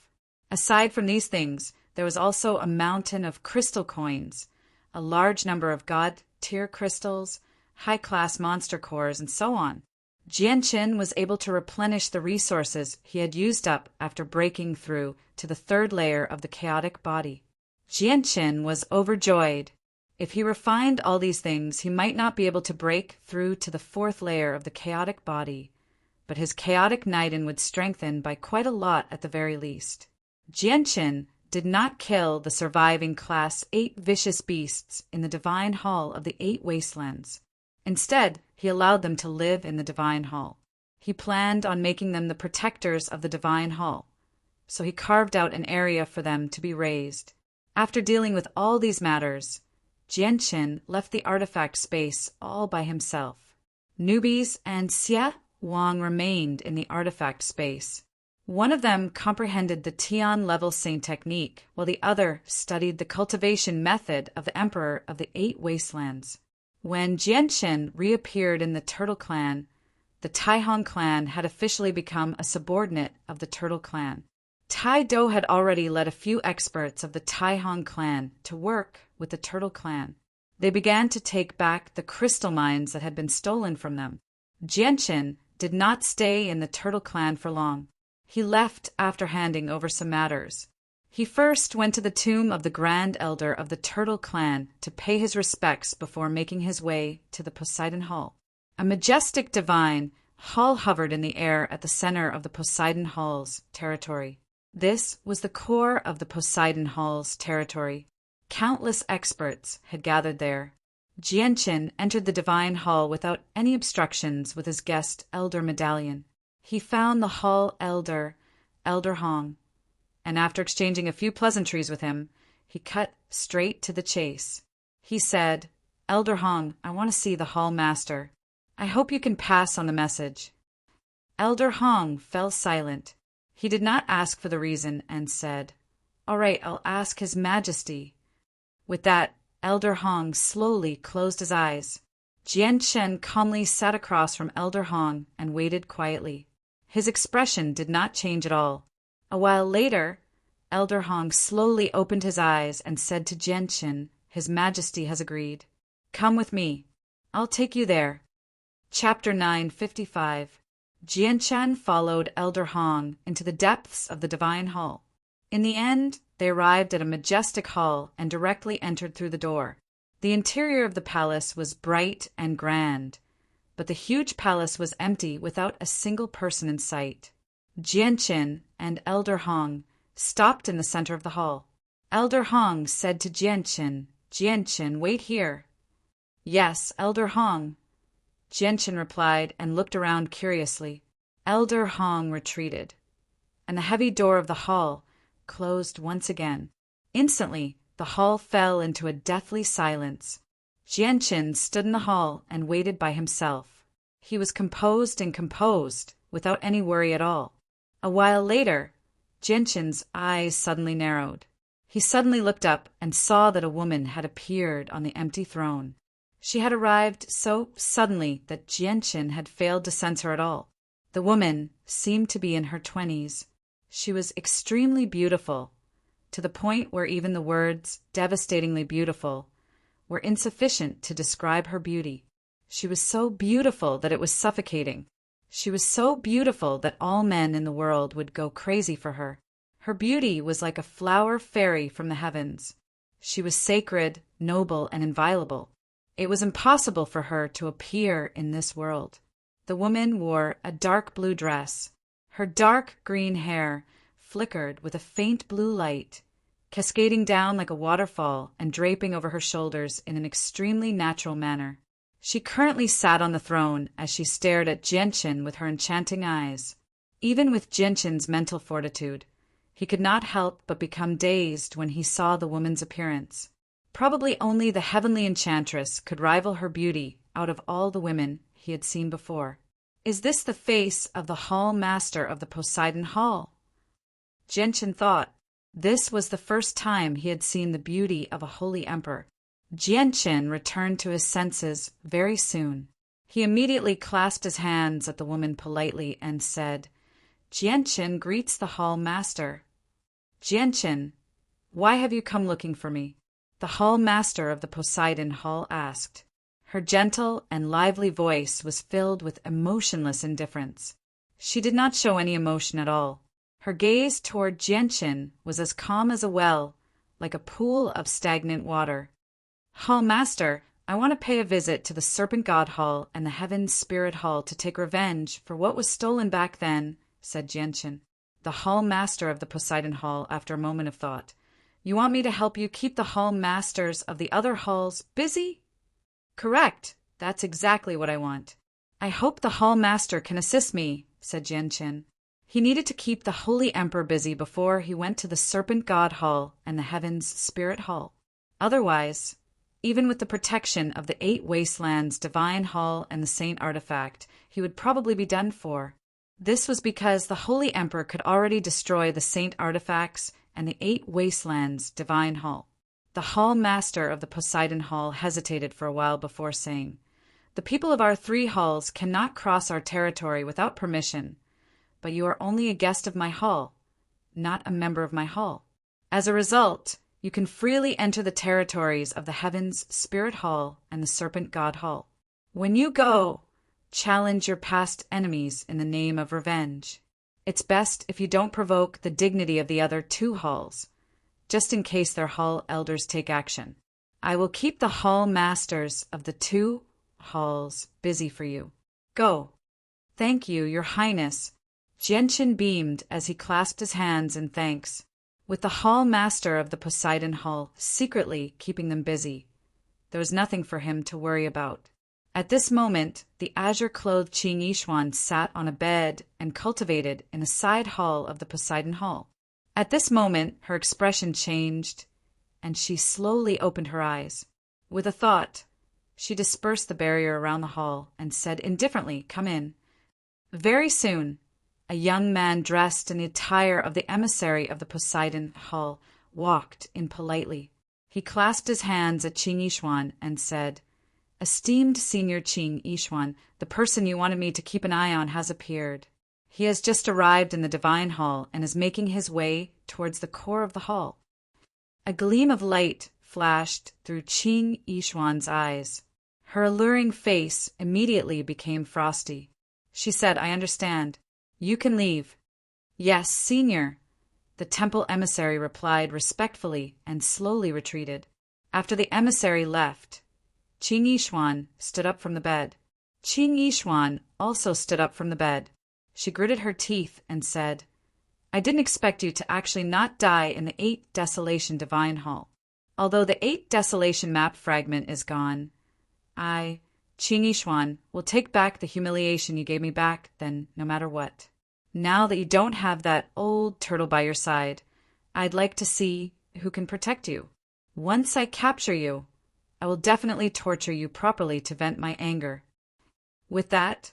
Aside from these things, there was also a mountain of crystal coins, a large number of god-tier crystals, high-class monster cores, and so on. Jianqin was able to replenish the resources he had used up after breaking through to the third layer of the chaotic body. Jianqin was overjoyed. If he refined all these things, he might not be able to break through to the fourth layer of the chaotic body, but his chaotic Naiden would strengthen by quite a lot at the very least. Jianqin did not kill the surviving Class 8 vicious beasts in the Divine Hall of the 8 Wastelands. Instead, he allowed them to live in the Divine Hall. He planned on making them the protectors of the Divine Hall, so he carved out an area for them to be raised. After dealing with all these matters, Jianqin left the artifact space all by himself. Newbies and Xia Wang remained in the artifact space. One of them comprehended the Tian level Saint technique, while the other studied the cultivation method of the Emperor of the 8 Wastelands. When Jianqin reappeared in the Turtle Clan, the Taihong clan had officially become a subordinate of the Turtle Clan. Tai Do had already led a few experts of the Taihong clan to work with the Turtle Clan. They began to take back the crystal mines that had been stolen from them. Jianqin did not stay in the Turtle Clan for long. He left after handing over some matters. He first went to the tomb of the Grand Elder of the Turtle Clan to pay his respects before making his way to the Poseidon Hall. A majestic divine hall hovered in the air at the center of the Poseidon Hall's territory. This was the core of the Poseidon Hall's territory. Countless experts had gathered there. Jianqin entered the divine hall without any obstructions with his guest Elder Medallion. He found the hall elder, Elder Hong, and after exchanging a few pleasantries with him, he cut straight to the chase. He said, "Elder Hong, I want to see the hall master. I hope you can pass on the message." Elder Hong fell silent. He did not ask for the reason and said, "All right, I'll ask His Majesty." With that, Elder Hong slowly closed his eyes. Jianqin calmly sat across from Elder Hong and waited quietly. His expression did not change at all. A while later, Elder Hong slowly opened his eyes and said to Jianqin, "His Majesty has agreed. Come with me. I'll take you there." Chapter 955. Jianqin followed Elder Hong into the depths of the Divine Hall. In the end, they arrived at a majestic hall and directly entered through the door. The interior of the palace was bright and grand, but the huge palace was empty without a single person in sight. Jianqin and Elder Hong stopped in the center of the hall. Elder Hong said to Jianqin, "Jianqin, wait here." "Yes, Elder Hong." Jianqin replied and looked around curiously. Elder Hong retreated, and the heavy door of the hall closed once again. Instantly, the hall fell into a deathly silence. Jianqin stood in the hall and waited by himself. He was composed and composed, without any worry at all. A while later, Jianqin's eyes suddenly narrowed. He suddenly looked up and saw that a woman had appeared on the empty throne. She had arrived so suddenly that Jianqin had failed to sense her at all. The woman seemed to be in her 20s. She was extremely beautiful, to the point where even the words "devastatingly beautiful" were insufficient to describe her beauty. She was so beautiful that it was suffocating. She was so beautiful that all men in the world would go crazy for her. Her beauty was like a flower fairy from the heavens. She was sacred, noble, and inviolable. It was impossible for her to appear in this world. The woman wore a dark blue dress. Her dark green hair flickered with a faint blue light, cascading down like a waterfall and draping over her shoulders in an extremely natural manner. She currently sat on the throne as she stared at Jianqin with her enchanting eyes. Even with Jianqin's mental fortitude, he could not help but become dazed when he saw the woman's appearance. Probably only the heavenly enchantress could rival her beauty out of all the women he had seen before. Is this the face of the hall master of the Poseidon Hall? Jianqin thought. This was the first time he had seen the beauty of a holy emperor. Jianqin returned to his senses very soon. He immediately clasped his hands at the woman politely and said, "Jianqin greets the hall master." "Jianqin, why have you come looking for me?" the hall master of the Poseidon Hall asked. Her gentle and lively voice was filled with emotionless indifference. She did not show any emotion at all. Her gaze toward Jianqin was as calm as a well, like a pool of stagnant water. Hall Master, I want to pay a visit to the Serpent God Hall and the Heaven's Spirit Hall to take revenge for what was stolen back then, said Jianqin. The Hall Master of the Poseidon Hall, after a moment of thought. You want me to help you keep the Hall Masters of the other halls busy? Correct. That's exactly what I want. I hope the Hall Master can assist me, said Jianqin. He needed to keep the Holy Emperor busy before he went to the Serpent God Hall and the Heaven's Spirit Hall. Otherwise, even with the protection of the 8 Wastelands Divine Hall and the Saint Artifact, he would probably be done for. This was because the Holy Emperor could already destroy the Saint Artifacts and the 8 Wastelands Divine Hall. The Hall Master of the Poseidon Hall hesitated for a while before saying, The people of our 3 halls cannot cross our territory without permission, but you are only a guest of my hall, not a member of my hall. As a result, you can freely enter the territories of the Heaven's Spirit Hall and the Serpent God Hall. When you go, challenge your past enemies in the name of revenge. It's best if you don't provoke the dignity of the other 2 halls, just in case their hall elders take action. I will keep the hall masters of the 2 halls busy for you. Go. Thank you, Your Highness. Jianqin beamed as he clasped his hands in thanks. With the hall master of the Poseidon Hall secretly keeping them busy, there was nothing for him to worry about. At this moment, the azure-clothed Qing Yishuan sat on a bed and cultivated in a side hall of the Poseidon Hall. At this moment, her expression changed, and she slowly opened her eyes. With a thought, she dispersed the barrier around the hall and said indifferently, Come in. Very soon, a young man dressed in the attire of the emissary of the Poseidon Hall walked in politely. He clasped his hands at Qing Yishuan and said, Esteemed Senior Qing Yishuan, the person you wanted me to keep an eye on has appeared. He has just arrived in the Divine Hall and is making his way towards the core of the hall. A gleam of light flashed through Qing Yishuan's eyes. Her alluring face immediately became frosty. She said, I understand. You can leave. Yes, Senior, the temple emissary replied respectfully and slowly retreated. After the emissary left, Qing Yishuan stood up from the bed. Qing Yishuan also stood up from the bed. She gritted her teeth and said, I didn't expect you to actually not die in the 8 Desolation Divine Hall. Although the 8 Desolation map fragment is gone, I, Qing Yishuan, will take back the humiliation you gave me back then, no matter what. Now that you don't have that old turtle by your side, I'd like to see who can protect you. Once I capture you, I will definitely torture you properly to vent my anger. With that,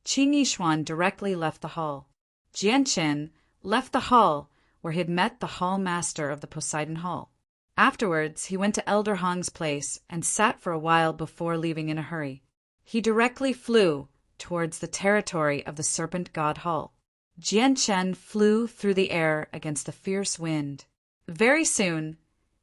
Qing Yishuan directly left the hall. Jianqin left the hall where he had met the hall master of the Poseidon Hall. Afterwards, he went to Elder Hong's place and sat for a while before leaving in a hurry. He directly flew towards the territory of the Serpent God Hall. Jianqin flew through the air against the fierce wind. Very soon,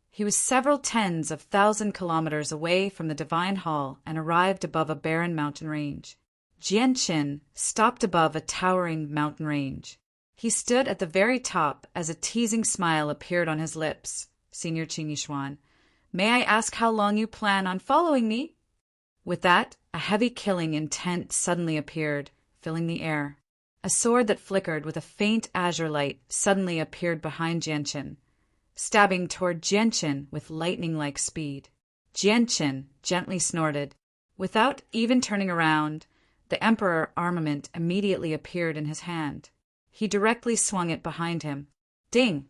he was several tens of thousand kilometers away from the Divine Hall and arrived above a barren mountain range. Jianqin stopped above a towering mountain range. He stood at the very top as a teasing smile appeared on his lips. Senior Qing Yishuan, may I ask how long you plan on following me? With that, a heavy killing intent suddenly appeared, filling the air. A sword that flickered with a faint azure light suddenly appeared behind Jianqin, stabbing toward Jianqin with lightning-like speed. Jianqin gently snorted. Without even turning around, the Emperor armament immediately appeared in his hand. He directly swung it behind him. Ding!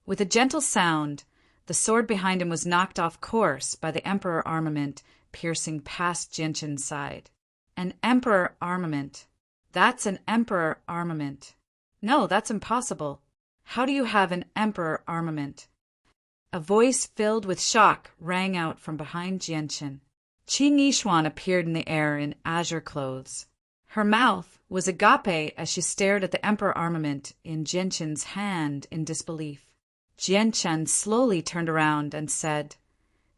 With a gentle sound, the sword behind him was knocked off course by the Emperor armament, piercing past Jianqin's side. An Emperor armament. That's an Emperor armament. No, that's impossible. How do you have an Emperor armament? A voice filled with shock rang out from behind Jianqin. Qing Yishuan appeared in the air in azure clothes. Her mouth was agape as she stared at the Emperor armament in Jianqin's hand in disbelief. Jianqin slowly turned around and said,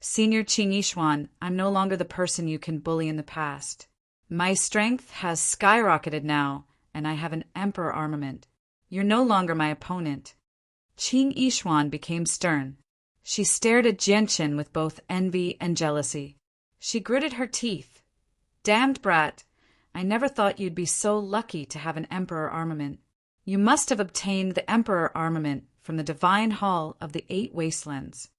Senior Qing Yishuan, I'm no longer the person you can bully in the past. My strength has skyrocketed now, and I have an emperor armament. You're no longer my opponent. Qing Yishuan became stern. She stared at Jianqin with both envy and jealousy. She gritted her teeth. Damned brat, I never thought you'd be so lucky to have an emperor armament. You must have obtained the emperor armament from the divine hall of the 8 wastelands.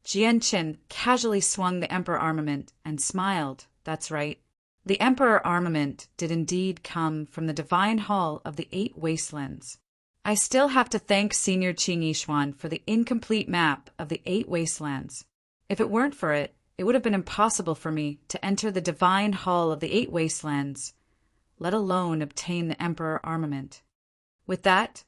Jianqin casually swung the emperor armament and smiled. That's right. The emperor armament did indeed come from the divine hall of the 8 wastelands. I still have to thank Senior Qing Yishuan for the incomplete map of the 8 wastelands. If it weren't for it, it would have been impossible for me to enter the divine hall of the 8 wastelands, let alone obtain the emperor armament. With that,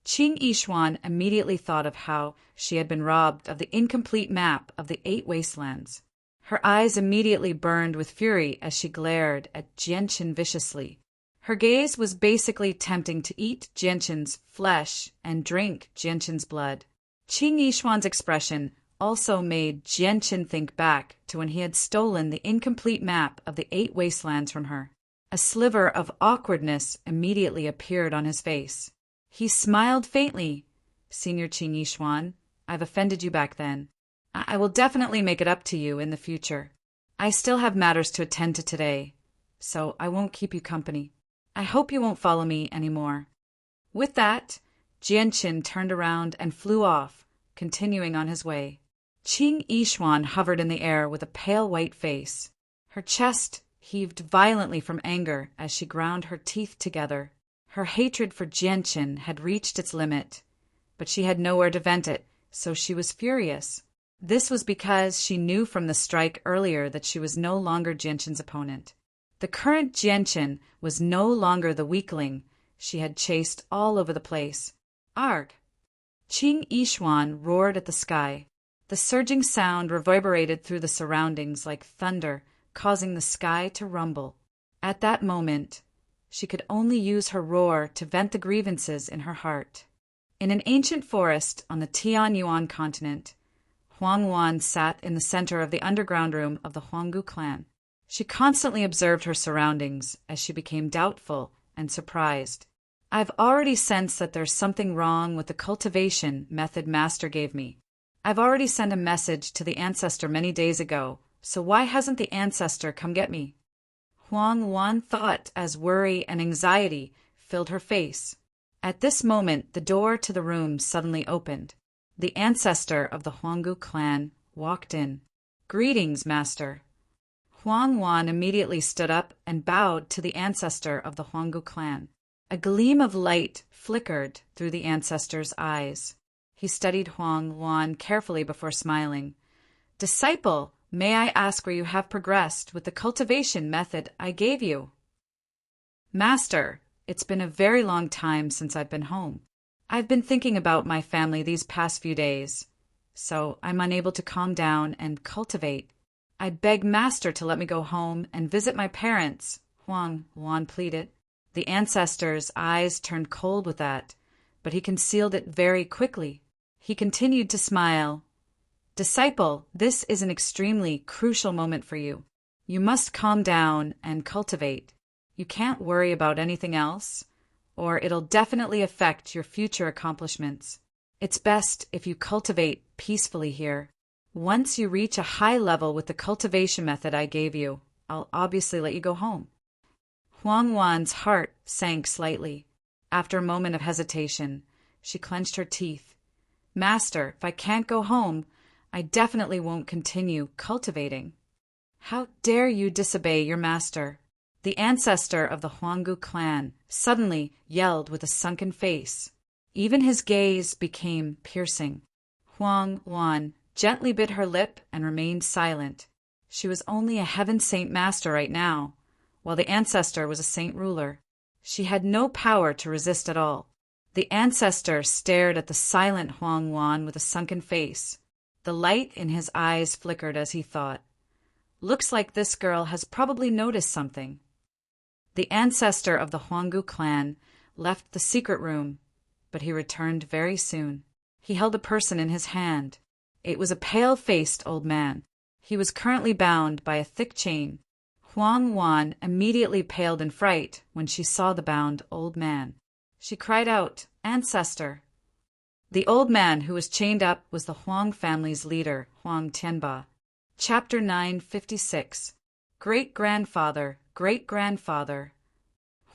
Qing Yishuan immediately thought of how she had been robbed of the incomplete map of the 8 wastelands. Her eyes immediately burned with fury as she glared at Jianqin viciously. Her gaze was basically tempting to eat Jianqin's flesh and drink Jianqin's blood. Qing Yishuan's expression also made Jianqin think back to when he had stolen the incomplete map of the 8 wastelands from her. A sliver of awkwardness immediately appeared on his face. He smiled faintly. Senior Qing Yishuan, I've offended you back then. I will definitely make it up to you in the future. I still have matters to attend to today, so I won't keep you company. I hope you won't follow me anymore. With that, Jianqin turned around and flew off, continuing on his way. Qing Yishuan hovered in the air with a pale white face. Her chest heaved violently from anger as she ground her teeth together. Her hatred for Jianqin had reached its limit, but she had nowhere to vent it, so she was furious. This was because she knew from the strike earlier that she was no longer Jianqin's opponent. The current Jianqin was no longer the weakling she had chased all over the place. Arg! Qing Yishuan roared at the sky. The surging sound reverberated through the surroundings like thunder, causing the sky to rumble. At that moment, she could only use her roar to vent the grievances in her heart. In an ancient forest on the Tianyuan continent, Huang Wan sat in the center of the underground room of the Huanggu clan. She constantly observed her surroundings as she became doubtful and surprised. I've already sensed that there's something wrong with the cultivation method Master gave me. I've already sent a message to the ancestor many days ago, so why hasn't the ancestor come get me? Huang Wan thought as worry and anxiety filled her face. At this moment, the door to the room suddenly opened. The ancestor of the Huanggu clan walked in. Greetings, Master. Huang Wan immediately stood up and bowed to the ancestor of the Huanggu clan. A gleam of light flickered through the ancestor's eyes. He studied Huang Wan carefully before smiling. Disciple, may I ask where you have progressed with the cultivation method I gave you? Master, it's been a very long time since I've been home. I've been thinking about my family these past few days, so I'm unable to calm down and cultivate. I beg Master to let me go home and visit my parents, Huang Wan pleaded. The ancestor's eyes turned cold with that, but he concealed it very quickly. He continued to smile. Disciple, this is an extremely crucial moment for you. You must calm down and cultivate. You can't worry about anything else, or it'll definitely affect your future accomplishments. It's best if you cultivate peacefully here. Once you reach a high level with the cultivation method I gave you, I'll obviously let you go home. Huang Wan's heart sank slightly. After a moment of hesitation, she clenched her teeth. Master, if I can't go home, I definitely won't continue cultivating. How dare you disobey your master? The ancestor of the Huanggu clan suddenly yelled with a sunken face. Even his gaze became piercing. Huang Wan gently bit her lip and remained silent. She was only a heaven saint master right now, while the ancestor was a saint ruler. She had no power to resist at all. The ancestor stared at the silent Huang Wan with a sunken face. The light in his eyes flickered as he thought, looks like this girl has probably noticed something. The ancestor of the Huanggu clan left the secret room, but he returned very soon. He held a person in his hand. It was a pale-faced old man. He was currently bound by a thick chain. Huang Wan immediately paled in fright when she saw the bound old man. She cried out, "Ancestor!" The old man who was chained up was the Huang family's leader, Huang Tianba. Chapter 956. Great-grandfather, great-grandfather.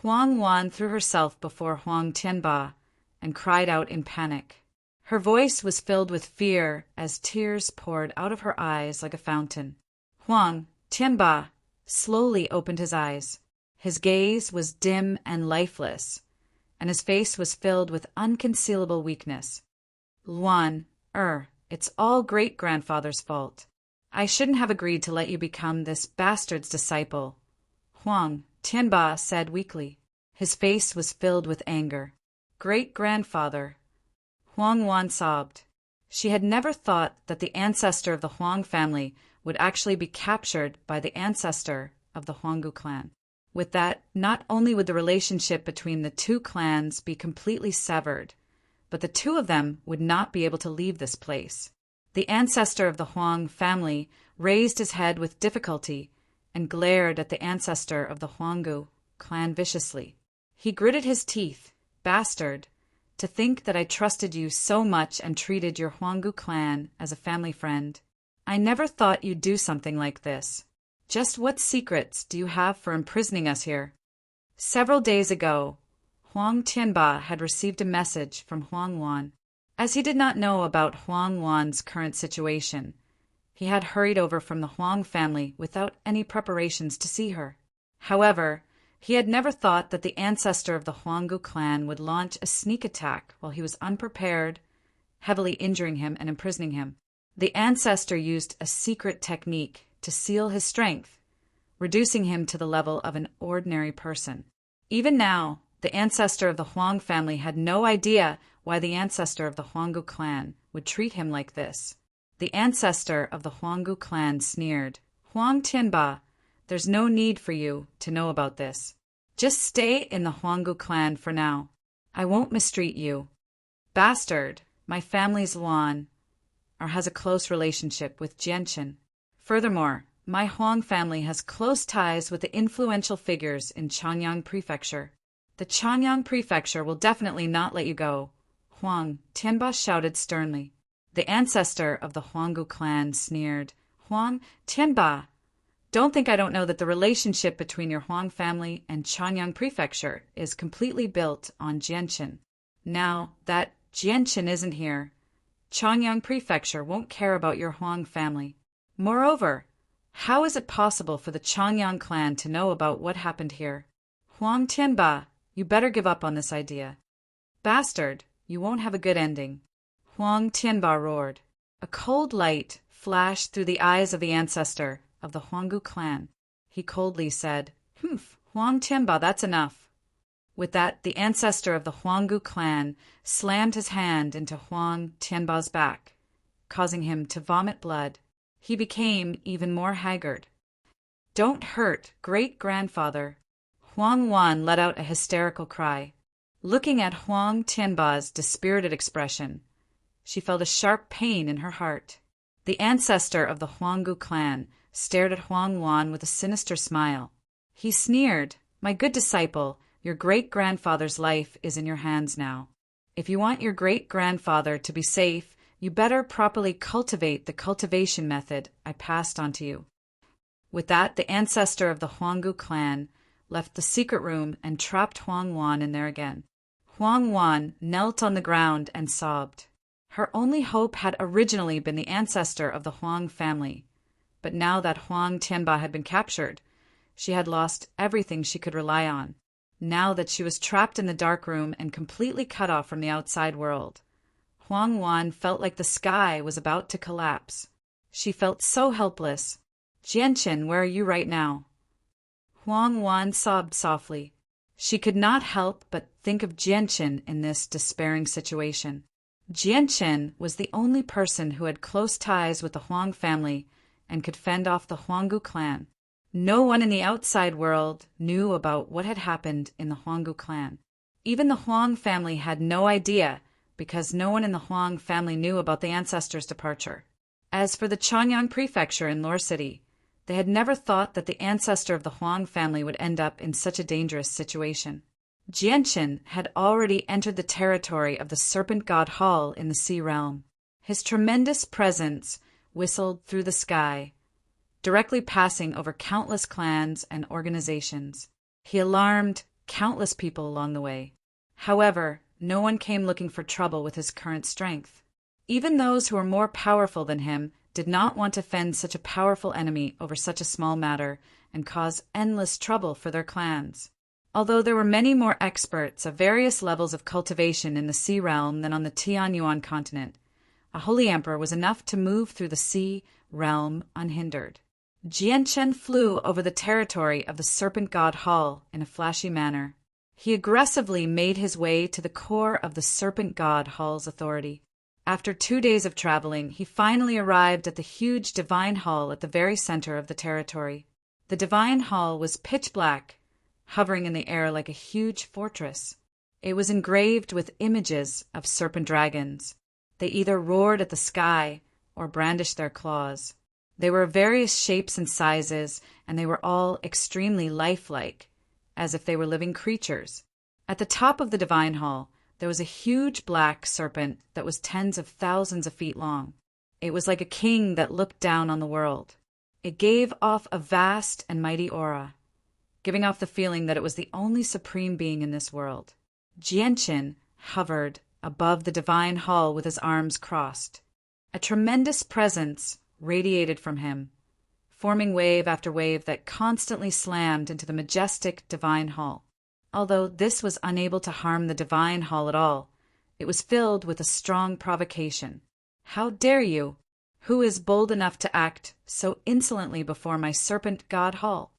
Huang Wan threw herself before Huang Tianba and cried out in panic. Her voice was filled with fear as tears poured out of her eyes like a fountain. Huang Tianba slowly opened his eyes. His gaze was dim and lifeless, and his face was filled with unconcealable weakness. Luan, it's all great-grandfather's fault. I shouldn't have agreed to let you become this bastard's disciple, Huang Tianba said weakly. His face was filled with anger. Great-grandfather. Huang Wan sobbed. She had never thought that the ancestor of the Huang family would actually be captured by the ancestor of the Huanggu clan. With that, not only would the relationship between the two clans be completely severed, but the two of them would not be able to leave this place. The ancestor of the Huang family raised his head with difficulty and glared at the ancestor of the Huanggu clan viciously. He gritted his teeth. Bastard, to think that I trusted you so much and treated your Huanggu clan as a family friend. I never thought you'd do something like this. Just what secrets do you have for imprisoning us here? Several days ago, Huang Tianba had received a message from Huang Wan. As he did not know about Huang Wan's current situation, he had hurried over from the Huang family without any preparations to see her. However, he had never thought that the ancestor of the Huanggu clan would launch a sneak attack while he was unprepared, heavily injuring him and imprisoning him. The ancestor used a secret technique to seal his strength, reducing him to the level of an ordinary person. Even now, the ancestor of the Huang family had no idea why the ancestor of the Huanggu clan would treat him like this. The ancestor of the Huanggu clan sneered, "Huang Tianba, there's no need for you to know about this. Just stay in the Huanggu clan for now. I won't mistreat you. Bastard, my family's Luan, or has a close relationship with Jianchen. Furthermore, my Huang family has close ties with the influential figures in Changyang Prefecture. The Changyang Prefecture will definitely not let you go," Huang Tianba shouted sternly. The ancestor of the Huanggu clan sneered, "Huang Tianba, don't think I don't know that the relationship between your Huang family and Changyang Prefecture is completely built on Jianchen. Now that Jianchen isn't here, Changyang Prefecture won't care about your Huang family. Moreover, how is it possible for the Changyang clan to know about what happened here? Huang Tianba, you better give up on this idea. Bastard, you won't have a good ending." Huang Tianba roared. A cold light flashed through the eyes of the ancestor of the Huanggu clan. He coldly said, "Humph, Huang Tianba, that's enough." With that, the ancestor of the Huanggu clan slammed his hand into Huang Tianba's back, causing him to vomit blood. He became even more haggard. "Don't hurt, great-grandfather." Huang Wan let out a hysterical cry. Looking at Huang Tianba's dispirited expression, she felt a sharp pain in her heart. The ancestor of the Huanggu clan stared at Huang Wan with a sinister smile. He sneered, "My good disciple, your great-grandfather's life is in your hands now. If you want your great-grandfather to be safe, you better properly cultivate the cultivation method I passed on to you." With that, the ancestor of the Huanggu clan left the secret room and trapped Huang Wan in there again. Huang Wan knelt on the ground and sobbed. Her only hope had originally been the ancestor of the Huang family, but now that Huang Tianba had been captured, she had lost everything she could rely on. Now that she was trapped in the dark room and completely cut off from the outside world, Huang Wan felt like the sky was about to collapse. She felt so helpless. "Jianchen, where are you right now?" Huang Wan sobbed softly. She could not help but think of Jianchen in this despairing situation. Jianchen was the only person who had close ties with the Huang family and could fend off the Huanggu clan. No one in the outside world knew about what had happened in the Huanggu clan. Even the Huang family had no idea, because no one in the Huang family knew about the ancestor's departure. As for the Changyang Prefecture in Lore City, they had never thought that the ancestor of the Huang family would end up in such a dangerous situation. Jianchen had already entered the territory of the Serpent God Hall in the Sea Realm. His tremendous presence whistled through the sky, directly passing over countless clans and organizations. He alarmed countless people along the way. However, no one came looking for trouble with his current strength. Even those who were more powerful than him did not want to fend such a powerful enemy over such a small matter and cause endless trouble for their clans. Although there were many more experts of various levels of cultivation in the Sea Realm than on the Tianyuan continent, a holy emperor was enough to move through the Sea Realm unhindered. Jianchen flew over the territory of the Serpent God Hall in a flashy manner. He aggressively made his way to the core of the Serpent God Hall's authority. After 2 days of traveling, he finally arrived at the huge Divine Hall at the very center of the territory. The Divine Hall was pitch black, hovering in the air like a huge fortress. It was engraved with images of serpent dragons. They either roared at the sky or brandished their claws. They were of various shapes and sizes, and they were all extremely lifelike, as if they were living creatures. At the top of the Divine Hall, there was a huge black serpent that was tens of thousands of feet long. It was like a king that looked down on the world. It gave off a vast and mighty aura, giving off the feeling that it was the only supreme being in this world. Jianchen hovered above the Divine Hall with his arms crossed. A tremendous presence radiated from him, forming wave after wave that constantly slammed into the majestic Divine Hall. Although this was unable to harm the Divine Hall at all, it was filled with a strong provocation. How dare you? Who is bold enough to act so insolently before my Serpent God Hall?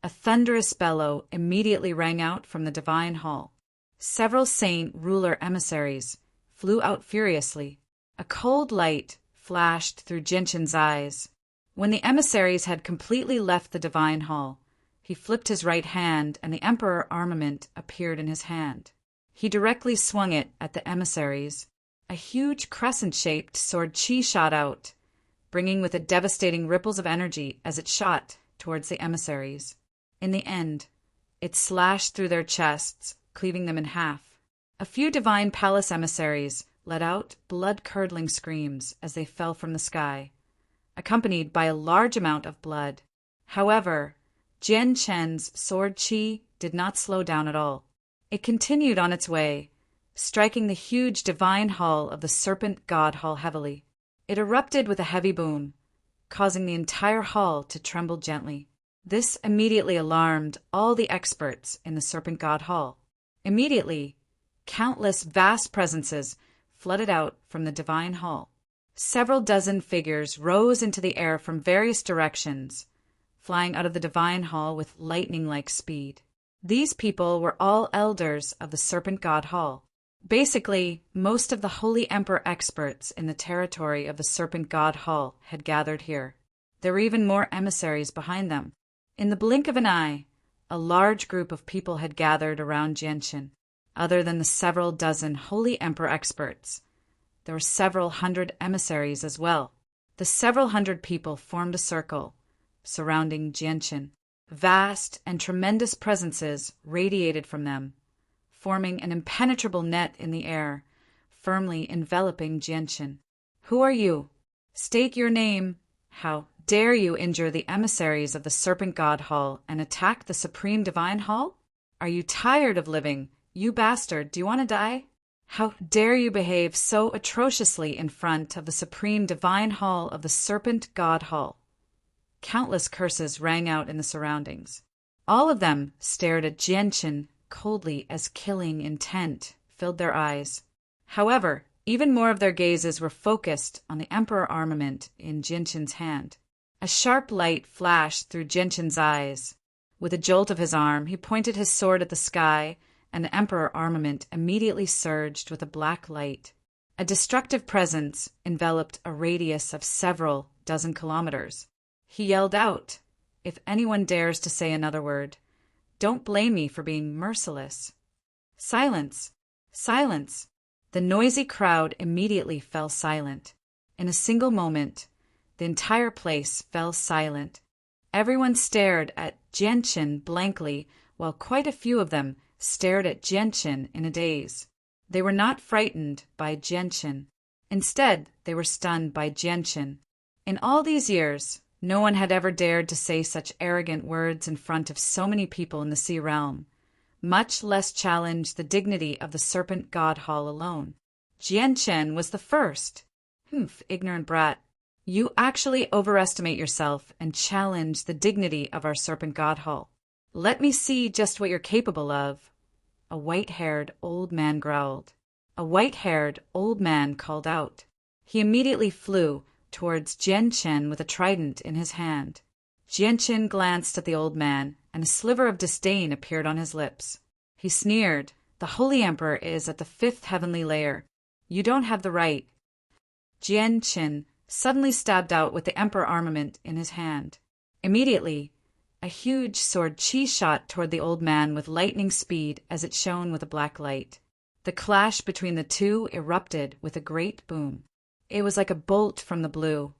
A thunderous bellow immediately rang out from the Divine Hall. Several saint ruler emissaries flew out furiously. A cold light flashed through Jianchen's eyes. When the emissaries had completely left the Divine Hall, he flipped his right hand and the Emperor armament appeared in his hand. He directly swung it at the emissaries. A huge crescent-shaped sword chi shot out, bringing with it devastating ripples of energy as it shot towards the emissaries. In the end, it slashed through their chests, cleaving them in half. A few Divine Palace emissaries let out blood-curdling screams as they fell from the sky, accompanied by a large amount of blood. However, Jianchen's sword chi did not slow down at all. It continued on its way, striking the huge Divine Hall of the Serpent God Hall heavily. It erupted with a heavy boom, causing the entire hall to tremble gently. This immediately alarmed all the experts in the Serpent God Hall. Immediately, countless vast presences flooded out from the Divine Hall. Several dozen figures rose into the air from various directions, flying out of the Divine Hall with lightning-like speed. These people were all elders of the Serpent God Hall. Basically, most of the Holy Emperor experts in the territory of the Serpent God Hall had gathered here. There were even more emissaries behind them. In the blink of an eye, a large group of people had gathered around Jianchen. Other than the several dozen Holy Emperor experts, there were several hundred emissaries as well. The several hundred people formed a circle surrounding Jianchen. Vast and tremendous presences radiated from them, forming an impenetrable net in the air, firmly enveloping Jianchen. Who are you? State your name. How dare you injure the emissaries of the Serpent God Hall and attack the Supreme Divine Hall? Are you tired of living? You bastard, do you want to die? How dare you behave so atrociously in front of the Supreme Divine Hall of the Serpent God Hall? Countless curses rang out in the surroundings. All of them stared at Jianchen coldly as killing intent filled their eyes. However, even more of their gazes were focused on the Emperor armament in Jianchen's hand. A sharp light flashed through Jianchen's eyes. With a jolt of his arm, he pointed his sword at the sky, and the Emperor armament immediately surged with a black light. A destructive presence enveloped a radius of several dozen kilometers. He yelled out, "If anyone dares to say another word, don't blame me for being merciless." Silence! Silence! The noisy crowd immediately fell silent. In a single moment, the entire place fell silent. Everyone stared at Jianchen blankly, while quite a few of them stared at Jianchen in a daze. They were not frightened by Jianchen. Instead, they were stunned by Jianchen. In all these years, no one had ever dared to say such arrogant words in front of so many people in the Sea Realm, much less challenge the dignity of the Serpent God Hall alone. Jianchen was the first. Ignorant brat. You actually overestimate yourself and challenge the dignity of our Serpent God Hall. Let me see just what you're capable of. A white-haired old man growled. A white-haired old man called out. He immediately flew towards Jianchen with a trident in his hand. Jianchen glanced at the old man, and a sliver of disdain appeared on his lips. He sneered. The Holy Emperor is at the 5th heavenly layer. You don't have the right. Jianchen suddenly stabbed out with the Emperor armament in his hand. Immediately, a huge sword chi shot toward the old man with lightning speed as it shone with a black light. The clash between the two erupted with a great boom. It was like a bolt from the blue,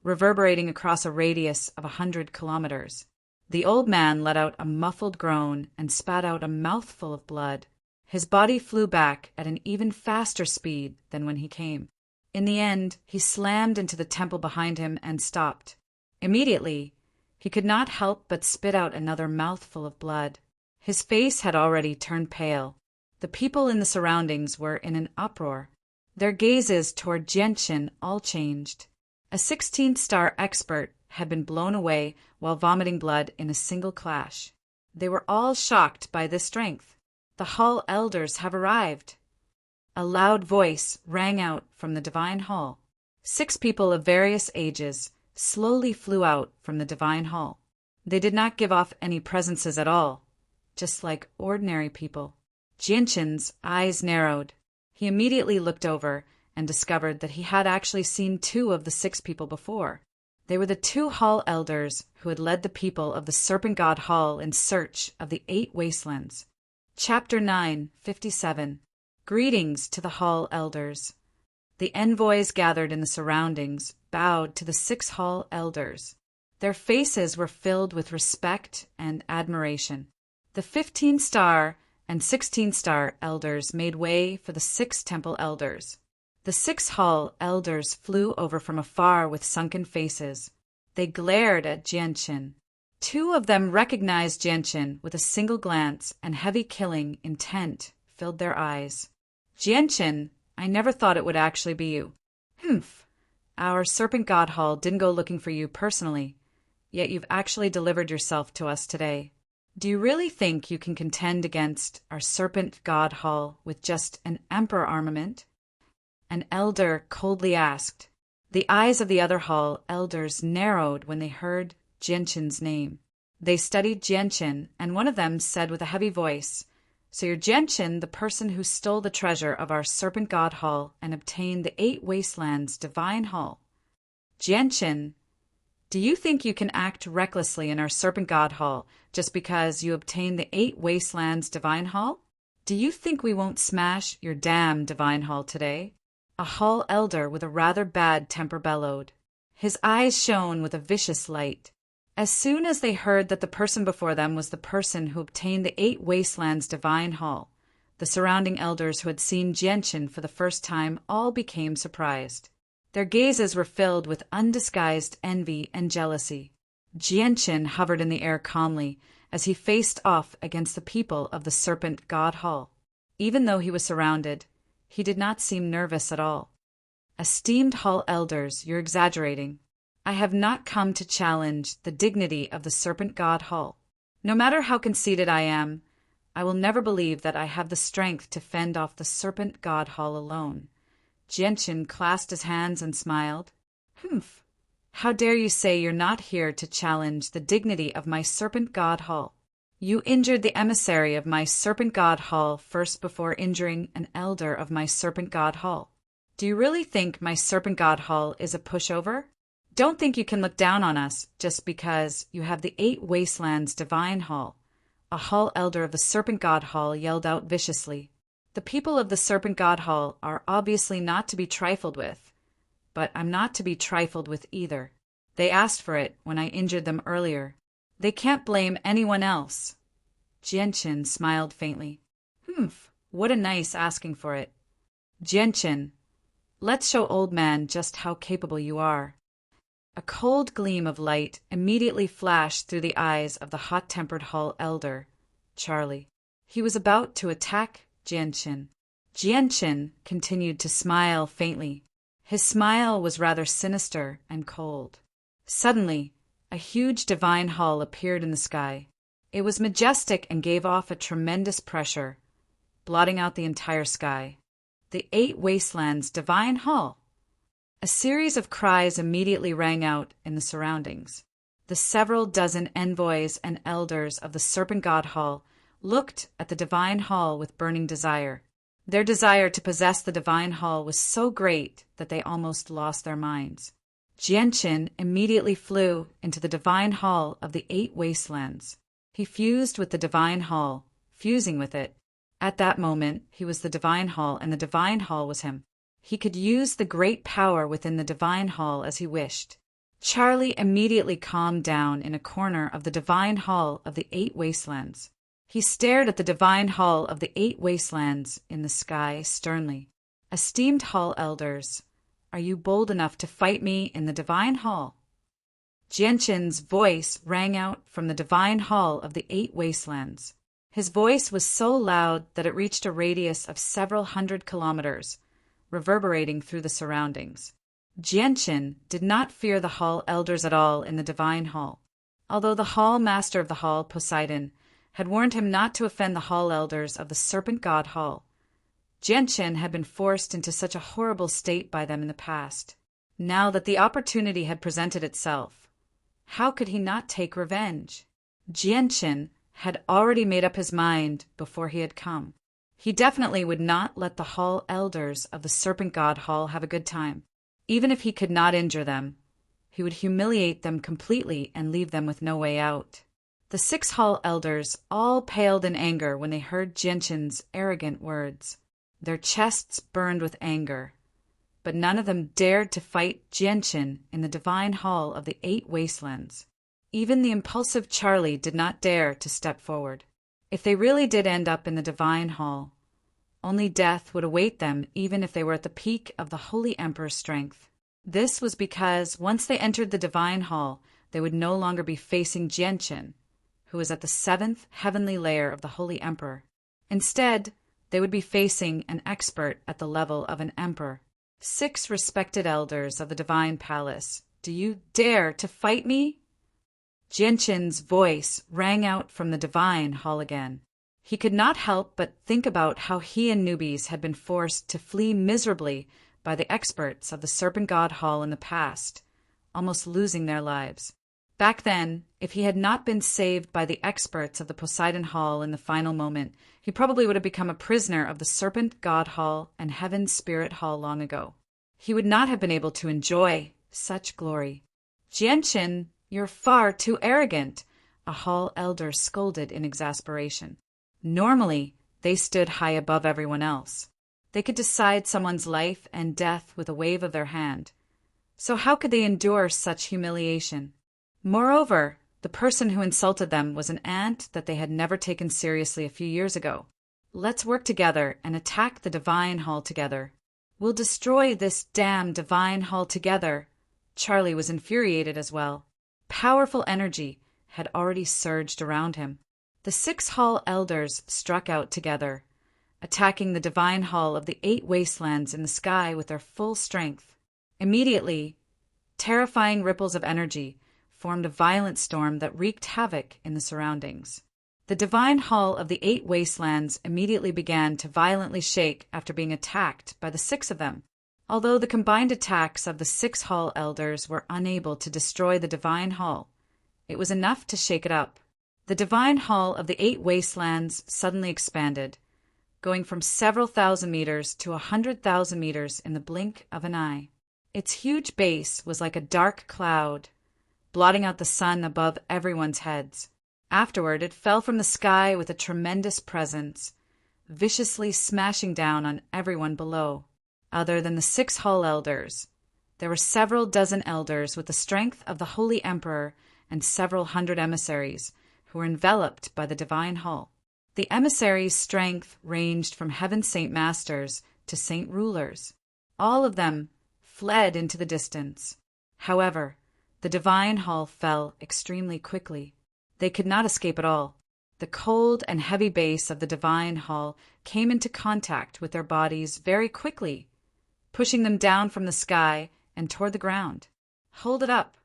reverberating across a radius of 100 kilometers. The old man let out a muffled groan and spat out a mouthful of blood. His body flew back at an even faster speed than when he came. In the end, he slammed into the temple behind him and stopped. Immediately, he could not help but spit out another mouthful of blood. His face had already turned pale. The people in the surroundings were in an uproar. Their gazes toward Jianchen all changed. A 16th-star expert had been blown away while vomiting blood in a single clash. They were all shocked by this strength. The Hall Elders have arrived. A loud voice rang out from the Divine Hall. 6 people of various ages slowly flew out from the Divine Hall. They did not give off any presences at all, just like ordinary people. Jianchen's eyes narrowed. He immediately looked over and discovered that he had actually seen 2 of the 6 people before. They were the 2 Hall Elders who had led the people of the Serpent God Hall in search of the 8 wastelands. Chapter 9, 57. Greetings to the Hall Elders. The envoys gathered in the surroundings bowed to the 6 Hall Elders. Their faces were filled with respect and admiration. The 15-star and 16-star Elders made way for the 6 Temple Elders. The 6 Hall Elders flew over from afar with sunken faces. They glared at Jianchen. 2 of them recognized Jianchen with a single glance, and heavy killing intent filled their eyes. Jianchen, I never thought it would actually be you. Our Serpent God Hall didn't go looking for you personally, yet you've actually delivered yourself to us today. Do you really think you can contend against our Serpent God Hall with just an Emperor armament? An elder coldly asked. The eyes of the other Hall Elders narrowed when they heard Jianchen's name. They studied Jianchen, and one of them said with a heavy voice, So you're Jianchen, the person who stole the treasure of our Serpent God Hall and obtained the 8 Wastelands Divine Hall. Jianchen, do you think you can act recklessly in our Serpent God Hall just because you obtained the 8 Wastelands Divine Hall? Do you think we won't smash your damn Divine Hall today? A Hall Elder with a rather bad temper bellowed. His eyes shone with a vicious light. As soon as they heard that the person before them was the person who obtained the 8 Wastelands Divine Hall, the surrounding elders who had seen Jianchen for the first time all became surprised. Their gazes were filled with undisguised envy and jealousy. Jianchen hovered in the air calmly as he faced off against the people of the Serpent God Hall. Even though he was surrounded, he did not seem nervous at all. Esteemed Hall Elders, you're exaggerating. I have not come to challenge the dignity of the Serpent God Hall. No matter how conceited I am, I will never believe that I have the strength to fend off the Serpent God Hall alone. Jianchen clasped his hands and smiled. How dare you say you're not here to challenge the dignity of my Serpent God Hall? You injured the emissary of my Serpent God Hall first before injuring an elder of my Serpent God Hall. Do you really think my Serpent God Hall is a pushover? Don't think you can look down on us just because you have the 8 Wastelands Divine Hall. A Hall Elder of the Serpent God Hall yelled out viciously. The people of the Serpent God Hall are obviously not to be trifled with, but I'm not to be trifled with either. They asked for it when I injured them earlier. They can't blame anyone else. Jianqin smiled faintly. Humph, what a nice asking for it. Jianqin, let's show old man just how capable you are. A cold gleam of light immediately flashed through the eyes of the hot-tempered hall elder, Charlie. He was about to attack Jianqin. Jianqin continued to smile faintly. His smile was rather sinister and cold. Suddenly, a huge divine hall appeared in the sky. It was majestic and gave off a tremendous pressure, blotting out the entire sky. The Eight Wastelands Divine Hall. A series of cries immediately rang out in the surroundings. The several dozen envoys and elders of the Serpent God Hall looked at the Divine Hall with burning desire. Their desire to possess the Divine Hall was so great that they almost lost their minds. Jianqin immediately flew into the Divine Hall of the Eight Wastelands. He fused with the Divine Hall, fusing with it. At that moment, he was the Divine Hall, and the Divine Hall was him. He could use the great power within the Divine Hall as he wished. Charlie immediately calmed down in a corner of the Divine Hall of the Eight Wastelands. He stared at the Divine Hall of the Eight Wastelands in the sky sternly. Esteemed Hall Elders, are you bold enough to fight me in the Divine Hall? Jianqin's voice rang out from the Divine Hall of the Eight Wastelands. His voice was so loud that it reached a radius of several hundred kilometers, reverberating through the surroundings. Jianqin did not fear the Hall Elders at all in the Divine Hall. Although the Hall Master of the Hall, Poseidon, had warned him not to offend the Hall Elders of the Serpent God Hall, Jianqin had been forced into such a horrible state by them in the past. Now that the opportunity had presented itself, how could he not take revenge? Jianqin had already made up his mind before he had come. He definitely would not let the Hall Elders of the Serpent God Hall have a good time. Even if he could not injure them, he would humiliate them completely and leave them with no way out. The 6 Hall Elders all paled in anger when they heard Jianqin's arrogant words. Their chests burned with anger, but none of them dared to fight Jianqin in the Divine Hall of the Eight Wastelands. Even the impulsive Charlie did not dare to step forward. If they really did end up in the Divine Hall, only death would await them even if they were at the peak of the Holy Emperor's strength. This was because once they entered the Divine Hall, they would no longer be facing Jianqin, who was at the 7th heavenly layer of the Holy Emperor. Instead, they would be facing an expert at the level of an emperor. 6 respected elders of the Divine Palace, do you dare to fight me? Jianqin's voice rang out from the Divine Hall again. He could not help but think about how he and newbies had been forced to flee miserably by the experts of the Serpent God Hall in the past, almost losing their lives. Back then, if he had not been saved by the experts of the Poseidon Hall in the final moment, he probably would have become a prisoner of the Serpent God Hall and Heaven's Spirit Hall long ago. He would not have been able to enjoy such glory. Jianqin, you're far too arrogant, a Hall Elder scolded in exasperation. Normally, they stood high above everyone else. They could decide someone's life and death with a wave of their hand. So how could they endure such humiliation? Moreover, the person who insulted them was an ant that they had never taken seriously a few years ago. Let's work together and attack the Divine Hall together. We'll destroy this damn Divine Hall together. Charlie was infuriated as well. Powerful energy had already surged around him. The 6 Hall Elders struck out together, attacking the Divine Hall of the Eight Wastelands in the sky with their full strength. Immediately, terrifying ripples of energy formed a violent storm that wreaked havoc in the surroundings. The Divine Hall of the Eight Wastelands immediately began to violently shake after being attacked by the 6 of them. Although the combined attacks of the 6 Hall Elders were unable to destroy the Divine Hall, it was enough to shake it up. The Divine Hall of the Eight Wastelands suddenly expanded, going from several thousand meters to 100,000 meters in the blink of an eye. Its huge base was like a dark cloud, blotting out the sun above everyone's heads. Afterward, it fell from the sky with a tremendous presence, viciously smashing down on everyone below. Other than the 6 Hall Elders, There were several dozen elders with the strength of the Holy Emperor and several hundred emissaries who were enveloped by the divine hall. The emissaries' strength ranged from heaven saint masters to saint rulers. All of them fled into the distance. However, the divine hall fell extremely quickly. They could not escape at all. The cold and heavy base of the divine hall came into contact with their bodies very quickly, pushing them down from the sky and toward the ground. "Hold it up!"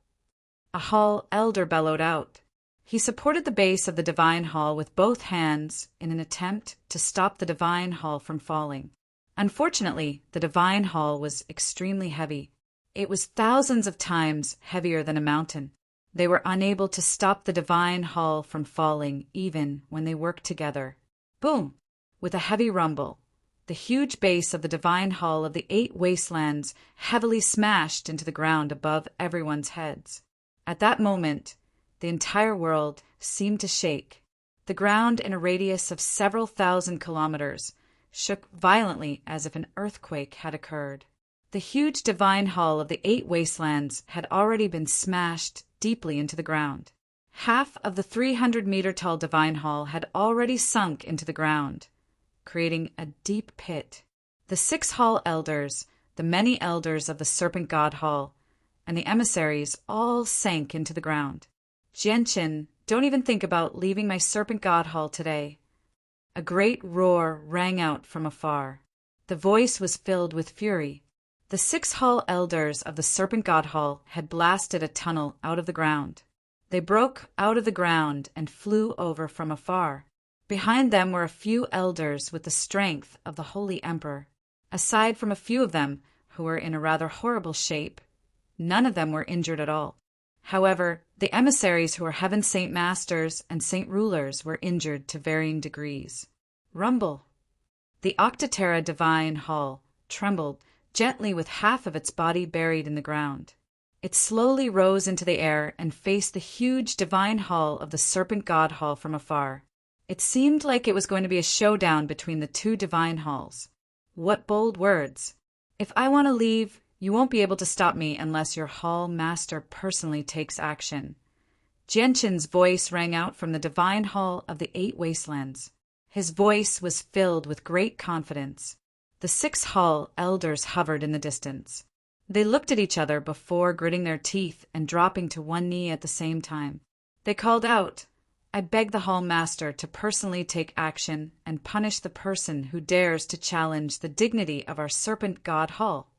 A hall elder bellowed out. He supported the base of the divine hall with both hands in an attempt to stop the divine hall from falling. Unfortunately, the divine hall was extremely heavy. It was thousands of times heavier than a mountain. They were unable to stop the divine hall from falling even when they worked together. Boom! With a heavy rumble, the huge base of the divine hall of the 8 wastelands heavily smashed into the ground above everyone's heads. At that moment, the entire world seemed to shake. The ground in a radius of several thousand kilometers shook violently as if an earthquake had occurred. The huge divine hall of the 8 wastelands had already been smashed deeply into the ground. Half of the 300-meter-tall divine hall had already sunk into the ground, creating a deep pit. The 6 hall elders, the many elders of the Serpent God Hall, and the emissaries all sank into the ground. "Jianqin, don't even think about leaving my Serpent God Hall today." A great roar rang out from afar. The voice was filled with fury. The 6 hall elders of the Serpent God Hall had blasted a tunnel out of the ground. They broke out of the ground and flew over from afar. Behind them were a few elders with the strength of the Holy Emperor. Aside from a few of them, who were in a rather horrible shape, none of them were injured at all. However, the emissaries who were Heaven Saint Masters and Saint Rulers were injured to varying degrees. Rumble! The Octaterra Divine Hall trembled gently with half of its body buried in the ground. It slowly rose into the air and faced the huge divine hall of the Serpent God Hall from afar. It seemed like it was going to be a showdown between the 2 divine halls. What bold words! "If I want to leave, you won't be able to stop me unless your hall master personally takes action." Jianqin's voice rang out from the divine hall of the 8 wastelands. His voice was filled with great confidence. The 6 hall elders hovered in the distance. They looked at each other before gritting their teeth and dropping to one knee at the same time. They called out, "I beg the hall master to personally take action and punish the person who dares to challenge the dignity of our Serpent God Hall."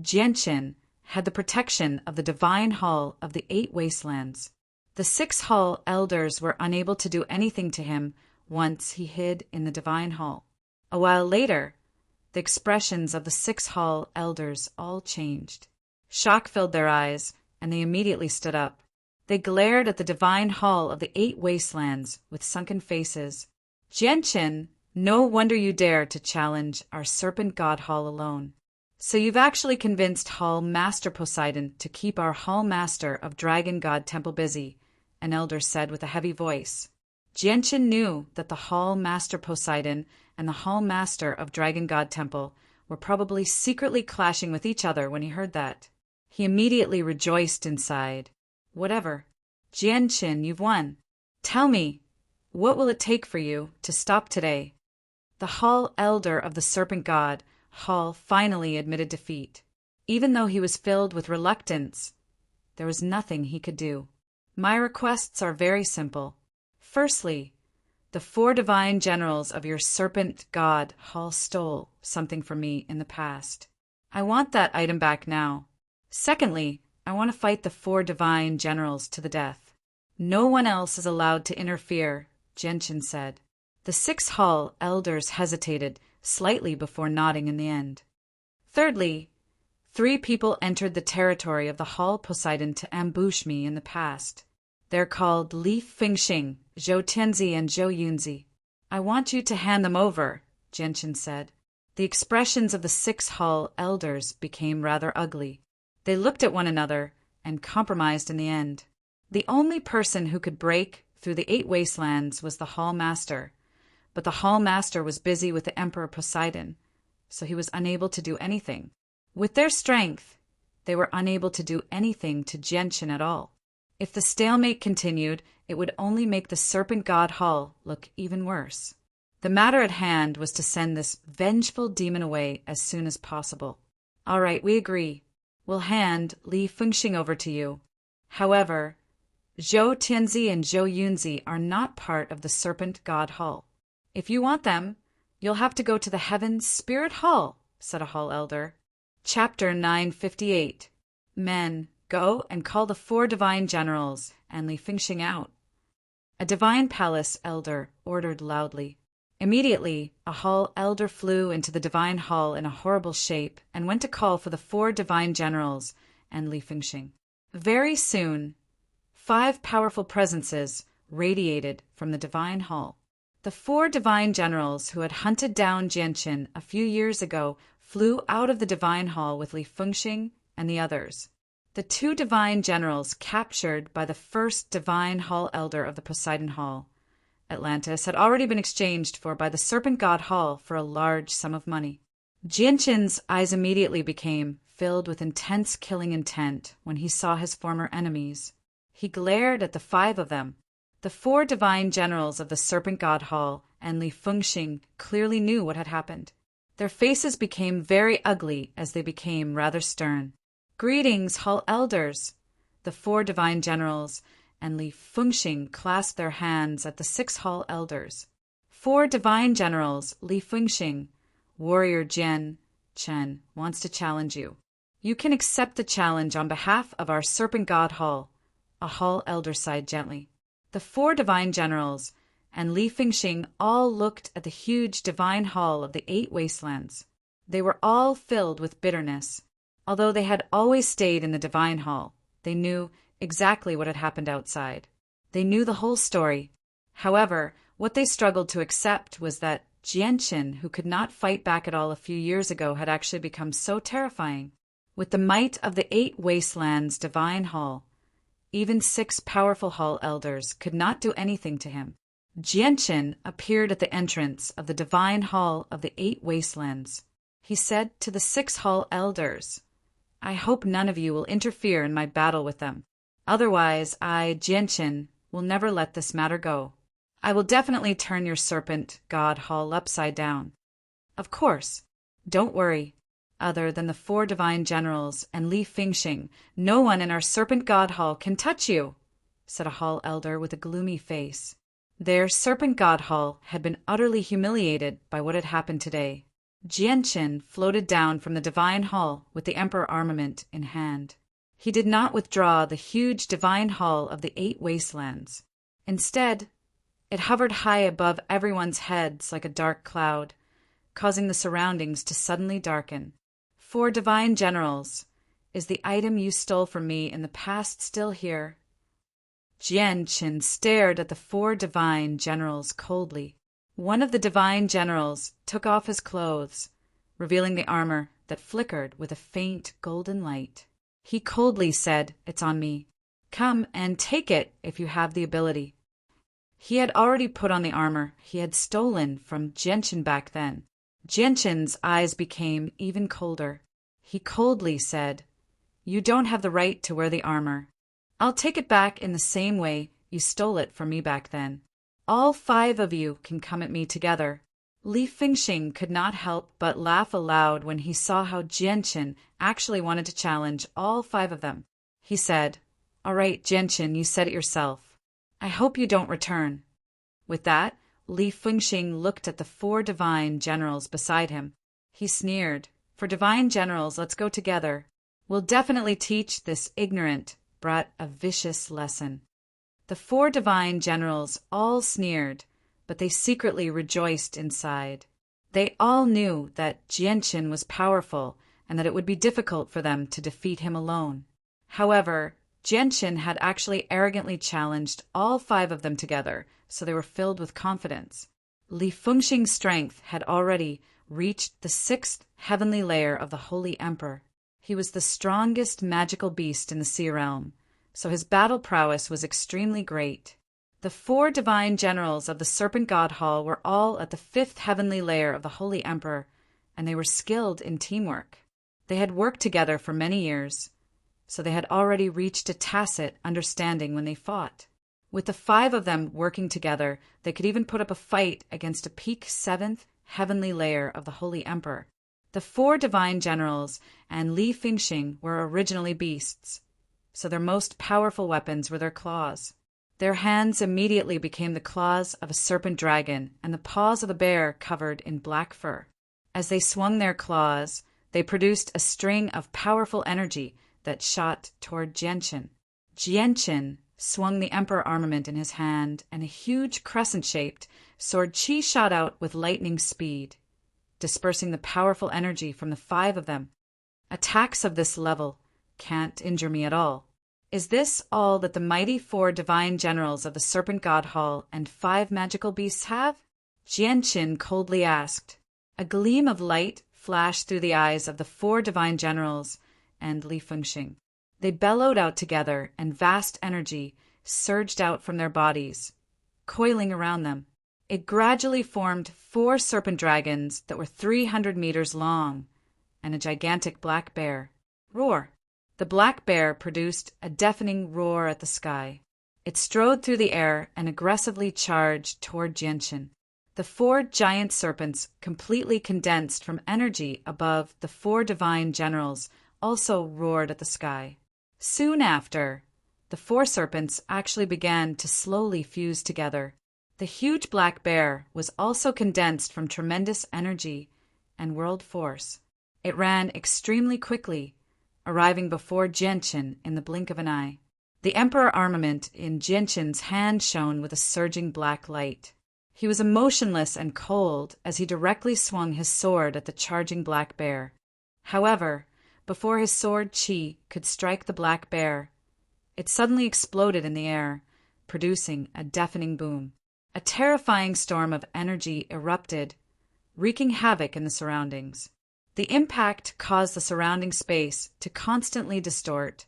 Jianqin had the protection of the divine hall of the 8 wastelands. The 6 hall elders were unable to do anything to him once he hid in the divine hall. A while later, the expressions of the 6 hall elders all changed. Shock filled their eyes, and they immediately stood up. They glared at the divine hall of the 8 wastelands with sunken faces. "Jianqin, no wonder you dare to challenge our Serpent God Hall alone. So you've actually convinced Hall Master Poseidon to keep our Hall Master of Dragon God Temple busy," an elder said with a heavy voice. Jianqin knew that the Hall Master Poseidon and the Hall Master of Dragon God Temple were probably secretly clashing with each other when he heard that. He immediately rejoiced inside. "Whatever. Jianqin, you've won. Tell me, what will it take for you to stop today?" The Hall Elder of the Serpent God Hall finally admitted defeat. Even though he was filled with reluctance, there was nothing he could do. "My requests are very simple. Firstly, the 4 divine generals of your Serpent God Hall stole something from me in the past. I want that item back now. Secondly, I want to fight the 4 divine generals to the death. No one else is allowed to interfere," Jianqin said. The 6 hall elders hesitated slightly before nodding in the end. "Thirdly, 3 people entered the territory of the Hall Poseidon to ambush me in the past. They're called Li Fengxing, Zhou Tianzi, and Zhou Yunzi. I want you to hand them over," Jianqin said. The expressions of the 6 hall elders became rather ugly. They looked at one another and compromised in the end. The only person who could break through the 8 wastelands was the Hall Master, but the Hall Master was busy with the Emperor Poseidon, so he was unable to do anything. With their strength, They were unable to do anything to Jianchen at all. If the stalemate continued, it would only make the Serpent God Hall look even worse. The matter at hand was to send this vengeful demon away as soon as possible. All right, we agree. We'll hand Li Fengxing over to you. However, Zhou Tianzi and Zhou Yunzi are not part of the Serpent God Hall. If you want them, you'll have to go to the Heaven's Spirit Hall, said a hall elder. Chapter 958. Men, go and call the 4 divine generals and Li Fengxing out. A divine palace elder ordered loudly. Immediately, a hall elder flew into the divine hall in a horrible shape and went to call for the 4 divine generals and Li Fengxing. Very soon, 5 powerful presences radiated from the divine hall. The 4 divine generals who had hunted down Jianchen a few years ago flew out of the divine hall with Li Fengxing and the others. The 2 divine generals captured by the first divine hall elder of the Poseidon Hall, Atlantis, had already been exchanged for by the Serpent God Hall for a large sum of money. Jianchen's eyes immediately became filled with intense killing intent when he saw his former enemies. He glared at the 5 of them. The 4 divine generals of the Serpent God Hall and Li Fengxing clearly knew what had happened. Their faces became very ugly as they became rather stern. Greetings, hall elders! The 4 divine generals and Li Fengxing clasped their hands at the 6 hall elders. 4 divine generals, Li Fengxing, warrior Jian Chen wants to challenge you. You can accept the challenge on behalf of our Serpent God Hall, a hall elder sighed gently. The 4 divine generals and Li Fengxing all looked at the huge divine hall of the 8 wastelands. They were all filled with bitterness. Although they had always stayed in the divine hall, they knew exactly what had happened outside. They knew the whole story. However, what they struggled to accept was that Jianchen, who could not fight back at all a few years ago, had actually become so terrifying. With the might of the 8 wastelands divine hall, even 6 powerful hall elders could not do anything to him. Jianchen appeared at the entrance of the divine hall of the 8 wastelands. He said to the 6 hall elders, I hope none of you will interfere in my battle with them. Otherwise, I, Jianchen, will never let this matter go. I will definitely turn your Serpent God Hall upside down. Of course, don't worry. Other than the 4 divine generals and Li Fengxing, no one in our Serpent God Hall can touch you, said a hall elder with a gloomy face. Their Serpent God Hall had been utterly humiliated by what had happened today. Jianchen floated down from the divine hall with the emperor armament in hand. He did not withdraw the huge divine hall of the 8 wastelands. Instead, it hovered high above everyone's heads like a dark cloud, causing the surroundings to suddenly darken. 4 divine generals, is the item you stole from me in the past still here? Jianchen stared at the 4 divine generals coldly. One of the divine generals took off his clothes, revealing the armor that flickered with a faint golden light. He coldly said, It's on me. Come and take it if you have the ability. He had already put on the armor he had stolen from Jianchen back then. Jianchen's eyes became even colder. He coldly said, You don't have the right to wear the armor. I'll take it back in the same way you stole it from me back then. All 5 of you can come at me together. Li Fengxing could not help but laugh aloud when he saw how Jianchen actually wanted to challenge all 5 of them. He said, All right, Jianchen, you said it yourself. I hope you don't return. With that, Li Fengxing looked at the 4 divine generals beside him. He sneered, For divine generals, let's go together. We'll definitely teach this ignorant brat a vicious lesson. The 4 divine generals all sneered, but they secretly rejoiced inside. They all knew that Jianchen was powerful and that it would be difficult for them to defeat him alone. However, Jianchen had actually arrogantly challenged all 5 of them together, so they were filled with confidence. Li Fengxing's strength had already reached the 6th heavenly layer of the Holy Emperor. He was the strongest magical beast in the Sea Realm, so his battle prowess was extremely great. The 4 divine generals of the Serpent God Hall were all at the 5th heavenly layer of the Holy Emperor, and they were skilled in teamwork. They had worked together for many years, so they had already reached a tacit understanding when they fought. With the 5 of them working together, they could even put up a fight against a peak 7th heavenly layer of the Holy Emperor. The 4 divine generals and Li Fengxing were originally beasts, so their most powerful weapons were their claws. Their hands immediately became the claws of a serpent dragon and the paws of a bear covered in black fur. As they swung their claws, they produced a string of powerful energy that shot toward Jianqin. Jianqin swung the emperor armament in his hand, and a huge crescent-shaped sword qi shot out with lightning speed, dispersing the powerful energy from the 5 of them. Attacks of this level can't injure me at all. Is this all that the mighty 4 divine generals of the Serpent God Hall and 5 magical beasts have? Jianqin coldly asked. A gleam of light flashed through the eyes of the 4 divine generals and Li Fengxing. They bellowed out together, and vast energy surged out from their bodies, coiling around them. It gradually formed 4 serpent dragons that were 300 meters long, and a gigantic black bear. Roar! The black bear produced a deafening roar at the sky. It strode through the air and aggressively charged toward Jianqin. The 4 giant serpents, completely condensed from energy above the 4 divine generals, also roared at the sky. Soon after, the 4 serpents actually began to slowly fuse together. The huge black bear was also condensed from tremendous energy and world force. It ran extremely quickly, arriving before Jianqin in the blink of an eye. The emperor armament in Jianqin's hand shone with a surging black light. He was emotionless and cold as he directly swung his sword at the charging black bear. However, before his sword qi could strike the black bear, it suddenly exploded in the air, producing a deafening boom. A terrifying storm of energy erupted, wreaking havoc in the surroundings. The impact caused the surrounding space to constantly distort,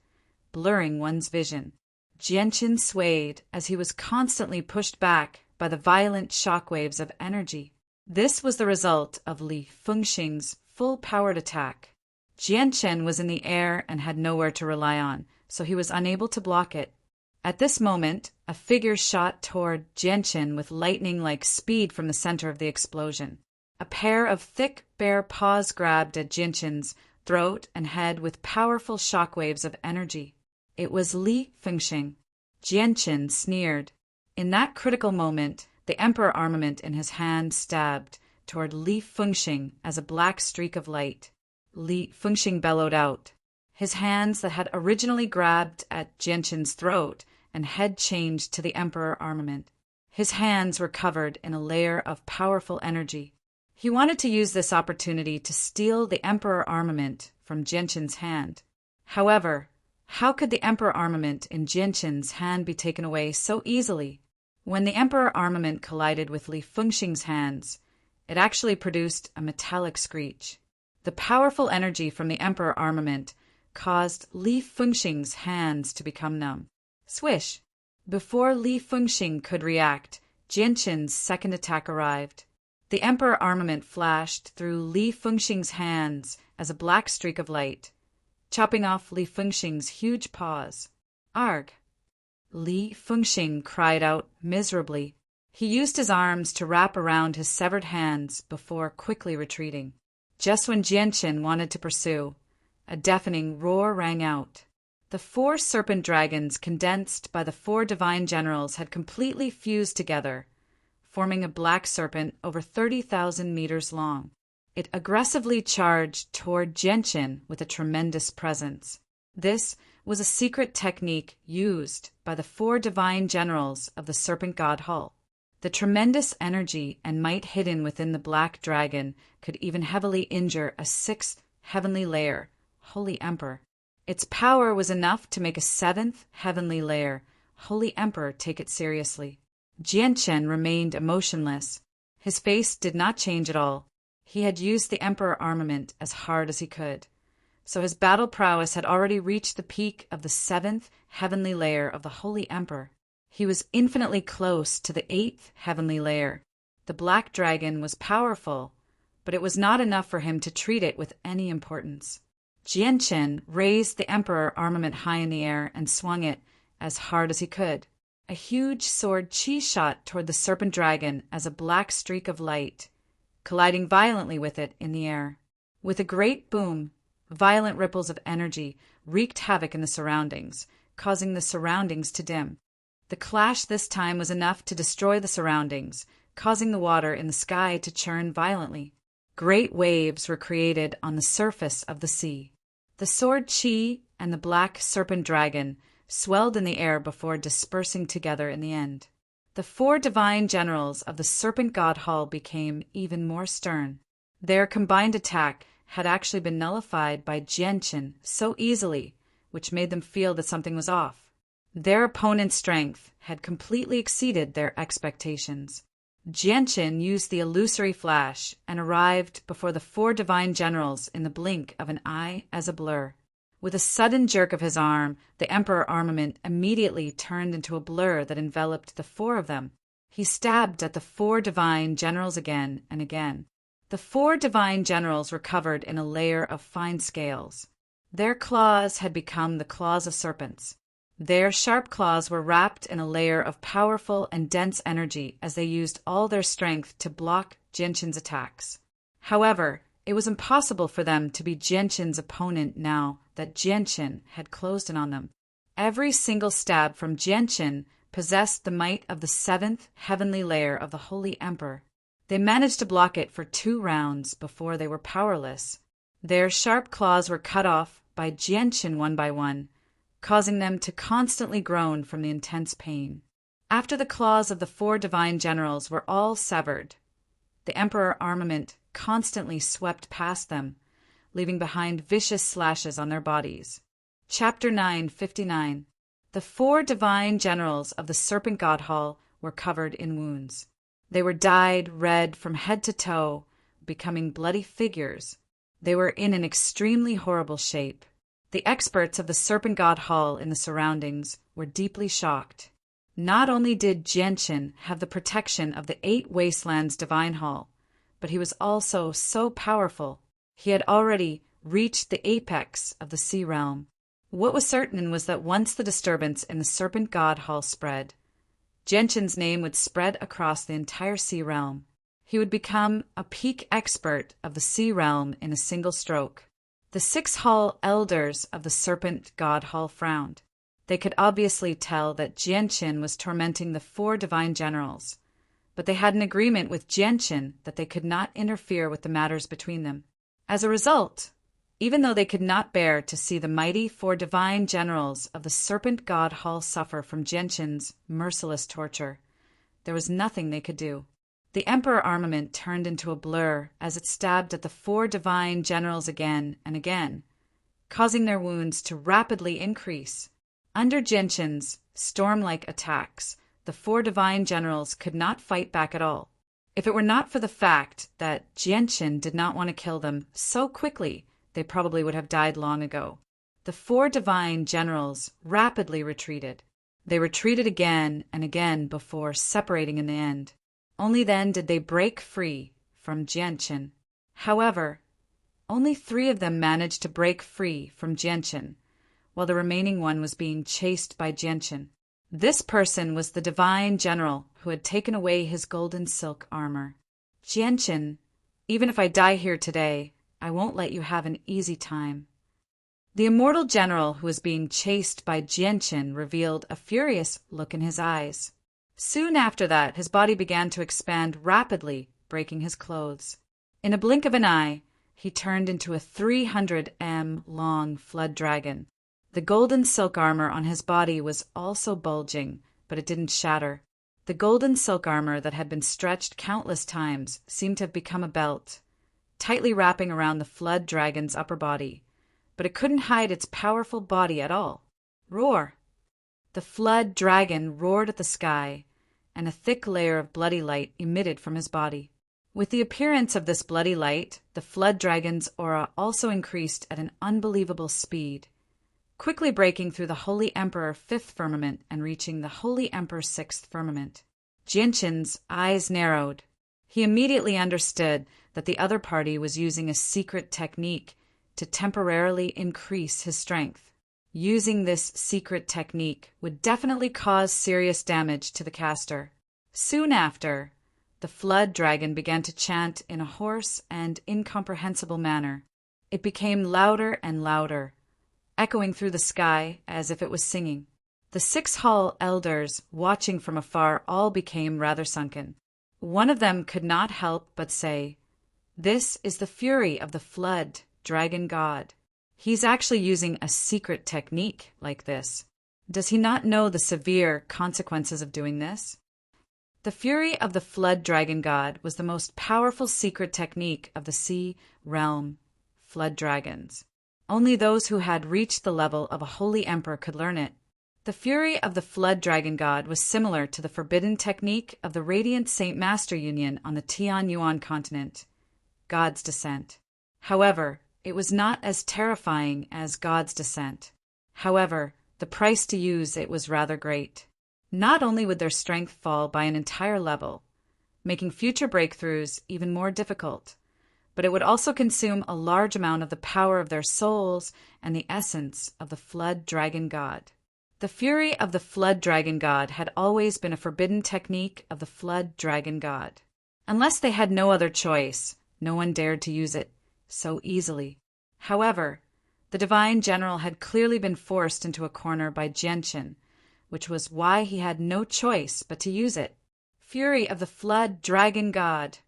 blurring one's vision. Jianqin swayed as he was constantly pushed back by the violent shockwaves of energy. This was the result of Li Fengxing's full-powered attack. Jianqin was in the air and had nowhere to rely on, so he was unable to block it. At this moment, a figure shot toward Jianqin with lightning-like speed from the center of the explosion. A pair of thick, bare paws grabbed at Jianqin's throat and head with powerful shockwaves of energy. It was Li Fengxing. Jianqin sneered. In that critical moment, the emperor armament in his hand stabbed toward Li Fengxing as a black streak of light. Li Fengxing bellowed out. His hands that had originally grabbed at Jianqin's throat and head changed to the emperor armament. His hands were covered in a layer of powerful energy. He wanted to use this opportunity to steal the emperor armament from Jianqin's hand. However, how could the emperor armament in Jianqin's hand be taken away so easily? When the emperor armament collided with Li Fengxing's hands, it actually produced a metallic screech. The powerful energy from the emperor armament caused Li Fengxing's hands to become numb. Swish! Before Li Fengxing could react, Jianqin's second attack arrived. The emperor armament flashed through Li Fengxing's hands as a black streak of light, chopping off Li Fengxing's huge paws. Arg! Li Fengxing cried out miserably. He used his arms to wrap around his severed hands before quickly retreating. Just when Jianqin wanted to pursue, a deafening roar rang out. The 4 serpent dragons condensed by the 4 divine generals had completely fused together, forming a black serpent over 30,000 meters long. It aggressively charged toward Jianqin with a tremendous presence. This was a secret technique used by the 4 divine generals of the Serpent God Hall. The tremendous energy and might hidden within the black dragon could even heavily injure a 6th heavenly layer, Holy Emperor. Its power was enough to make a 7th heavenly layer, Holy Emperor, take it seriously. Jianqin remained emotionless. His face did not change at all. He had used the emperor armament as hard as he could, so his battle prowess had already reached the peak of the 7th heavenly layer of the Holy Emperor. He was infinitely close to the 8th heavenly layer. The black dragon was powerful, but it was not enough for him to treat it with any importance. Jianqin raised the emperor armament high in the air and swung it as hard as he could. A huge sword chi shot toward the serpent dragon as a black streak of light, colliding violently with it in the air. With a great boom, violent ripples of energy wreaked havoc in the surroundings, causing the surroundings to dim. The clash this time was enough to destroy the surroundings, causing the water in the sky to churn violently. Great waves were created on the surface of the sea. The sword chi and the black serpent dragon swelled in the air before dispersing together in the end. The 4 divine generals of the serpent god hall became even more stern. Their combined attack had actually been nullified by Jianqin so easily, which made them feel that something was off. Their opponent's strength had completely exceeded their expectations. Jianqin used the illusory flash and arrived before the 4 divine generals in the blink of an eye as a blur. With a sudden jerk of his arm, the emperor armament immediately turned into a blur that enveloped the 4 of them. He stabbed at the 4 divine generals again and again. The 4 divine generals were covered in a layer of fine scales. Their claws had become the claws of serpents. Their sharp claws were wrapped in a layer of powerful and dense energy as they used all their strength to block Jianqin's attacks. However, it was impossible for them to be Jianqin's opponent now that Jianqin had closed in on them. Every single stab from Jianqin possessed the might of the 7th heavenly layer of the Holy Emperor. They managed to block it for 2 rounds before they were powerless. Their sharp claws were cut off by Jianqin one by one, causing them to constantly groan from the intense pain. After the claws of the 4 divine generals were all severed, the emperor armament constantly swept past them, leaving behind vicious slashes on their bodies. Chapter 9:59. The 4 divine generals of the Serpent God Hall were covered in wounds. They were dyed red from head to toe, becoming bloody figures. They were in an extremely horrible shape. The experts of the Serpent God Hall in the surroundings were deeply shocked. Not only did Jianqin have the protection of the 8 Wastelands Divine Hall, but he was also so powerful. He had already reached the apex of the sea realm. What was certain was that once the disturbance in the Serpent God Hall spread, Jianqin's name would spread across the entire sea realm. He would become a peak expert of the sea realm in a single stroke. The 6 hall elders of the Serpent God Hall frowned. They could obviously tell that Jianqin was tormenting the 4 divine generals, but they had an agreement with Jianqin that they could not interfere with the matters between them. As a result, even though they could not bear to see the mighty 4 divine generals of the Serpent God Hall suffer from Jianqin's merciless torture, there was nothing they could do. The emperor armament turned into a blur as it stabbed at the 4 divine generals again and again, causing their wounds to rapidly increase. Under Jianqin's storm-like attacks, the 4 divine generals could not fight back at all. If it were not for the fact that Jianqin did not want to kill them so quickly, they probably would have died long ago. The 4 divine generals rapidly retreated. They retreated again and again before separating in the end. Only then did they break free from Jianqin. However, only 3 of them managed to break free from Jianqin, while the remaining one was being chased by Jianqin. This person was the divine general who had taken away his golden silk armor. Jianqin, even if I die here today, I won't let you have an easy time. The immortal general who was being chased by Jianqin revealed a furious look in his eyes. Soon after that, his body began to expand rapidly, breaking his clothes. In a blink of an eye, he turned into a 300 m long flood dragon. The golden silk armor on his body was also bulging, but it didn't shatter. The golden silk armor that had been stretched countless times seemed to have become a belt, tightly wrapping around the flood dragon's upper body, but it couldn't hide its powerful body at all. Roar! The flood dragon roared at the sky, and a thick layer of bloody light emitted from his body. With the appearance of this bloody light, the flood dragon's aura also increased at an unbelievable speed, quickly breaking through the Holy Emperor 5th firmament and reaching the Holy Emperor 6th firmament. Jianqin's eyes narrowed. He immediately understood that the other party was using a secret technique to temporarily increase his strength. Using this secret technique would definitely cause serious damage to the caster. Soon after, the flood dragon began to chant in a hoarse and incomprehensible manner. It became louder and louder, echoing through the sky as if it was singing. The 6 hall elders, watching from afar, all became rather sunken. One of them could not help but say, "This is the fury of the flood dragon god. He's actually using a secret technique like this. Does he not know the severe consequences of doing this?" The fury of the flood dragon god was the most powerful secret technique of the sea realm flood dragons. Only those who had reached the level of a holy emperor could learn it. The fury of the flood dragon god was similar to the forbidden technique of the Radiant Saint Master Union on the Tian Yuan continent, God's Descent. However, it was not as terrifying as God's Descent. However, the price to use it was rather great. Not only would their strength fall by an entire level, making future breakthroughs even more difficult, but it would also consume a large amount of the power of their souls and the essence of the flood dragon god. The fury of the flood dragon god had always been a forbidden technique of the flood dragon god. Unless they had no other choice, no one dared to use it so easily. However, the divine general had clearly been forced into a corner by Genshin, which was why he had no choice but to use it. Fury of the flood dragon god.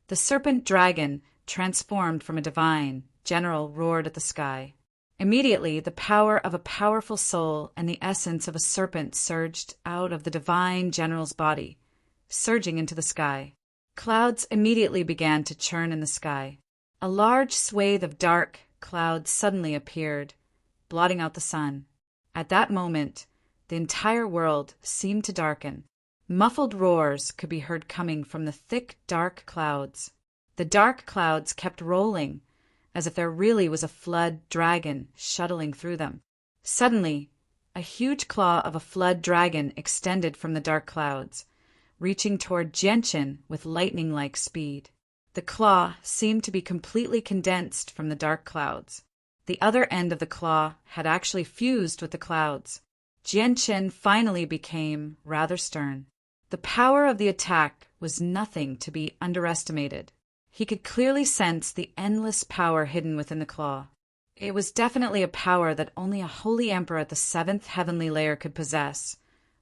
The serpent dragon, transformed from a divine general, roared at the sky. Immediately, the power of a powerful soul and the essence of a serpent surged out of the divine general's body, surging into the sky. Clouds immediately began to churn in the sky. A large swathe of dark clouds suddenly appeared, blotting out the sun. At that moment, the entire world seemed to darken. Muffled roars could be heard coming from the thick, dark clouds. The dark clouds kept rolling, as if there really was a flood dragon shuttling through them. Suddenly, a huge claw of a flood dragon extended from the dark clouds, reaching toward Genshin with lightning-like speed. The claw seemed to be completely condensed from the dark clouds. The other end of the claw had actually fused with the clouds. Genshin finally became rather stern. The power of the attack was nothing to be underestimated. He could clearly sense the endless power hidden within the claw. It was definitely a power that only a holy emperor at the 7th heavenly layer could possess,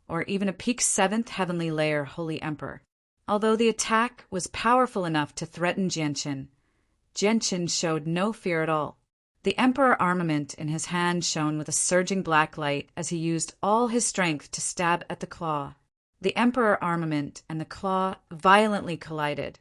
or even a peak 7th heavenly layer holy emperor. Although the attack was powerful enough to threaten Genshin, Genshin showed no fear at all. The emperor armament in his hand shone with a surging black light as he used all his strength to stab at the claw. The emperor armament and the claw violently collided,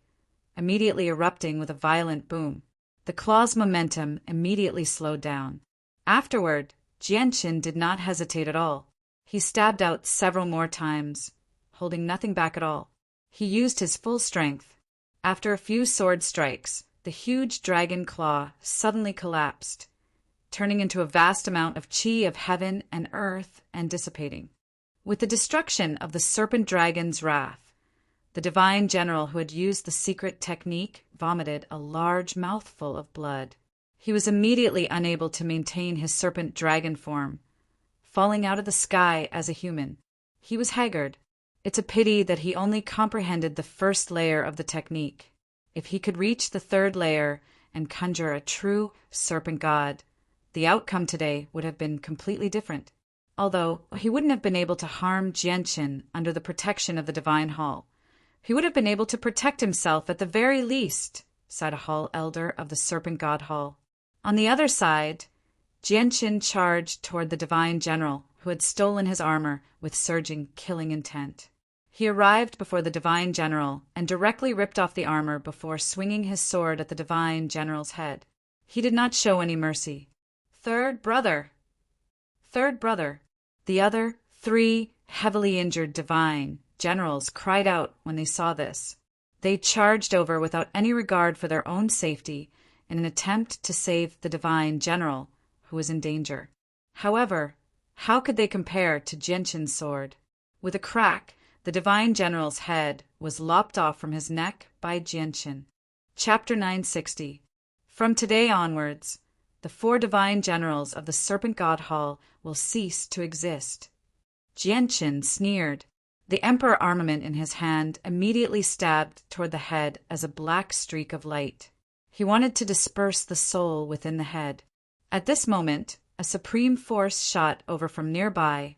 immediately erupting with a violent boom. The claw's momentum immediately slowed down. Afterward, Genshin did not hesitate at all. He stabbed out several more times, holding nothing back at all. He used his full strength. After a few sword strikes, the huge dragon claw suddenly collapsed, turning into a vast amount of chi of heaven and earth and dissipating. With the destruction of the serpent dragon's wrath, the divine general who had used the secret technique vomited a large mouthful of blood. He was immediately unable to maintain his serpent dragon form, falling out of the sky as a human. He was haggard. It's a pity that he only comprehended the first layer of the technique. If he could reach the 3rd layer and conjure a true serpent god, the outcome today would have been completely different. Although he wouldn't have been able to harm Genshin under the protection of the Divine Hall, he would have been able to protect himself at the very least, said a hall elder of the Serpent God Hall. On the other side, Genshin charged toward the Divine General, who had stolen his armor with surging, killing intent. He arrived before the Divine General and directly ripped off the armor before swinging his sword at the Divine General's head. He did not show any mercy. Third brother! Third brother! The other 3 heavily injured Divine Generals cried out when they saw this. They charged over without any regard for their own safety in an attempt to save the Divine General, who was in danger. However, how could they compare to Genshin's sword? With a crack, the Divine General's head was lopped off from his neck by Genshin. Chapter 960. From today onwards, the 4 divine generals of the Serpent God Hall will cease to exist. Jianqin sneered. The emperor armament in his hand immediately stabbed toward the head as a black streak of light. He wanted to disperse the soul within the head. At this moment, a supreme force shot over from nearby,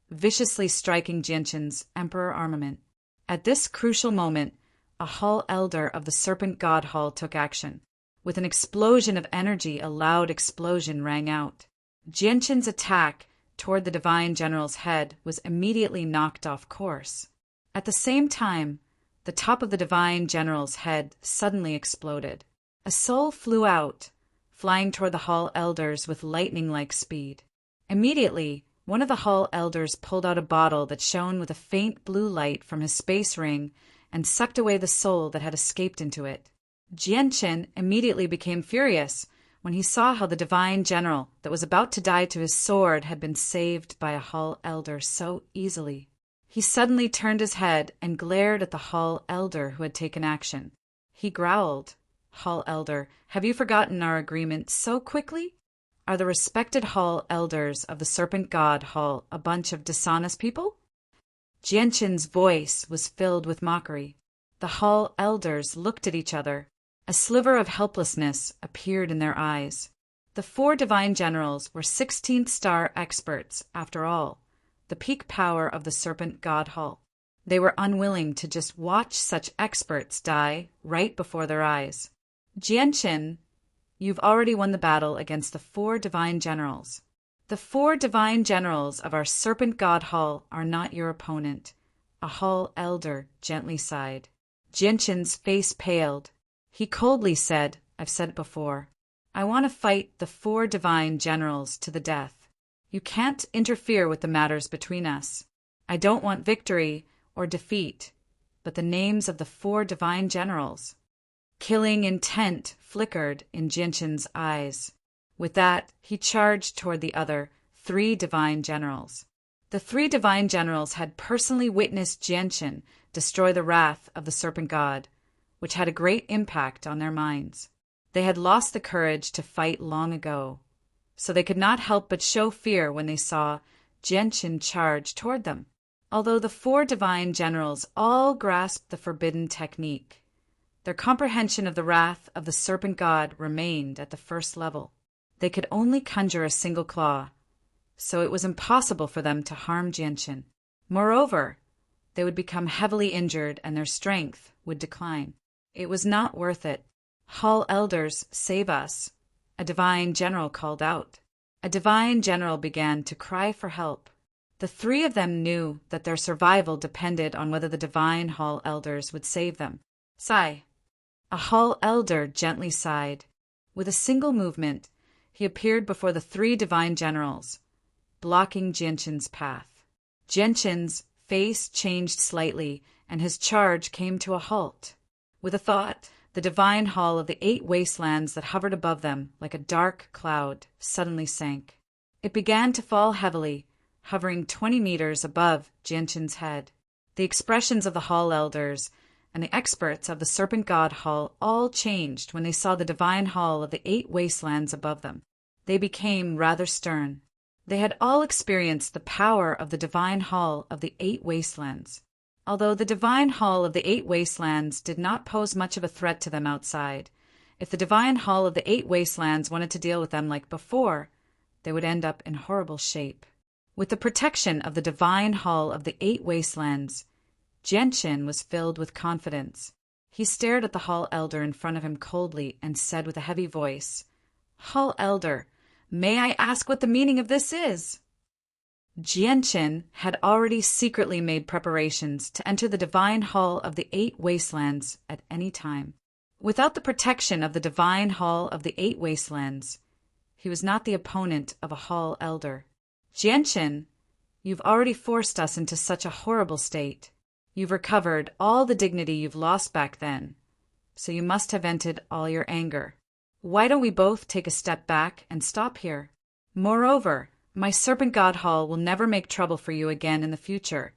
viciously striking Jianqin's emperor armament. At this crucial moment, a Hall Elder of the Serpent God Hall took action. With an explosion of energy, a loud explosion rang out. Jianqin's attack toward the divine general's head was immediately knocked off course. At the same time, the top of the divine general's head suddenly exploded. A soul flew out, flying toward the Hall Elders with lightning-like speed. Immediately, one of the Hall Elders pulled out a bottle that shone with a faint blue light from his space ring and sucked away the soul that had escaped into it. Jianqin immediately became furious when he saw how the divine general that was about to die to his sword had been saved by a Hall Elder so easily. He suddenly turned his head and glared at the Hall Elder who had taken action. He growled, "Hall Elder, have you forgotten our agreement so quickly? Are the respected Hall Elders of the Serpent God Hall a bunch of dishonest people?" Jianqin's voice was filled with mockery. The Hall Elders looked at each other. A sliver of helplessness appeared in their eyes. The 4 divine generals were 16th star experts, after all, the peak power of the Serpent God Hall. They were unwilling to just watch such experts die right before their eyes. Jianqin, you've already won the battle against the 4 divine generals. The 4 divine generals of our Serpent God Hall are not your opponent. A Hall Elder gently sighed. Jianqin's face paled. He coldly said, "I've said it before. I want to fight the 4 divine generals to the death. You can't interfere with the matters between us. I don't want victory or defeat, but the names of the 4 divine generals." Killing intent flickered in Jianqin's eyes. With that, he charged toward the other 3 divine generals. The 3 divine generals had personally witnessed Jianqin destroy the wrath of the Serpent God, which had a great impact on their minds. They had lost the courage to fight long ago, so they could not help but show fear when they saw Jianqin charge toward them. Although the 4 divine generals all grasped the forbidden technique, their comprehension of the wrath of the Serpent God remained at the first level. They could only conjure a single claw, so it was impossible for them to harm Jianqin. Moreover, they would become heavily injured and their strength would decline. It was not worth it. "Hall Elders, save us," a divine general called out. A divine general began to cry for help. The 3 of them knew that their survival depended on whether the divine Hall Elders would save them. "Sigh." A Hall Elder gently sighed. With a single movement, he appeared before the 3 divine generals, blocking Jianqin's path. Jianqin's face changed slightly, and his charge came to a halt. With a thought, the divine hall of the 8 wastelands that hovered above them like a dark cloud suddenly sank. It began to fall heavily, hovering 20 meters above Jianqin's head. The expressions of the Hall Elders and the experts of the Serpent God Hall all changed when they saw the divine hall of the 8 wastelands above them. They became rather stern. They had all experienced the power of the divine hall of the 8 wastelands. Although the divine hall of the 8 wastelands did not pose much of a threat to them outside, if the divine hall of the 8 wastelands wanted to deal with them like before, they would end up in horrible shape. With the protection of the divine hall of the 8 wastelands, Jianqin was filled with confidence. He stared at the Hall Elder in front of him coldly and said with a heavy voice, "Hall Elder, may I ask what the meaning of this is?" Jianqin had already secretly made preparations to enter the divine hall of the 8 wastelands at any time. Without the protection of the divine hall of the 8 wastelands, he was not the opponent of a Hall Elder. "Jianqin, you've already forced us into such a horrible state. You've recovered all the dignity you've lost back then, so you must have vented all your anger. Why don't we both take a step back and stop here? Moreover, my Serpent God Hall will never make trouble for you again in the future,"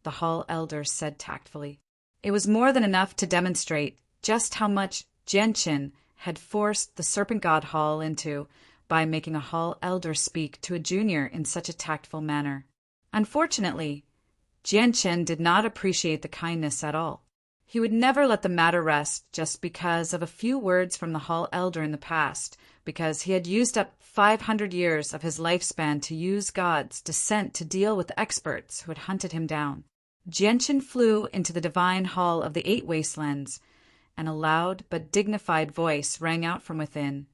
the Hall Elder said tactfully. It was more than enough to demonstrate just how much Jianqin had forced the Serpent God Hall into by making a hall elder speak to a junior in such a tactful manner. Unfortunately, Jianchen did not appreciate the kindness at all. He would never let the matter rest just because of a few words from the hall elder in the past, because he had used up 500 years of his lifespan to use God's descent to deal with experts who had hunted him down. Jianchen flew into the divine hall of the 8 wastelands, and a loud but dignified voice rang out from within.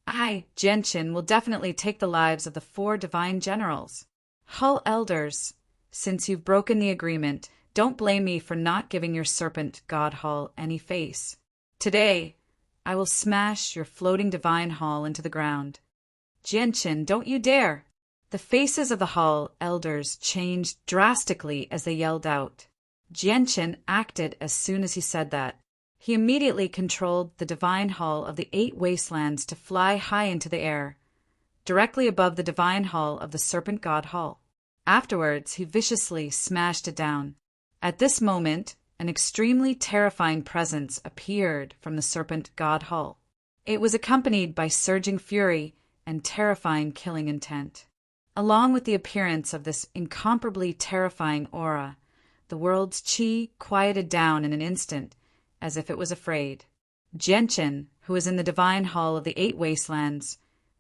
I, Jianchen, will definitely take the lives of the 4 divine generals. Hall elders, since you've broken the agreement, don't blame me for not giving your serpent God Hall any face. Today, I will smash your floating divine hall into the ground. Jianchen, don't you dare! The faces of the hall elders changed drastically as they yelled out. Jianchen acted as soon as he said that. He immediately controlled the divine hall of the 8 wastelands to fly high into the air, directly above the divine hall of the serpent god hall. Afterwards, he viciously smashed it down. At this moment, an extremely terrifying presence appeared from the serpent god hall. It was accompanied by surging fury and terrifying killing intent. Along with the appearance of this incomparably terrifying aura, the world's chi quieted down in an instant, as if it was afraid. Jianchen, who was in the divine hall of the 8 wastelands,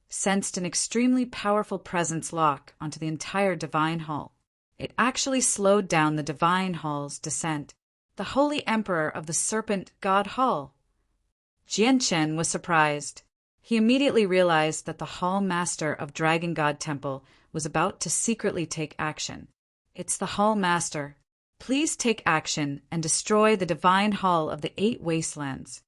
sensed an extremely powerful presence lock onto the entire divine hall. It actually slowed down the divine hall's descent. The holy emperor of the serpent god hall. Jianchen was surprised. He immediately realized that the hall master of Dragon God Temple was about to secretly take action. It's the hall master. Please take action and destroy the divine hall of the 8 wastelands.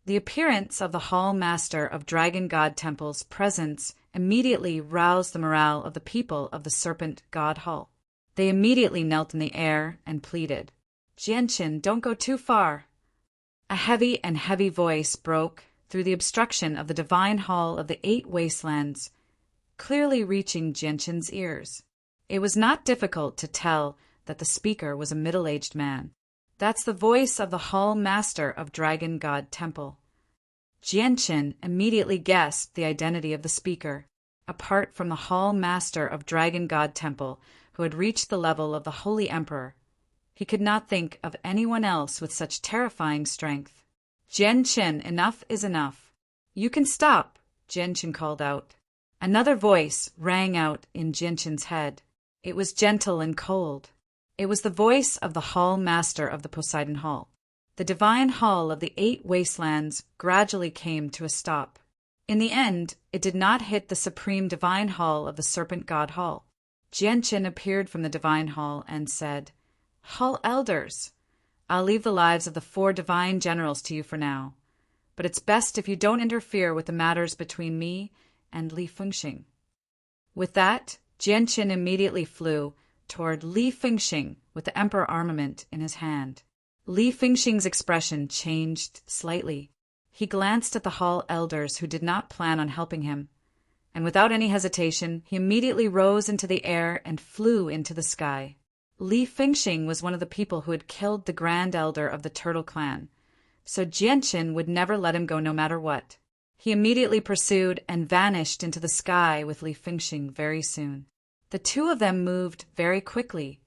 The appearance of the hall master of Dragon God Temple's presence immediately roused the morale of the people of the serpent god hall. They immediately knelt in the air and pleaded, Jianchen, don't go too far. A heavy voice broke through the obstruction of the divine hall of the 8 wastelands, clearly reaching Jianchen's ears. It was not difficult to tell that the speaker was a middle-aged man. That's the voice of the hall master of Dragon God Temple. Jianchen immediately guessed the identity of the speaker. Apart from the hall master of Dragon God Temple, who had reached the level of the Holy Emperor, he could not think of anyone else with such terrifying strength. Jianchen, enough is enough. You can stop, Jianchen called out. Another voice rang out in Jianchen's head. It was gentle and cold. It was the voice of the hall master of the Poseidon Hall. The divine hall of the 8 wastelands gradually came to a stop. In the end, it did not hit the supreme divine hall of the serpent god hall. Jianchen appeared from the divine hall and said, Hall elders, I'll leave the lives of the 4 divine generals to you for now, but it's best if you don't interfere with the matters between me and Li Fengxing. With that, Jianchen immediately flew toward Li Fengxing with the emperor armament in his hand. Li Fengxing's expression changed slightly. He glanced at the hall elders who did not plan on helping him, and without any hesitation, he immediately rose into the air and flew into the sky. Li Fengxing was one of the people who had killed the grand elder of the Turtle Clan, so Jianchen would never let him go no matter what. He immediately pursued and vanished into the sky with Li Fengxing very soon. The 2 of them moved very quickly,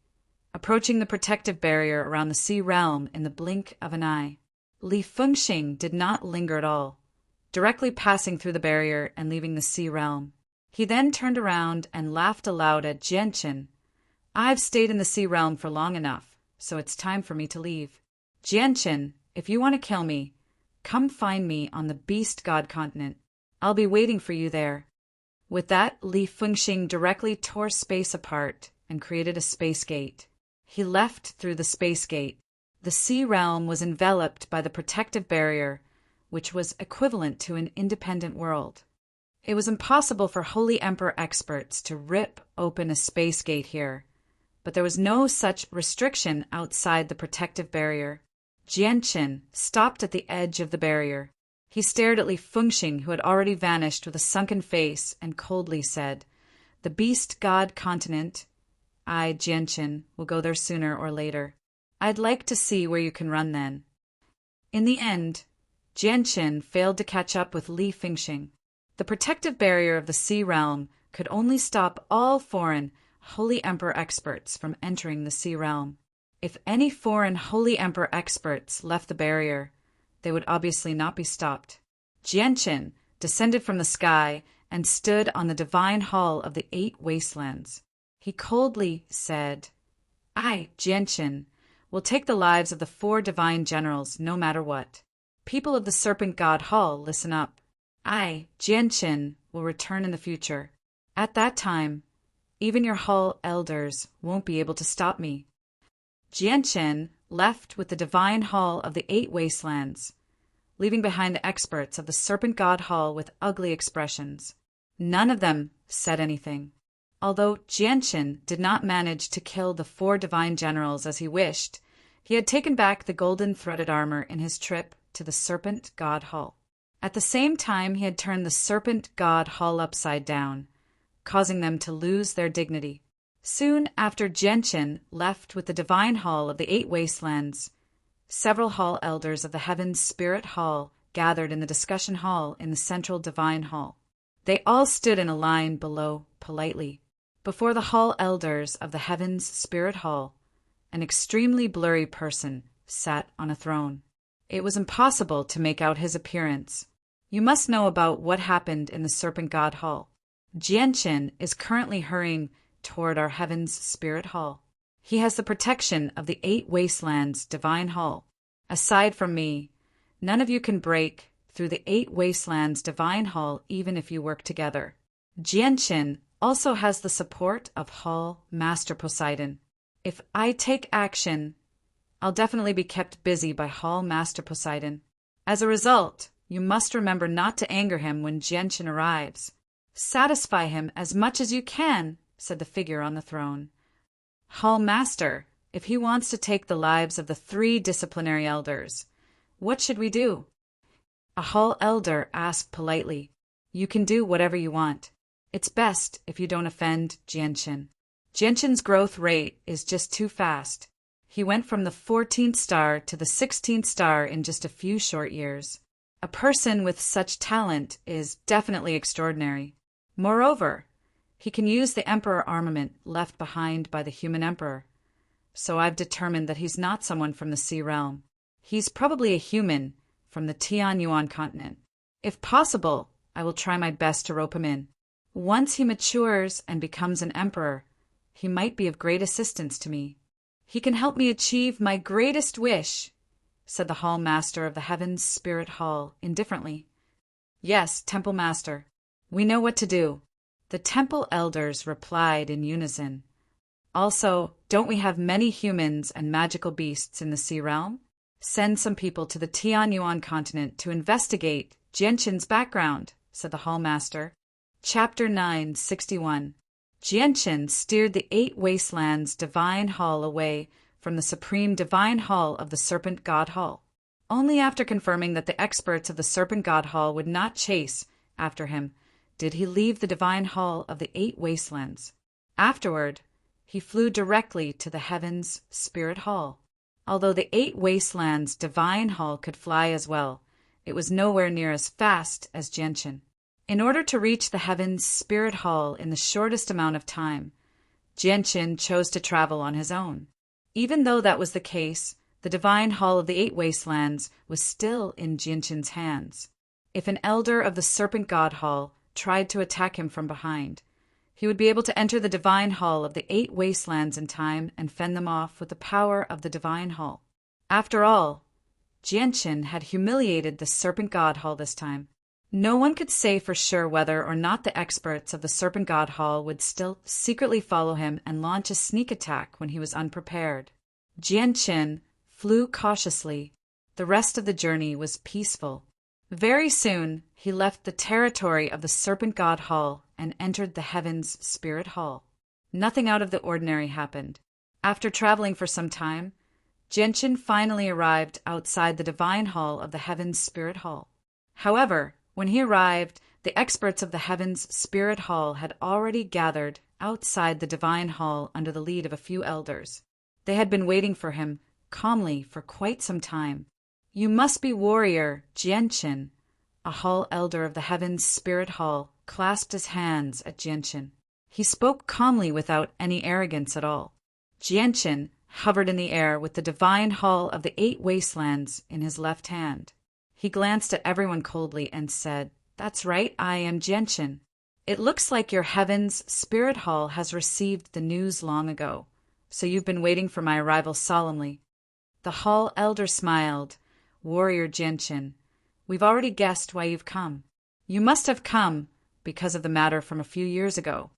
approaching the protective barrier around the sea realm in the blink of an eye. Li Fengxing did not linger at all, directly passing through the barrier and leaving the sea realm. He then turned around and laughed aloud at Jianchen. I've stayed in the sea realm for long enough, so it's time for me to leave. Jianchen, if you want to kill me, come find me on the Beast God continent. I'll be waiting for you there. With that, Li Fengxing directly tore space apart and created a space gate. He left through the space gate. The sea realm was enveloped by the protective barrier, which was equivalent to an independent world. It was impossible for Holy Emperor experts to rip open a space gate here, but there was no such restriction outside the protective barrier. Jianchen stopped at the edge of the barrier. He stared at Li Fengxing, who had already vanished with a sunken face, and coldly said, The Beast God continent. I, Jianchen, will go there sooner or later. I'd like to see where you can run then. In the end, Jianchen failed to catch up with Li Fengxing. The protective barrier of the sea realm could only stop all foreign Holy Emperor experts from entering the sea realm. If any foreign Holy Emperor experts left the barrier, they would obviously not be stopped. Jianqin descended from the sky and stood on the divine hall of the 8 wastelands. He coldly said, "I, Jianqin, will take the lives of the 4 divine generals no matter what. People of the Serpent God Hall, listen up. I, Jianqin, will return in the future. At that time, even your hall elders won't be able to stop me." Jianqin left with the divine hall of the 8 wastelands, leaving behind the experts of the Serpent God Hall with ugly expressions. None of them said anything. Although Jianqin did not manage to kill the 4 divine generals as he wished, he had taken back the golden threaded armor in his trip to the Serpent God Hall. At the same time, he had turned the Serpent God Hall upside down, causing them to lose their dignity. Soon after Jianqin left with the divine hall of the 8 wastelands, several hall elders of the Heaven's Spirit Hall gathered in the discussion hall in the central divine hall. They all stood in a line below politely. Before the hall elders of the Heaven's Spirit Hall, an extremely blurry person sat on a throne. It was impossible to make out his appearance. You must know about what happened in the Serpent God Hall. Jianqin is currently hurrying toward our Heaven's Spirit Hall. He has the protection of the 8 wastelands divine hall. Aside from me, none of you can break through the 8 wastelands divine hall even if you work together. Jianqin also has the support of Hall Master Poseidon. If I take action, I'll definitely be kept busy by Hall Master Poseidon. As a result, you must remember not to anger him when Jianqin arrives. Satisfy him as much as you can, said the figure on the throne. Hall Master, if he wants to take the lives of the 3 disciplinary elders, what should we do? A hall elder asked politely. You can do whatever you want. It's best if you don't offend Jianqin. Jianqin's growth rate is just too fast. He went from the 14th star to the 16th star in just a few short years. A person with such talent is definitely extraordinary. Moreover, he can use the Emperor armament left behind by the human Emperor. So I've determined that he's not someone from the Sea Realm. He's probably a human from the Tianyuan continent. If possible, I will try my best to rope him in. Once he matures and becomes an emperor, he might be of great assistance to me. He can help me achieve my greatest wish, said the Hall Master of the Heaven's Spirit Hall indifferently. Yes, Temple Master, we know what to do. The temple elders replied in unison. Also, don't we have many humans and magical beasts in the Sea Realm? Send some people to the Tianyuan continent to investigate Jianqin's background, said the Hall Master. Chapter 961. Jianqin steered the 8 wastelands divine hall away from the supreme divine hall of the Serpent God Hall. Only after confirming that the experts of the Serpent God Hall would not chase after him did he leave the divine hall of the 8 wastelands. Afterward, he flew directly to the Heaven's Spirit Hall. Although the 8 wastelands divine hall could fly as well, it was nowhere near as fast as Jianqin. In order to reach the Heaven's Spirit Hall in the shortest amount of time, Jianqin chose to travel on his own. Even though that was the case, the divine hall of the 8 wastelands was still in Jianqin's hands. If an elder of the Serpent God Hall tried to attack him from behind, he would be able to enter the divine hall of the 8 wastelands in time and fend them off with the power of the divine hall. After all, Jianqin had humiliated the Serpent God Hall this time. No one could say for sure whether or not the experts of the Serpent God Hall would still secretly follow him and launch a sneak attack when he was unprepared. Jianqin flew cautiously. The rest of the journey was peaceful. Very soon, he left the territory of the Serpent God Hall and entered the Heaven's Spirit Hall. Nothing out of the ordinary happened. After traveling for some time, Jianqin finally arrived outside the divine hall of the Heaven's Spirit Hall. However, when he arrived, the experts of the Heaven's Spirit Hall had already gathered outside the divine hall under the lead of a few elders. They had been waiting for him calmly for quite some time. You must be warrior Jianqin, a hall elder of the Heaven's Spirit Hall, clasped his hands at Jianqin. He spoke calmly without any arrogance at all. Jianqin hovered in the air with the divine hall of the 8 wastelands in his left hand. He glanced at everyone coldly and said, "That's right, I am Jianqin. It looks like your Heaven's Spirit Hall has received the news long ago, so you've been waiting for my arrival solemnly." The hall elder smiled. "Warrior Jianqin, we've already guessed why you've come. You must have come because of the matter from a few years ago.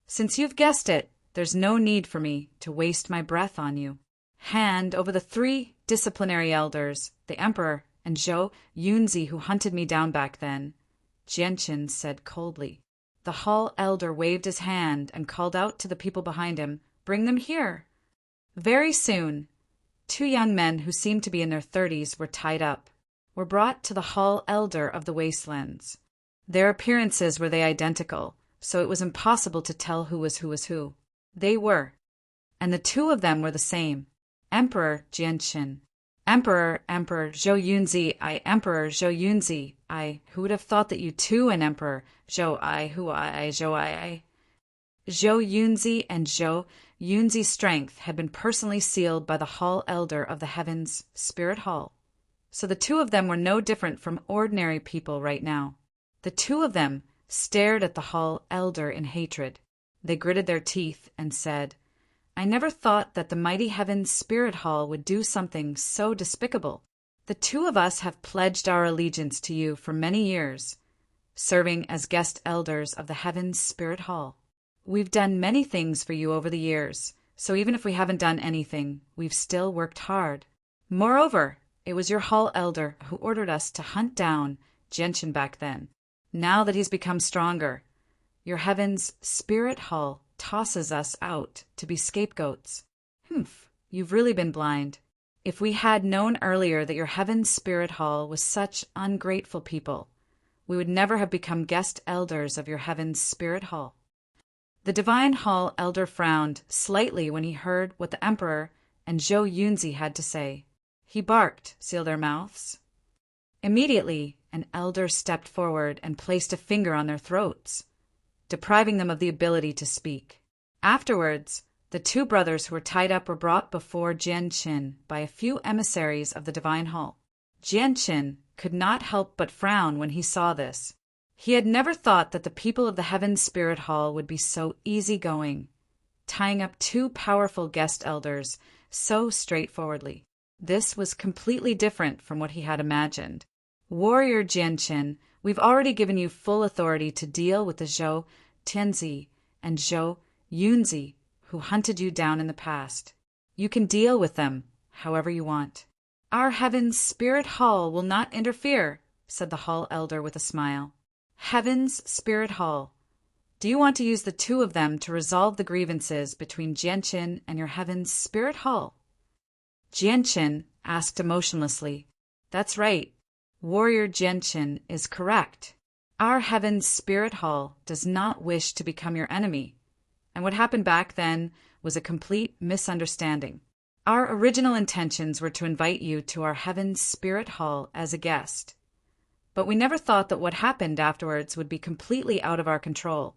Since you've guessed it, there's no need for me to waste my breath on you. Hand over the 3 disciplinary elders, the Emperor and Zhou Yunzi, who hunted me down back then," Jianqin said coldly. The hall elder waved his hand and called out to the people behind him, "Bring them here." Very soon, 2 young men who seemed to be in their 30s were brought to the hall elder of the wastelands. Their appearances were identical, so it was impossible to tell who was who. They were, and the 2 of them were the same. Emperor Jianqin. Emperor Zhou Yunzi, Emperor Zhou Yunzi, who would have thought that you too, an Emperor Zhou Zhou Yunzi and Zhou Yunzi's strength had been personally sealed by the hall elder of the Heaven's Spirit Hall. So the 2 of them were no different from ordinary people right now. The 2 of them stared at the hall elder in hatred. They gritted their teeth and said, "I never thought that the mighty Heaven's Spirit Hall would do something so despicable. The 2 of us have pledged our allegiance to you for many years, serving as guest elders of the Heaven's Spirit Hall. We've done many things for you over the years, so even if we haven't done anything, we've still worked hard. Moreover, it was your hall elder who ordered us to hunt down Jianqin back then. Now that he's become stronger, your Heaven's Spirit Hall tosses us out to be scapegoats. You've really been blind. If we had known earlier that your Heaven's Spirit Hall was such ungrateful people, we would never have become guest elders of your Heaven's Spirit Hall." The divine hall elder frowned slightly when he heard what the Emperor and Zhou Yunzi had to say. He barked, "Seal their mouths." Immediately, an elder stepped forward and placed a finger on their throats, depriving them of the ability to speak. Afterwards, the 2 brothers who were tied up were brought before Jianqin by a few emissaries of the divine hall. Jianqin could not help but frown when he saw this. He had never thought that the people of the Heaven's Spirit Hall would be so easygoing, tying up 2 powerful guest elders so straightforwardly. This was completely different from what he had imagined. "Warrior Jianqin, we've already given you full authority to deal with the Zhou Tianzi and Zhou Yunzi who hunted you down in the past. You can deal with them however you want." "Our Heaven's Spirit Hall will not interfere," said the hall elder with a smile. "Heaven's Spirit Hall, do you want to use the 2 of them to resolve the grievances between Jianqin and your Heaven's Spirit Hall?" Jianqin asked emotionlessly, "That's right. Warrior Jianqin is correct. Our Heaven's Spirit Hall does not wish to become your enemy, and what happened back then was a complete misunderstanding. Our original intentions were to invite you to our Heaven's Spirit Hall as a guest, but we never thought that what happened afterwards would be completely out of our control,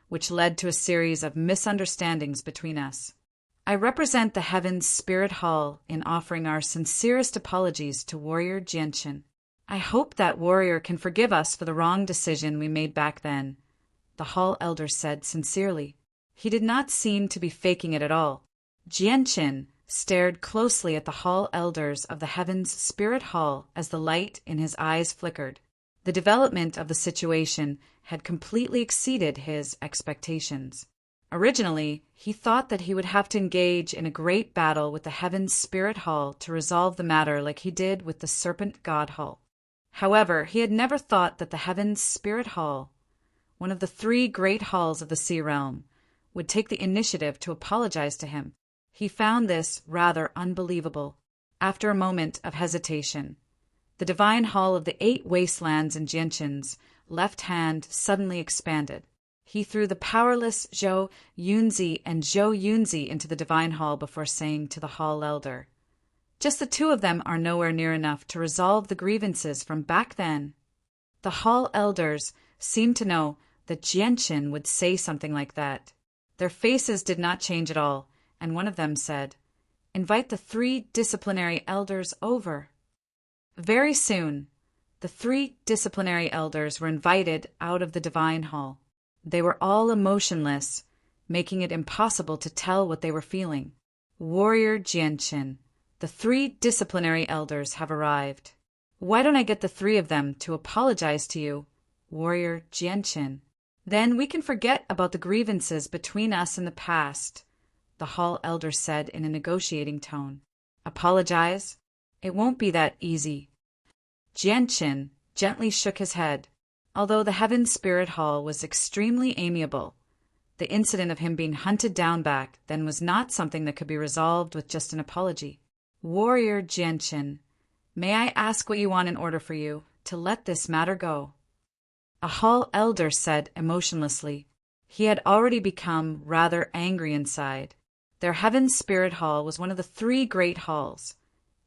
which led to a series of misunderstandings between us. I represent the Heaven's Spirit Hall in offering our sincerest apologies to Warrior Jianqin. I hope that warrior can forgive us for the wrong decision we made back then," the hall elder said sincerely. He did not seem to be faking it at all. Jianqin stared closely at the hall elders of the Heaven's Spirit Hall as the light in his eyes flickered. The development of the situation had completely exceeded his expectations. Originally, he thought that he would have to engage in a great battle with the Heaven's Spirit Hall to resolve the matter like he did with the Serpent God Hall. However, he had never thought that the Heaven's Spirit Hall, one of the 3 great halls of the Sea Realm, would take the initiative to apologize to him. He found this rather unbelievable. After a moment of hesitation, the divine hall of the 8 wastelands in Jianqin's left hand suddenly expanded. He threw the powerless Zhou Yunzi and Zhou Yunzi into the divine hall before saying to the hall elder, "Just the 2 of them are nowhere near enough to resolve the grievances from back then. The hall elders seemed to know that Jianqin would say something like that. Their faces did not change at all, and one of them said, "Invite the 3 disciplinary elders over." Very soon, the 3 disciplinary elders were invited out of the divine hall. They were all emotionless, making it impossible to tell what they were feeling. "Warrior Jianqin, the 3 disciplinary elders have arrived. Why don't I get the 3 of them to apologize to you, Warrior Jianqin? Then we can forget about the grievances between us in the past," the hall elder said in a negotiating tone. "Apologize? It won't be that easy." Jianqin gently shook his head. Although the Heaven Spirit Hall was extremely amiable, the incident of him being hunted down back then was not something that could be resolved with just an apology. "Warrior Jianqin, may I ask what you want in order for you to let this matter go?" A hall elder said emotionlessly. He had already become rather angry inside. Their Heaven Spirit Hall was one of the 3 great halls,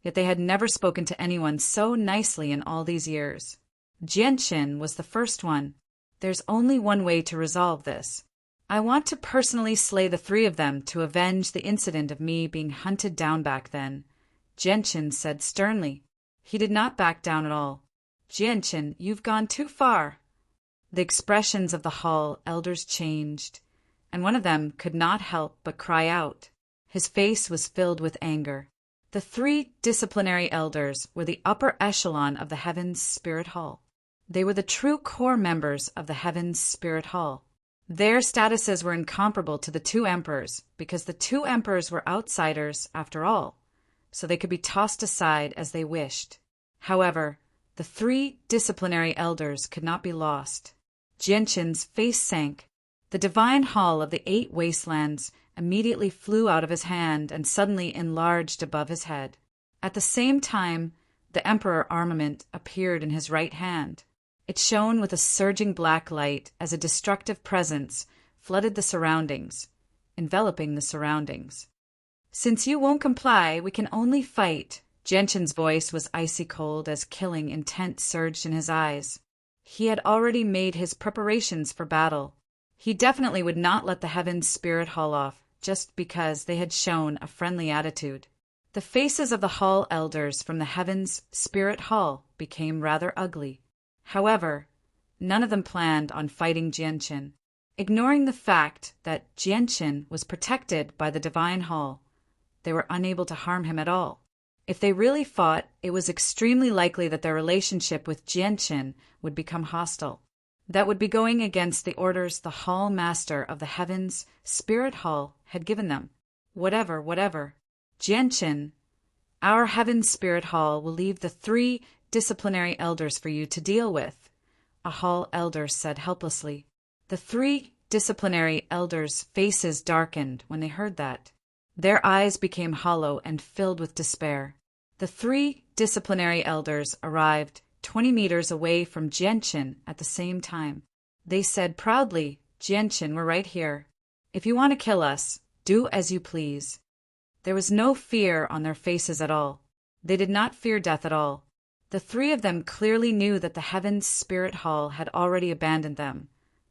yet they had never spoken to anyone so nicely in all these years. Jianqin was the first one. "There's only one way to resolve this. I want to personally slay the 3 of them to avenge the incident of me being hunted down back then," Jianqin said sternly. He did not back down at all. "Jianqin, you've gone too far." The expressions of the hall elders changed, and one of them could not help but cry out. His face was filled with anger. The 3 disciplinary elders were the upper echelon of the Heaven's Spirit Hall. They were the true core members of the Heaven's Spirit Hall. Their statuses were incomparable to the 2 emperors because the 2 emperors were outsiders after all, so they could be tossed aside as they wished. However, the 3 disciplinary elders could not be lost. Jianqin's face sank. The divine hall of the 8 wastelands immediately flew out of his hand and suddenly enlarged above his head. At the same time, the emperor armament appeared in his right hand. It shone with a surging black light as a destructive presence flooded the surroundings, enveloping the surroundings. "Since you won't comply, we can only fight." Jianqin's voice was icy cold as killing intent surged in his eyes. He had already made his preparations for battle. He definitely would not let the Heaven's Spirit Hall off just because they had shown a friendly attitude. The faces of the hall elders from the Heaven's Spirit Hall became rather ugly. However, none of them planned on fighting Jianqin. Ignoring the fact that Jianqin was protected by the Divine Hall, they were unable to harm him at all. If they really fought, it was extremely likely that their relationship with Jianqin would become hostile. That would be going against the orders the Hall Master of the Heaven's Spirit Hall had given them. Whatever. Jianqin, our Heaven's Spirit Hall will leave the 3 disciplinary elders for you to deal with, a hall elder said helplessly. The 3 disciplinary elders' faces darkened when they heard that. Their eyes became hollow and filled with despair. The 3 disciplinary elders arrived 20 meters away from Jianqin at the same time. They said proudly, "Jianqin, we're right here. If you want to kill us, do as you please." There was no fear on their faces at all. They did not fear death at all. The 3 of them clearly knew that the Heaven's Spirit Hall had already abandoned them,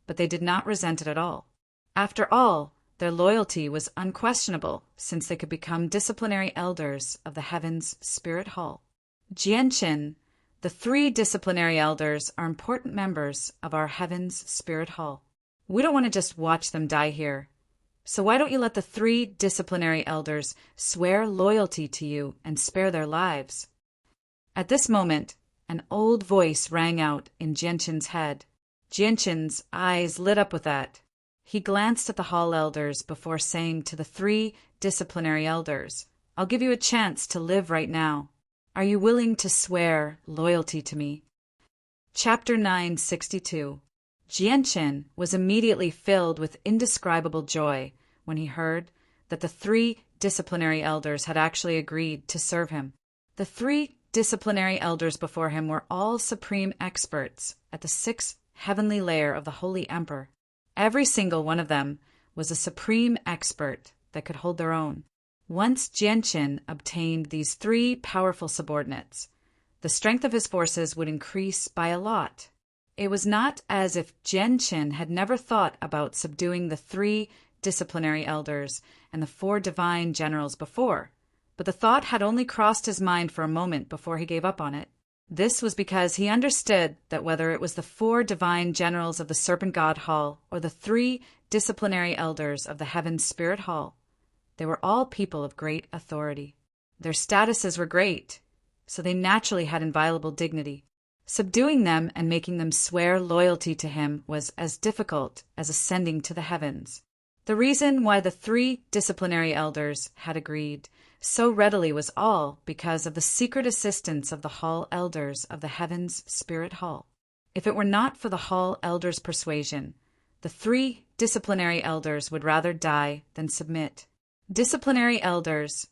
but they did not resent it at all. After all, their loyalty was unquestionable since they could become disciplinary elders of the Heaven's Spirit Hall. "Jianqin, the 3 disciplinary elders are important members of our Heaven's Spirit Hall. We don't want to just watch them die here. So why don't you let the 3 disciplinary elders swear loyalty to you and spare their lives?" At this moment, an old voice rang out in Jianqin's head. Jianqin's eyes lit up with that. He glanced at the hall elders before saying to the 3 disciplinary elders, "I'll give you a chance to live right now. Are you willing to swear loyalty to me?" Chapter 962. Jianqin was immediately filled with indescribable joy when he heard that the 3 disciplinary elders had actually agreed to serve him. The 3 disciplinary elders before him were all supreme experts at the 6th heavenly layer of the Holy Emperor. Every single one of them was a supreme expert that could hold their own. Once Jianqin obtained these 3 powerful subordinates, the strength of his forces would increase by a lot. It was not as if Genshin had never thought about subduing the 3 disciplinary elders and the 4 divine generals before, but the thought had only crossed his mind for a moment before he gave up on it. This was because he understood that whether it was the 4 divine generals of the Serpent God Hall or the 3 disciplinary elders of the Heaven's Spirit Hall, they were all people of great authority. Their statuses were great, so they naturally had inviolable dignity. Subduing them and making them swear loyalty to him was as difficult as ascending to the heavens. The reason why the 3 disciplinary elders had agreed so readily was all because of the secret assistance of the Hall elders of the Heaven's Spirit Hall. If it were not for the Hall elders' persuasion, the 3 disciplinary elders would rather die than submit. Disciplinary elders,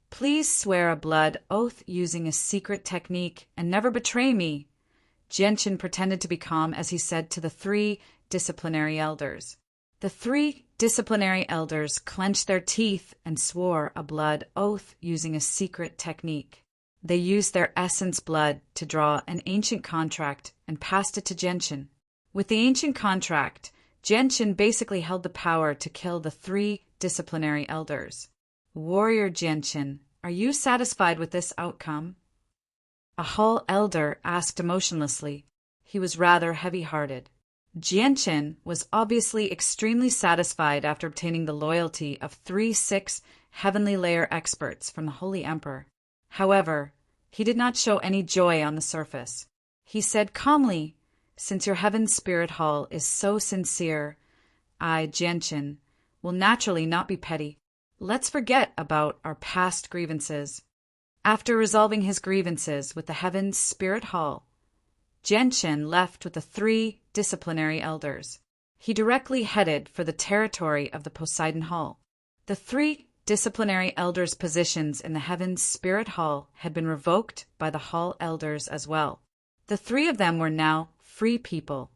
please swear a blood oath using a secret technique and never betray me. Genshin pretended to be calm as he said to the 3 disciplinary elders. The 3 disciplinary elders clenched their teeth and swore a blood oath using a secret technique. They used their essence blood to draw an ancient contract and passed it to Genshin. With the ancient contract, Genshin basically held the power to kill the 3 disciplinary elders. Warrior Genshin, are you satisfied with this outcome? A Hall elder asked emotionlessly. He was rather heavy-hearted. Genshin was obviously extremely satisfied after obtaining the loyalty of 3 6 heavenly layer experts from the Holy Emperor. However, he did not show any joy on the surface. He said calmly, "Since your Heaven's Spirit Hall is so sincere, I, Genshin, will naturally not be petty. Let's forget about our past grievances." After resolving his grievances with the Heaven's Spirit Hall, Genshin left with the 3 disciplinary elders. He directly headed for the territory of the Poseidon Hall. The 3 disciplinary elders' positions in the Heaven's Spirit Hall had been revoked by the Hall elders as well. The 3 of them were now free people,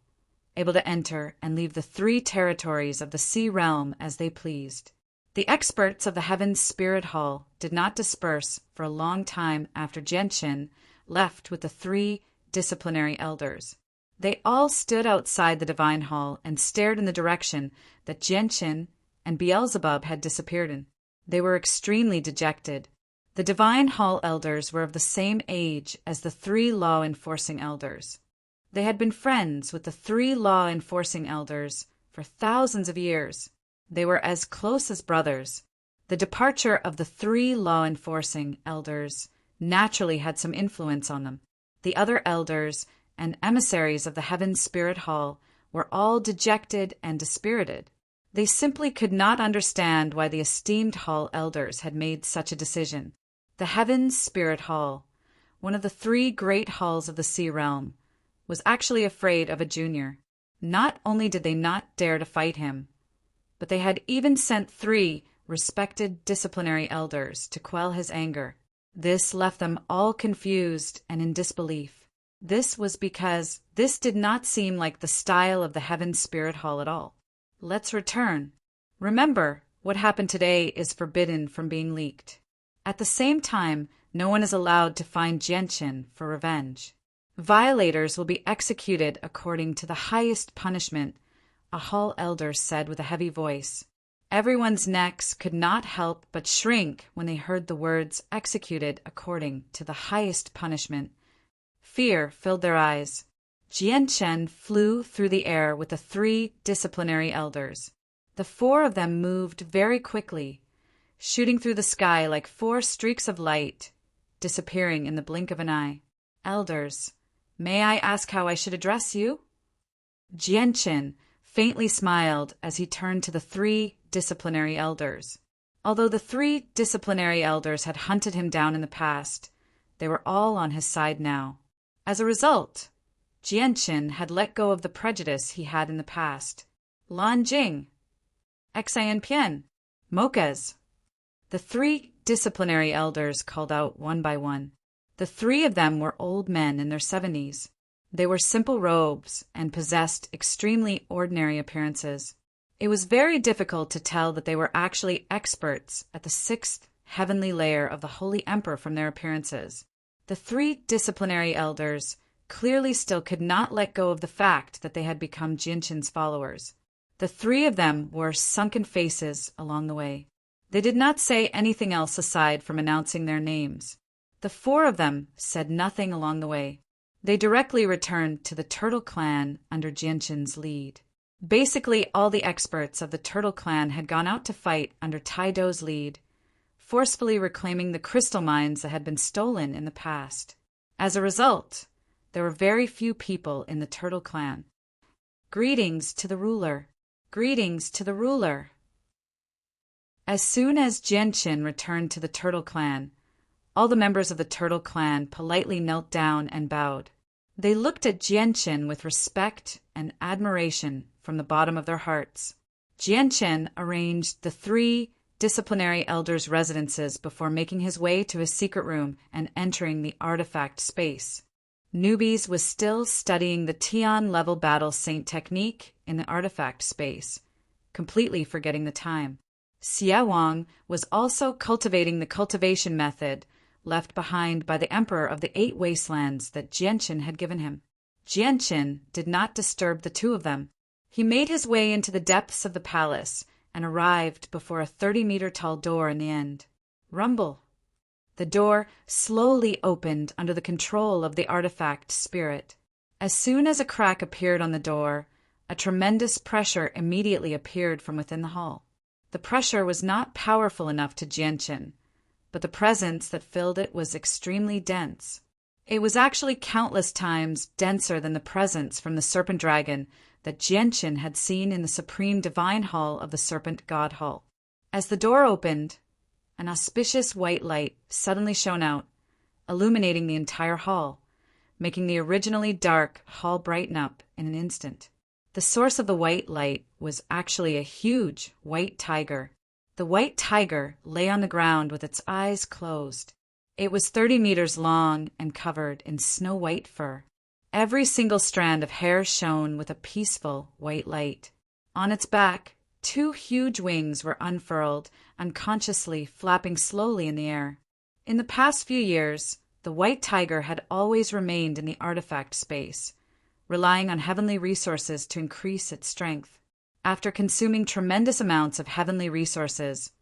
able to enter and leave the 3 territories of the Sea Realm as they pleased. The experts of the Heaven's Spirit Hall did not disperse for a long time after Genshin left with the 3 disciplinary elders. They all stood outside the Divine Hall and stared in the direction that Genshin and Beelzebub had disappeared in. They were extremely dejected. The Divine Hall elders were of the same age as the 3 law-enforcing elders. They had been friends with the 3 law-enforcing elders for thousands of years. They were as close as brothers. The departure of the 3 law-enforcing elders naturally had some influence on them. The other elders and emissaries of the Heaven's Spirit Hall were all dejected and dispirited. They simply could not understand why the esteemed Hall elders had made such a decision. The Heaven's Spirit Hall, one of the 3 great halls of the Sea Realm, was actually afraid of a junior. Not only did they not dare to fight him, but they had even sent 3 respected disciplinary elders to quell his anger. This left them all confused and in disbelief. This was because this did not seem like the style of the Heaven's Spirit Hall at all. Let's return. Remember, what happened today is forbidden from being leaked. At the same time, no one is allowed to find Genshin for revenge. Violators will be executed according to the highest punishment, a Hall elder said with a heavy voice. Everyone's necks could not help but shrink when they heard the words executed according to the highest punishment. Fear filled their eyes. Genshin flew through the air with the 3 disciplinary elders. The 4 of them moved very quickly, shooting through the sky like 4 streaks of light, disappearing in the blink of an eye. Elders, may I ask how I should address you? Genshin faintly smiled as he turned to the 3 disciplinary elders. Although the 3 disciplinary elders had hunted him down in the past, they were all on his side now. As a result, Genshin had let go of the prejudice he had in the past. Lan Jing, Xianpian, Mokaz. The 3 disciplinary elders called out one by one. The 3 of them were old men in their 70s. They wore simple robes and possessed extremely ordinary appearances. It was very difficult to tell that they were actually experts at the 6th heavenly layer of the Holy Emperor from their appearances. The 3 disciplinary elders clearly still could not let go of the fact that they had become Jianshan's followers. The three of them wore sunken faces along the way. They did not say anything else aside from announcing their names. The four of them said nothing along the way. They directly returned to the Turtle Clan under Jianshan's lead. Basically, all the experts of the Turtle Clan had gone out to fight under Taido's lead, forcefully reclaiming the crystal mines that had been stolen in the past. As a result, there were very few people in the Turtle Clan. Greetings to the ruler. Greetings to the ruler. As soon as Jianshan returned to the Turtle Clan, all the members of the Turtle Clan politely knelt down and bowed. They looked at Jianshan with respect and admiration from the bottom of their hearts. Jianshan arranged the three disciplinary elders' residences before making his way to his secret room and entering the artifact space. Newbies was still studying the Tian-level battle saint technique in the artifact space, completely forgetting the time. Xie Wang was also cultivating the cultivation method left behind by the Emperor of the Eight Wastelands that Jianshan had given him. Jianshan did not disturb the two of them. He made his way into the depths of the palace and arrived before a 30-meter-tall door in the end. Rumble. The door slowly opened under the control of the artifact spirit. As soon as a crack appeared on the door, a tremendous pressure immediately appeared from within the hall. The pressure was not powerful enough to Jianshan, but the presence that filled it was extremely dense. It was actually countless times denser than the presence from the Serpent Dragon that Jianshan had seen in the Supreme Divine Hall of the Serpent God Hall. As the door opened, an auspicious white light suddenly shone out, illuminating the entire hall, making the originally dark hall brighten up in an instant. The source of the white light was actually a huge white tiger. The white tiger lay on the ground with its eyes closed. It was 30 meters long and covered in snow-white fur. Every single strand of hair shone with a peaceful white light. On its back, two huge wings were unfurled, unconsciously flapping slowly in the air. In the past few years, the white tiger had always remained in the artifact space, relying on heavenly resources to increase its strength. After consuming tremendous amounts of heavenly resources,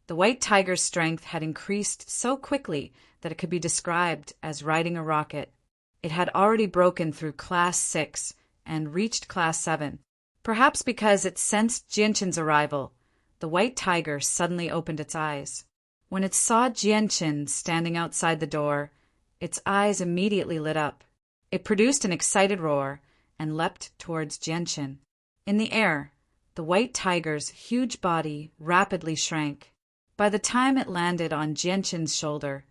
the white tiger's strength had increased so quickly that it could be described as riding a rocket. It had already broken through Class 6 and reached Class 7. Perhaps because it sensed Jianshan's arrival, the white tiger suddenly opened its eyes. When it saw Jianshan standing outside the door, its eyes immediately lit up. It produced an excited roar and leapt towards Jianshan. In the air, the white tiger's huge body rapidly shrank. By the time it landed on Jianshan's shoulder,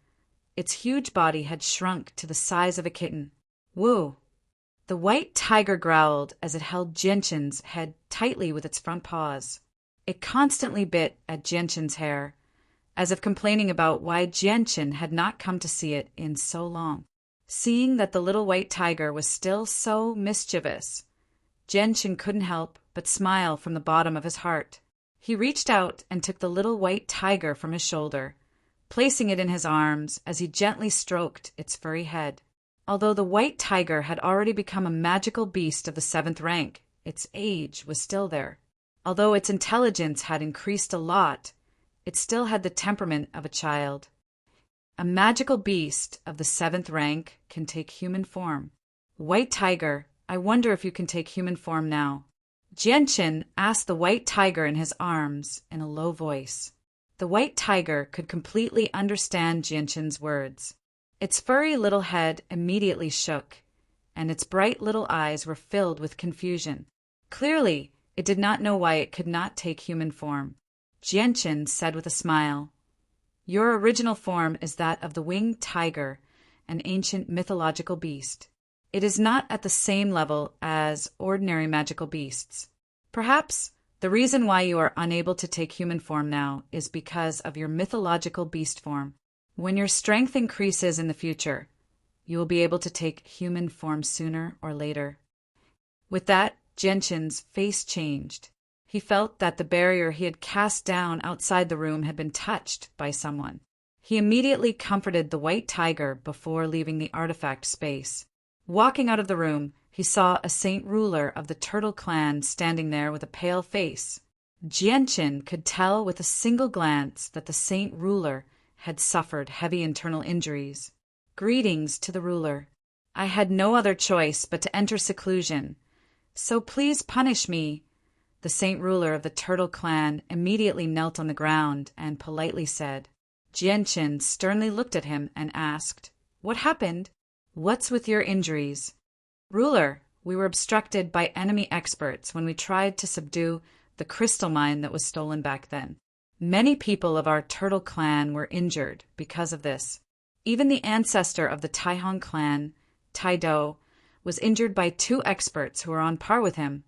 its huge body had shrunk to the size of a kitten. Woo! The white tiger growled as it held Jianshan's head tightly with its front paws. It constantly bit at Jianshan's hair, as if complaining about why Jianshan had not come to see it in so long. Seeing that the little white tiger was still so mischievous, Jianshan couldn't help but smile from the bottom of his heart. He reached out and took the little white tiger from his shoulder, placing it in his arms as he gently stroked its furry head. Although the white tiger had already become a magical beast of the 7th rank, its age was still there. Although its intelligence had increased a lot, it still had the temperament of a child. A magical beast of the 7th rank can take human form. White tiger, I wonder if you can take human form now. Jianshan asked the white tiger in his arms in a low voice. The white tiger could completely understand Jianshan's words. Its furry little head immediately shook, and its bright little eyes were filled with confusion. Clearly, it did not know why it could not take human form. Jianshan said with a smile, "Your original form is that of the winged tiger, an ancient mythological beast. It is not at the same level as ordinary magical beasts. Perhaps the reason why you are unable to take human form now is because of your mythological beast form. When your strength increases in the future, you will be able to take human form sooner or later." With that, Jianshan's face changed. He felt that the barrier he had cast down outside the room had been touched by someone. He immediately comforted the white tiger before leaving the artifact space. Walking out of the room, he saw a saint ruler of the turtle clan standing there with a pale face. Jianqin could tell with a single glance that the saint ruler had suffered heavy internal injuries. Greetings to the ruler. I had no other choice but to enter seclusion, so please punish me. The saint ruler of the turtle clan immediately knelt on the ground and politely said. Jianqin sternly looked at him and asked, What happened? What's with your injuries? Ruler, we were obstructed by enemy experts when we tried to subdue the crystal mine that was stolen back then. Many people of our turtle clan were injured because of this. Even the ancestor of the Taihong clan, Taido, was injured by 2 experts who were on par with him.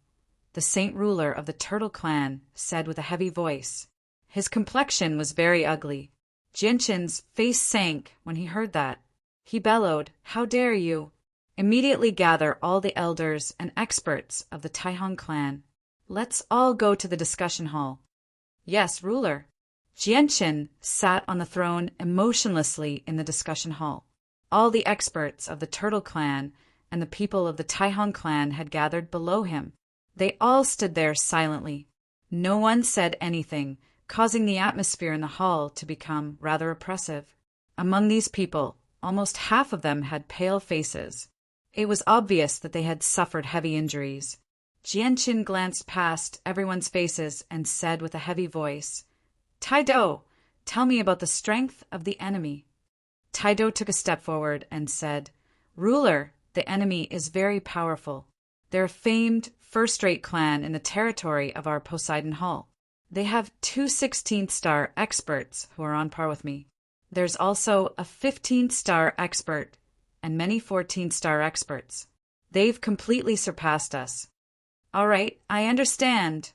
The saint ruler of the turtle clan said with a heavy voice. His complexion was very ugly. Jianqin's face sank when he heard that. He bellowed, How dare you! Immediately gather all the elders and experts of the Taihong clan. Let's all go to the discussion hall. Yes, ruler. Jianqin sat on the throne emotionlessly in the discussion hall. All the experts of the turtle clan and the people of the Taihong clan had gathered below him. They all stood there silently. No one said anything, causing the atmosphere in the hall to become rather oppressive. Among these people, almost half of them had pale faces. It was obvious that they had suffered heavy injuries. Jianqin glanced past everyone's faces and said with a heavy voice, Taido, tell me about the strength of the enemy. Taido took a step forward and said, Ruler, the enemy is very powerful. They're a famed first-rate clan in the territory of our Poseidon Hall. They have 2 16th-star experts who are on par with me. There's also a 15th-star expert and many 14th-star experts. They've completely surpassed us. All right, I understand,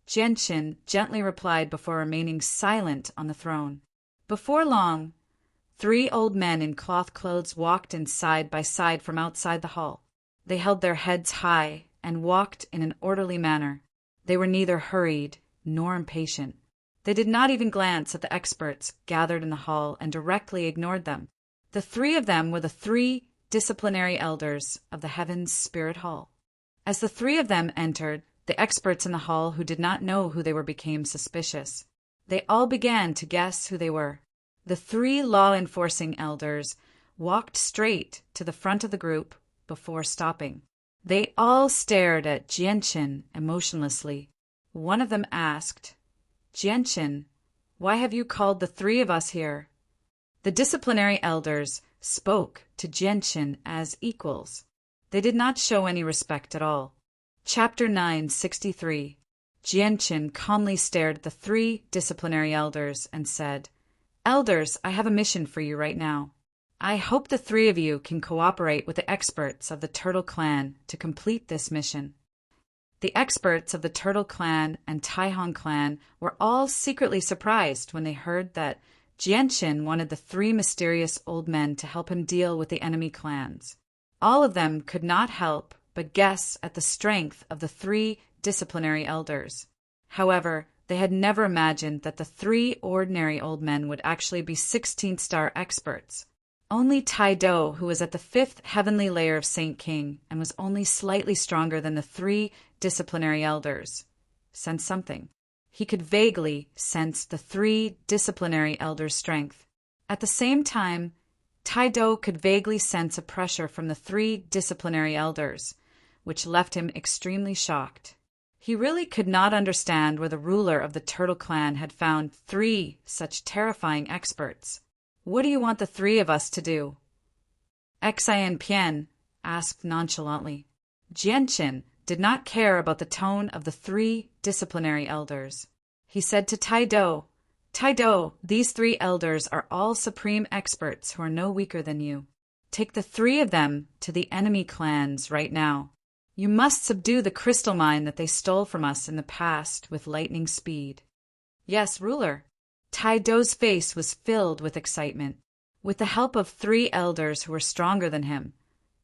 Jianqin gently replied before remaining silent on the throne. Before long, 3 old men in cloth clothes walked in side by side from outside the hall. They held their heads high and walked in an orderly manner. They were neither hurried nor impatient. They did not even glance at the experts gathered in the hall and directly ignored them. The 3 of them were the 3 disciplinary elders of the Heaven's Spirit Hall. As the 3 of them entered, the experts in the hall who did not know who they were became suspicious. They all began to guess who they were. The 3 law-enforcing elders walked straight to the front of the group before stopping. They all stared at Jianqin emotionlessly. One of them asked, Jianqin, why have you called the 3 of us here? The disciplinary elders spoke to Jianqin as equals. They did not show any respect at all. Chapter 963. Jianqin calmly stared at the 3 disciplinary elders and said, Elders, I have a mission for you right now. I hope the 3 of you can cooperate with the experts of the Turtle Clan to complete this mission. The experts of the Turtle Clan and Taihong Clan were all secretly surprised when they heard that Jianqin wanted the 3 mysterious old men to help him deal with the enemy clans. All of them could not help but guess at the strength of the 3 disciplinary elders. However, they had never imagined that the 3 ordinary old men would actually be 16th-star experts. Only Taido, who was at the 5th heavenly layer of Saint King and was only slightly stronger than the 3 disciplinary elders, sensed something. He could vaguely sense the 3 disciplinary elders' strength. At the same time, Taido could vaguely sense a pressure from the 3 disciplinary elders, which left him extremely shocked. He really could not understand where the ruler of the Turtle Clan had found 3 such terrifying experts. What do you want the 3 of us to do? Xian Pian asked nonchalantly. Jianqin did not care about the tone of the 3 disciplinary elders. He said to Taido, Taido, these 3 elders are all supreme experts who are no weaker than you. Take the 3 of them to the enemy clans right now. You must subdue the crystal mine that they stole from us in the past with lightning speed. Yes, ruler. Taido's face was filled with excitement. With the help of 3 elders who were stronger than him,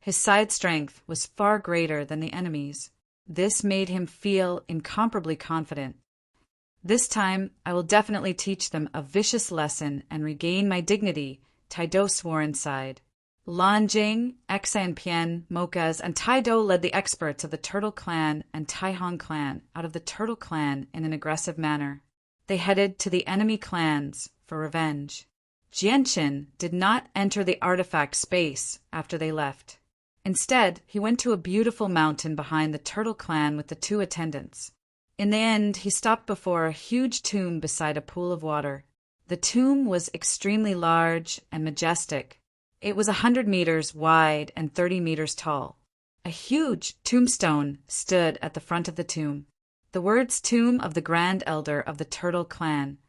his side strength was far greater than the enemy's. This made him feel incomparably confident. This time, I will definitely teach them a vicious lesson and regain my dignity, Taido swore inside. Lanjing, Xanpian, Mokas, and Taido led the experts of the Turtle Clan and Taihong Clan out of the Turtle Clan in an aggressive manner. They headed to the enemy clans for revenge. Jianqin did not enter the artifact space after they left. Instead, he went to a beautiful mountain behind the Turtle Clan with the two attendants. In the end, he stopped before a huge tomb beside a pool of water. The tomb was extremely large and majestic. It was 100 meters wide and 30 meters tall. A huge tombstone stood at the front of the tomb. The words "Tomb of the Grand Elder of the Turtle Clan"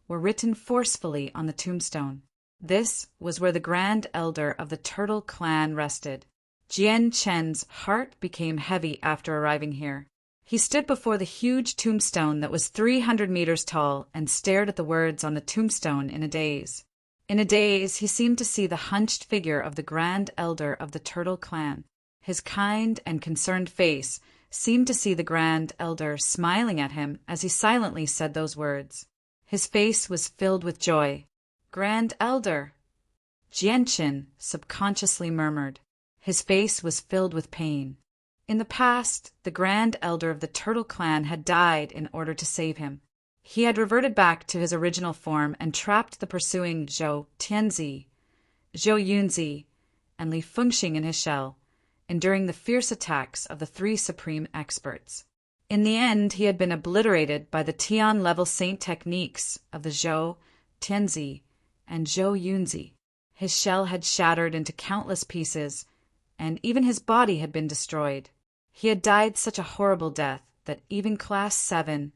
were written forcefully on the tombstone. This was where the Grand Elder of the Turtle Clan rested. Jian Chen's heart became heavy after arriving here. He stood before the huge tombstone that was 300 meters tall and stared at the words on the tombstone in a daze. In a daze, he seemed to see the hunched figure of the Grand Elder of the Turtle Clan. His kind and concerned face seemed to see the Grand Elder smiling at him as he silently said those words. His face was filled with joy. "Grand Elder," Jianqin subconsciously murmured. His face was filled with pain. In the past, the Grand Elder of the Turtle Clan had died in order to save him. He had reverted back to his original form and trapped the pursuing Zhou Tianzi, Zhou Yunzi, and Li Fengxing in his shell, enduring the fierce attacks of the three supreme experts. In the end, he had been obliterated by the Tian-level saint techniques of the Zhou Tianzi and Zhou Yunzi. His shell had shattered into countless pieces, and even his body had been destroyed. He had died such a horrible death that even Class 7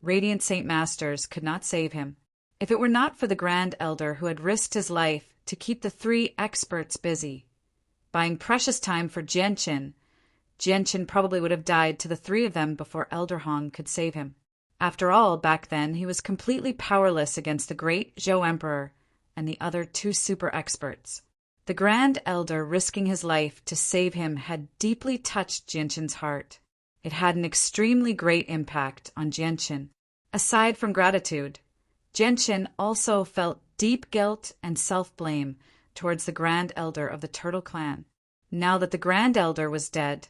Radiant Saint Masters could not save him. If it were not for the Grand Elder who had risked his life to keep the three experts busy, buying precious time for Jianqin, Jianqin probably would have died to the three of them before Elder Hong could save him. After all, back then, he was completely powerless against the great Zhou Emperor and the other two super experts. The Grand Elder risking his life to save him had deeply touched Jianqin's heart. It had an extremely great impact on Jianqin. Aside from gratitude, Jianqin also felt deep guilt and self-blame towards the Grand Elder of the Turtle Clan. Now that the Grand Elder was dead,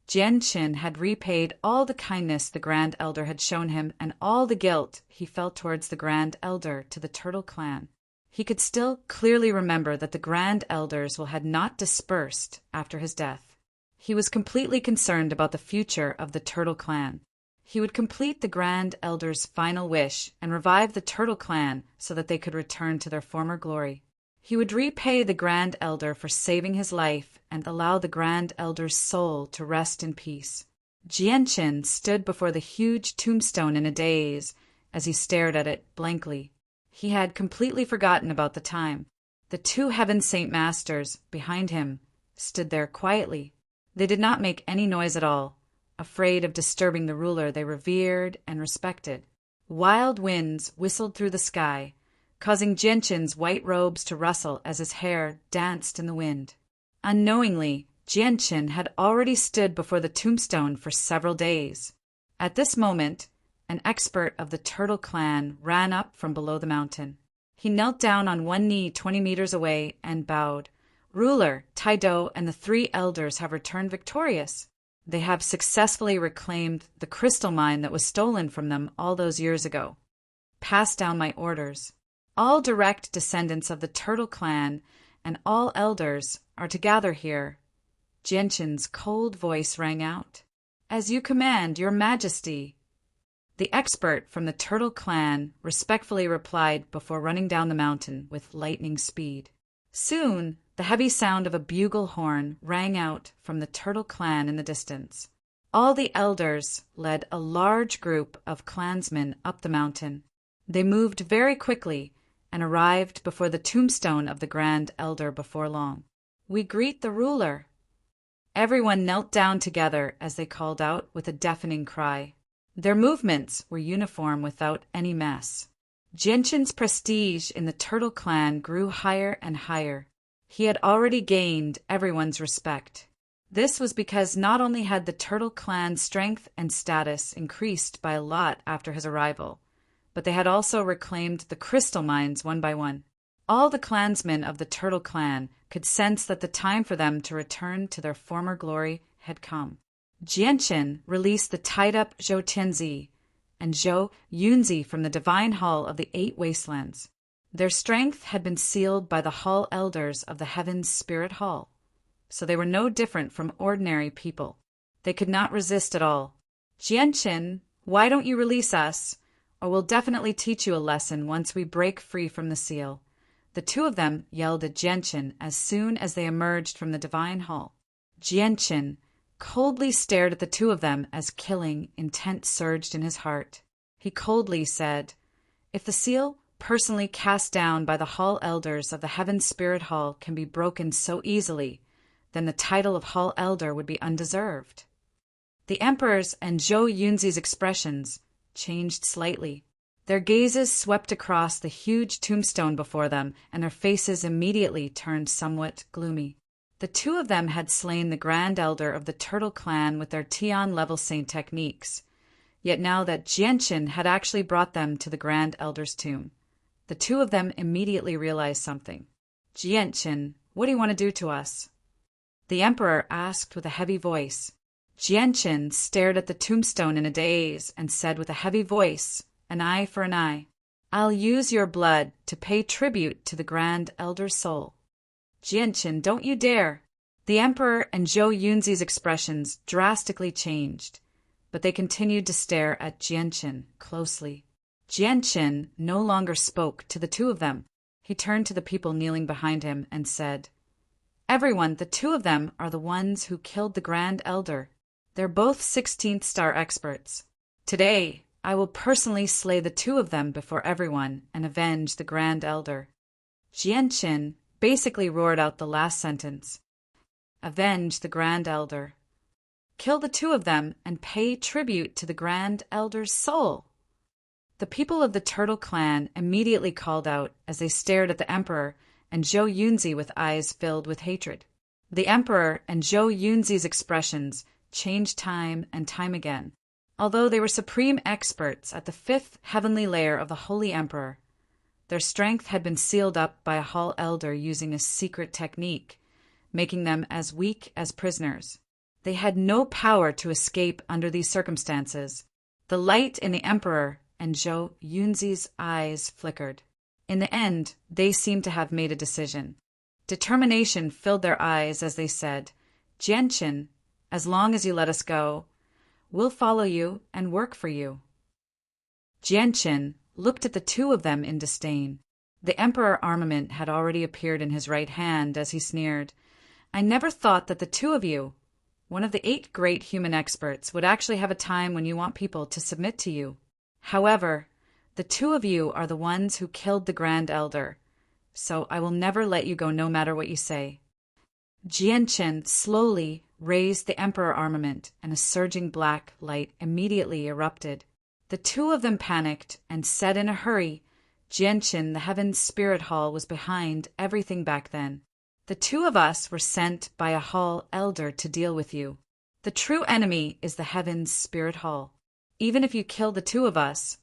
Jianqin had repaid all the kindness the Grand Elder had shown him and all the guilt he felt towards the Grand Elder to the Turtle Clan. He could still clearly remember that the Grand Elders had not dispersed after his death. He was completely concerned about the future of the Turtle Clan. He would complete the Grand Elder's final wish and revive the Turtle Clan so that they could return to their former glory. He would repay the Grand Elder for saving his life and allow the Grand Elder's soul to rest in peace. Jianqin stood before the huge tombstone in a daze as he stared at it blankly. He had completely forgotten about the time. The two Heaven Saint Masters behind him stood there quietly. They did not make any noise at all, afraid of disturbing the ruler they revered and respected. Wild winds whistled through the sky, causing Jianqin's white robes to rustle as his hair danced in the wind. Unknowingly, Jianqin had already stood before the tombstone for several days. At this moment, an expert of the Turtle Clan ran up from below the mountain. He knelt down on one knee 20 meters away and bowed. "Ruler, Taido and the three elders have returned victorious. They have successfully reclaimed the crystal mine that was stolen from them all those years ago. Pass down my orders. All direct descendants of the Turtle Clan and all elders are to gather here." Jianqin's cold voice rang out. "As you command, your majesty." The expert from the Turtle Clan respectfully replied before running down the mountain with lightning speed. Soon, the heavy sound of a bugle horn rang out from the Turtle Clan in the distance. All the elders led a large group of clansmen up the mountain. They moved very quickly and arrived before the tombstone of the Grand Elder before long. "We greet the ruler." Everyone knelt down together as they called out with a deafening cry. Their movements were uniform without any mess. Jianqin's prestige in the Turtle Clan grew higher and higher. He had already gained everyone's respect. This was because not only had the Turtle Clan's strength and status increased by a lot after his arrival, but they had also reclaimed the crystal mines one by one. All the clansmen of the Turtle Clan could sense that the time for them to return to their former glory had come. Jianqin released the tied-up Zhou Tianzi and Zhou Yunzi from the divine hall of the Eight Wastelands. Their strength had been sealed by the hall elders of the Heaven's Spirit Hall, so they were no different from ordinary people. They could not resist at all. Jianqin, why don't you release us, or we'll definitely teach you a lesson once we break free from the seal. The two of them yelled at Jianqin as soon as they emerged from the divine hall. Jianqin coldly stared at the two of them as killing intent surged in his heart. He coldly said, "If the seal personally cast down by the hall elders of the Heaven Spirit Hall can be broken so easily, then the title of hall elder would be undeserved." The emperor's and Zhou Yunzi's expressions changed slightly. Their gazes swept across the huge tombstone before them, and their faces immediately turned somewhat gloomy. The two of them had slain the Grand Elder of the Turtle Clan with their Tian-level saint techniques, yet now that Jianqin had actually brought them to the Grand Elder's tomb, the two of them immediately realized something. "Jianqin, what do you want to do to us?" the emperor asked with a heavy voice. Jianqin stared at the tombstone in a daze and said with a heavy voice, "An eye for an eye. I'll use your blood to pay tribute to the Grand Elder's soul." "Jianqin, don't you dare!" The emperor and Zhou Yunzi's expressions drastically changed, but they continued to stare at Jianqin closely. Jianqin no longer spoke to the two of them. He turned to the people kneeling behind him and said, "Everyone, the two of them are the ones who killed the Grand Elder. They're both 16th star experts. Today, I will personally slay the two of them before everyone and avenge the Grand Elder." Jianqin basically roared out the last sentence. "Avenge the Grand Elder. Kill the two of them and pay tribute to the Grand Elder's soul." The people of the Turtle Clan immediately called out as they stared at the emperor and Zhou Yunzi with eyes filled with hatred. The emperor and Zhou Yunzi's expressions changed time and time again. Although they were supreme experts at the fifth heavenly layer of the Holy Emperor, their strength had been sealed up by a hall elder using a secret technique, making them as weak as prisoners. They had no power to escape under these circumstances. The light in the emperor and Zhou Yunzi's eyes flickered. In the end, they seemed to have made a decision. Determination filled their eyes as they said, "Jianqin, as long as you let us go, we'll follow you and work for you." Jianqin looked at the two of them in disdain. The emperor armament had already appeared in his right hand as he sneered, "I never thought that the two of you, one of the 8 great human experts, would actually have a time when you want people to submit to you. However, the two of you are the ones who killed the Grand Elder, so I will never let you go no matter what you say." Jianqin slowly raised the emperor armament, and a surging black light immediately erupted. The two of them panicked and said in a hurry, "Jianqin, the Heaven's Spirit Hall was behind everything back then. The two of us were sent by a hall elder to deal with you. The true enemy is the Heaven's Spirit Hall. Even if you kill the two of us,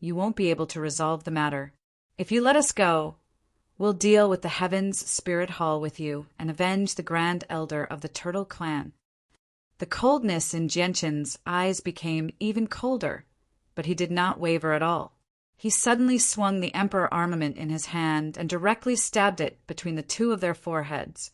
you won't be able to resolve the matter. If you let us go, we'll deal with the Heaven's Spirit Hall with you and avenge the Grand Elder of the Turtle Clan." The coldness in Jianqin's eyes became even colder, but he did not waver at all. He suddenly swung the emperor armament in his hand and directly stabbed it between the two of their foreheads,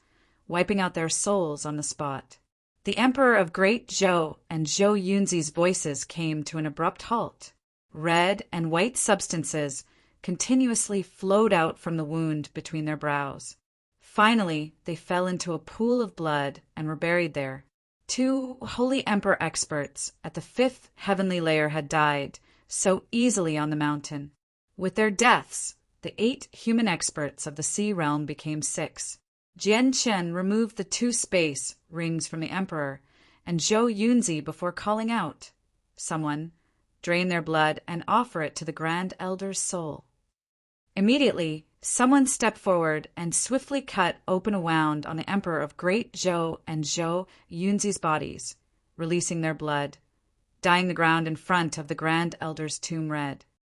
wiping out their souls on the spot. The emperor of Great Zhou and Zhou Yunzi's voices came to an abrupt halt. Red and white substances continuously flowed out from the wound between their brows. Finally, they fell into a pool of blood and were buried there. 2 holy emperor experts at the 5th heavenly layer had died so easily on the mountain. With their deaths, the 8 human experts of the sea realm became 6. Jianqin removed the 2 space rings from the emperor and Zhou Yunzi before calling out, "Someone, drain their blood and offer it to the Grand Elder's soul." Immediately, someone stepped forward and swiftly cut open a wound on the emperor of Great Zhou and Zhou Yunzi's bodies, releasing their blood, dyeing the ground in front of the Grand Elder's tomb red.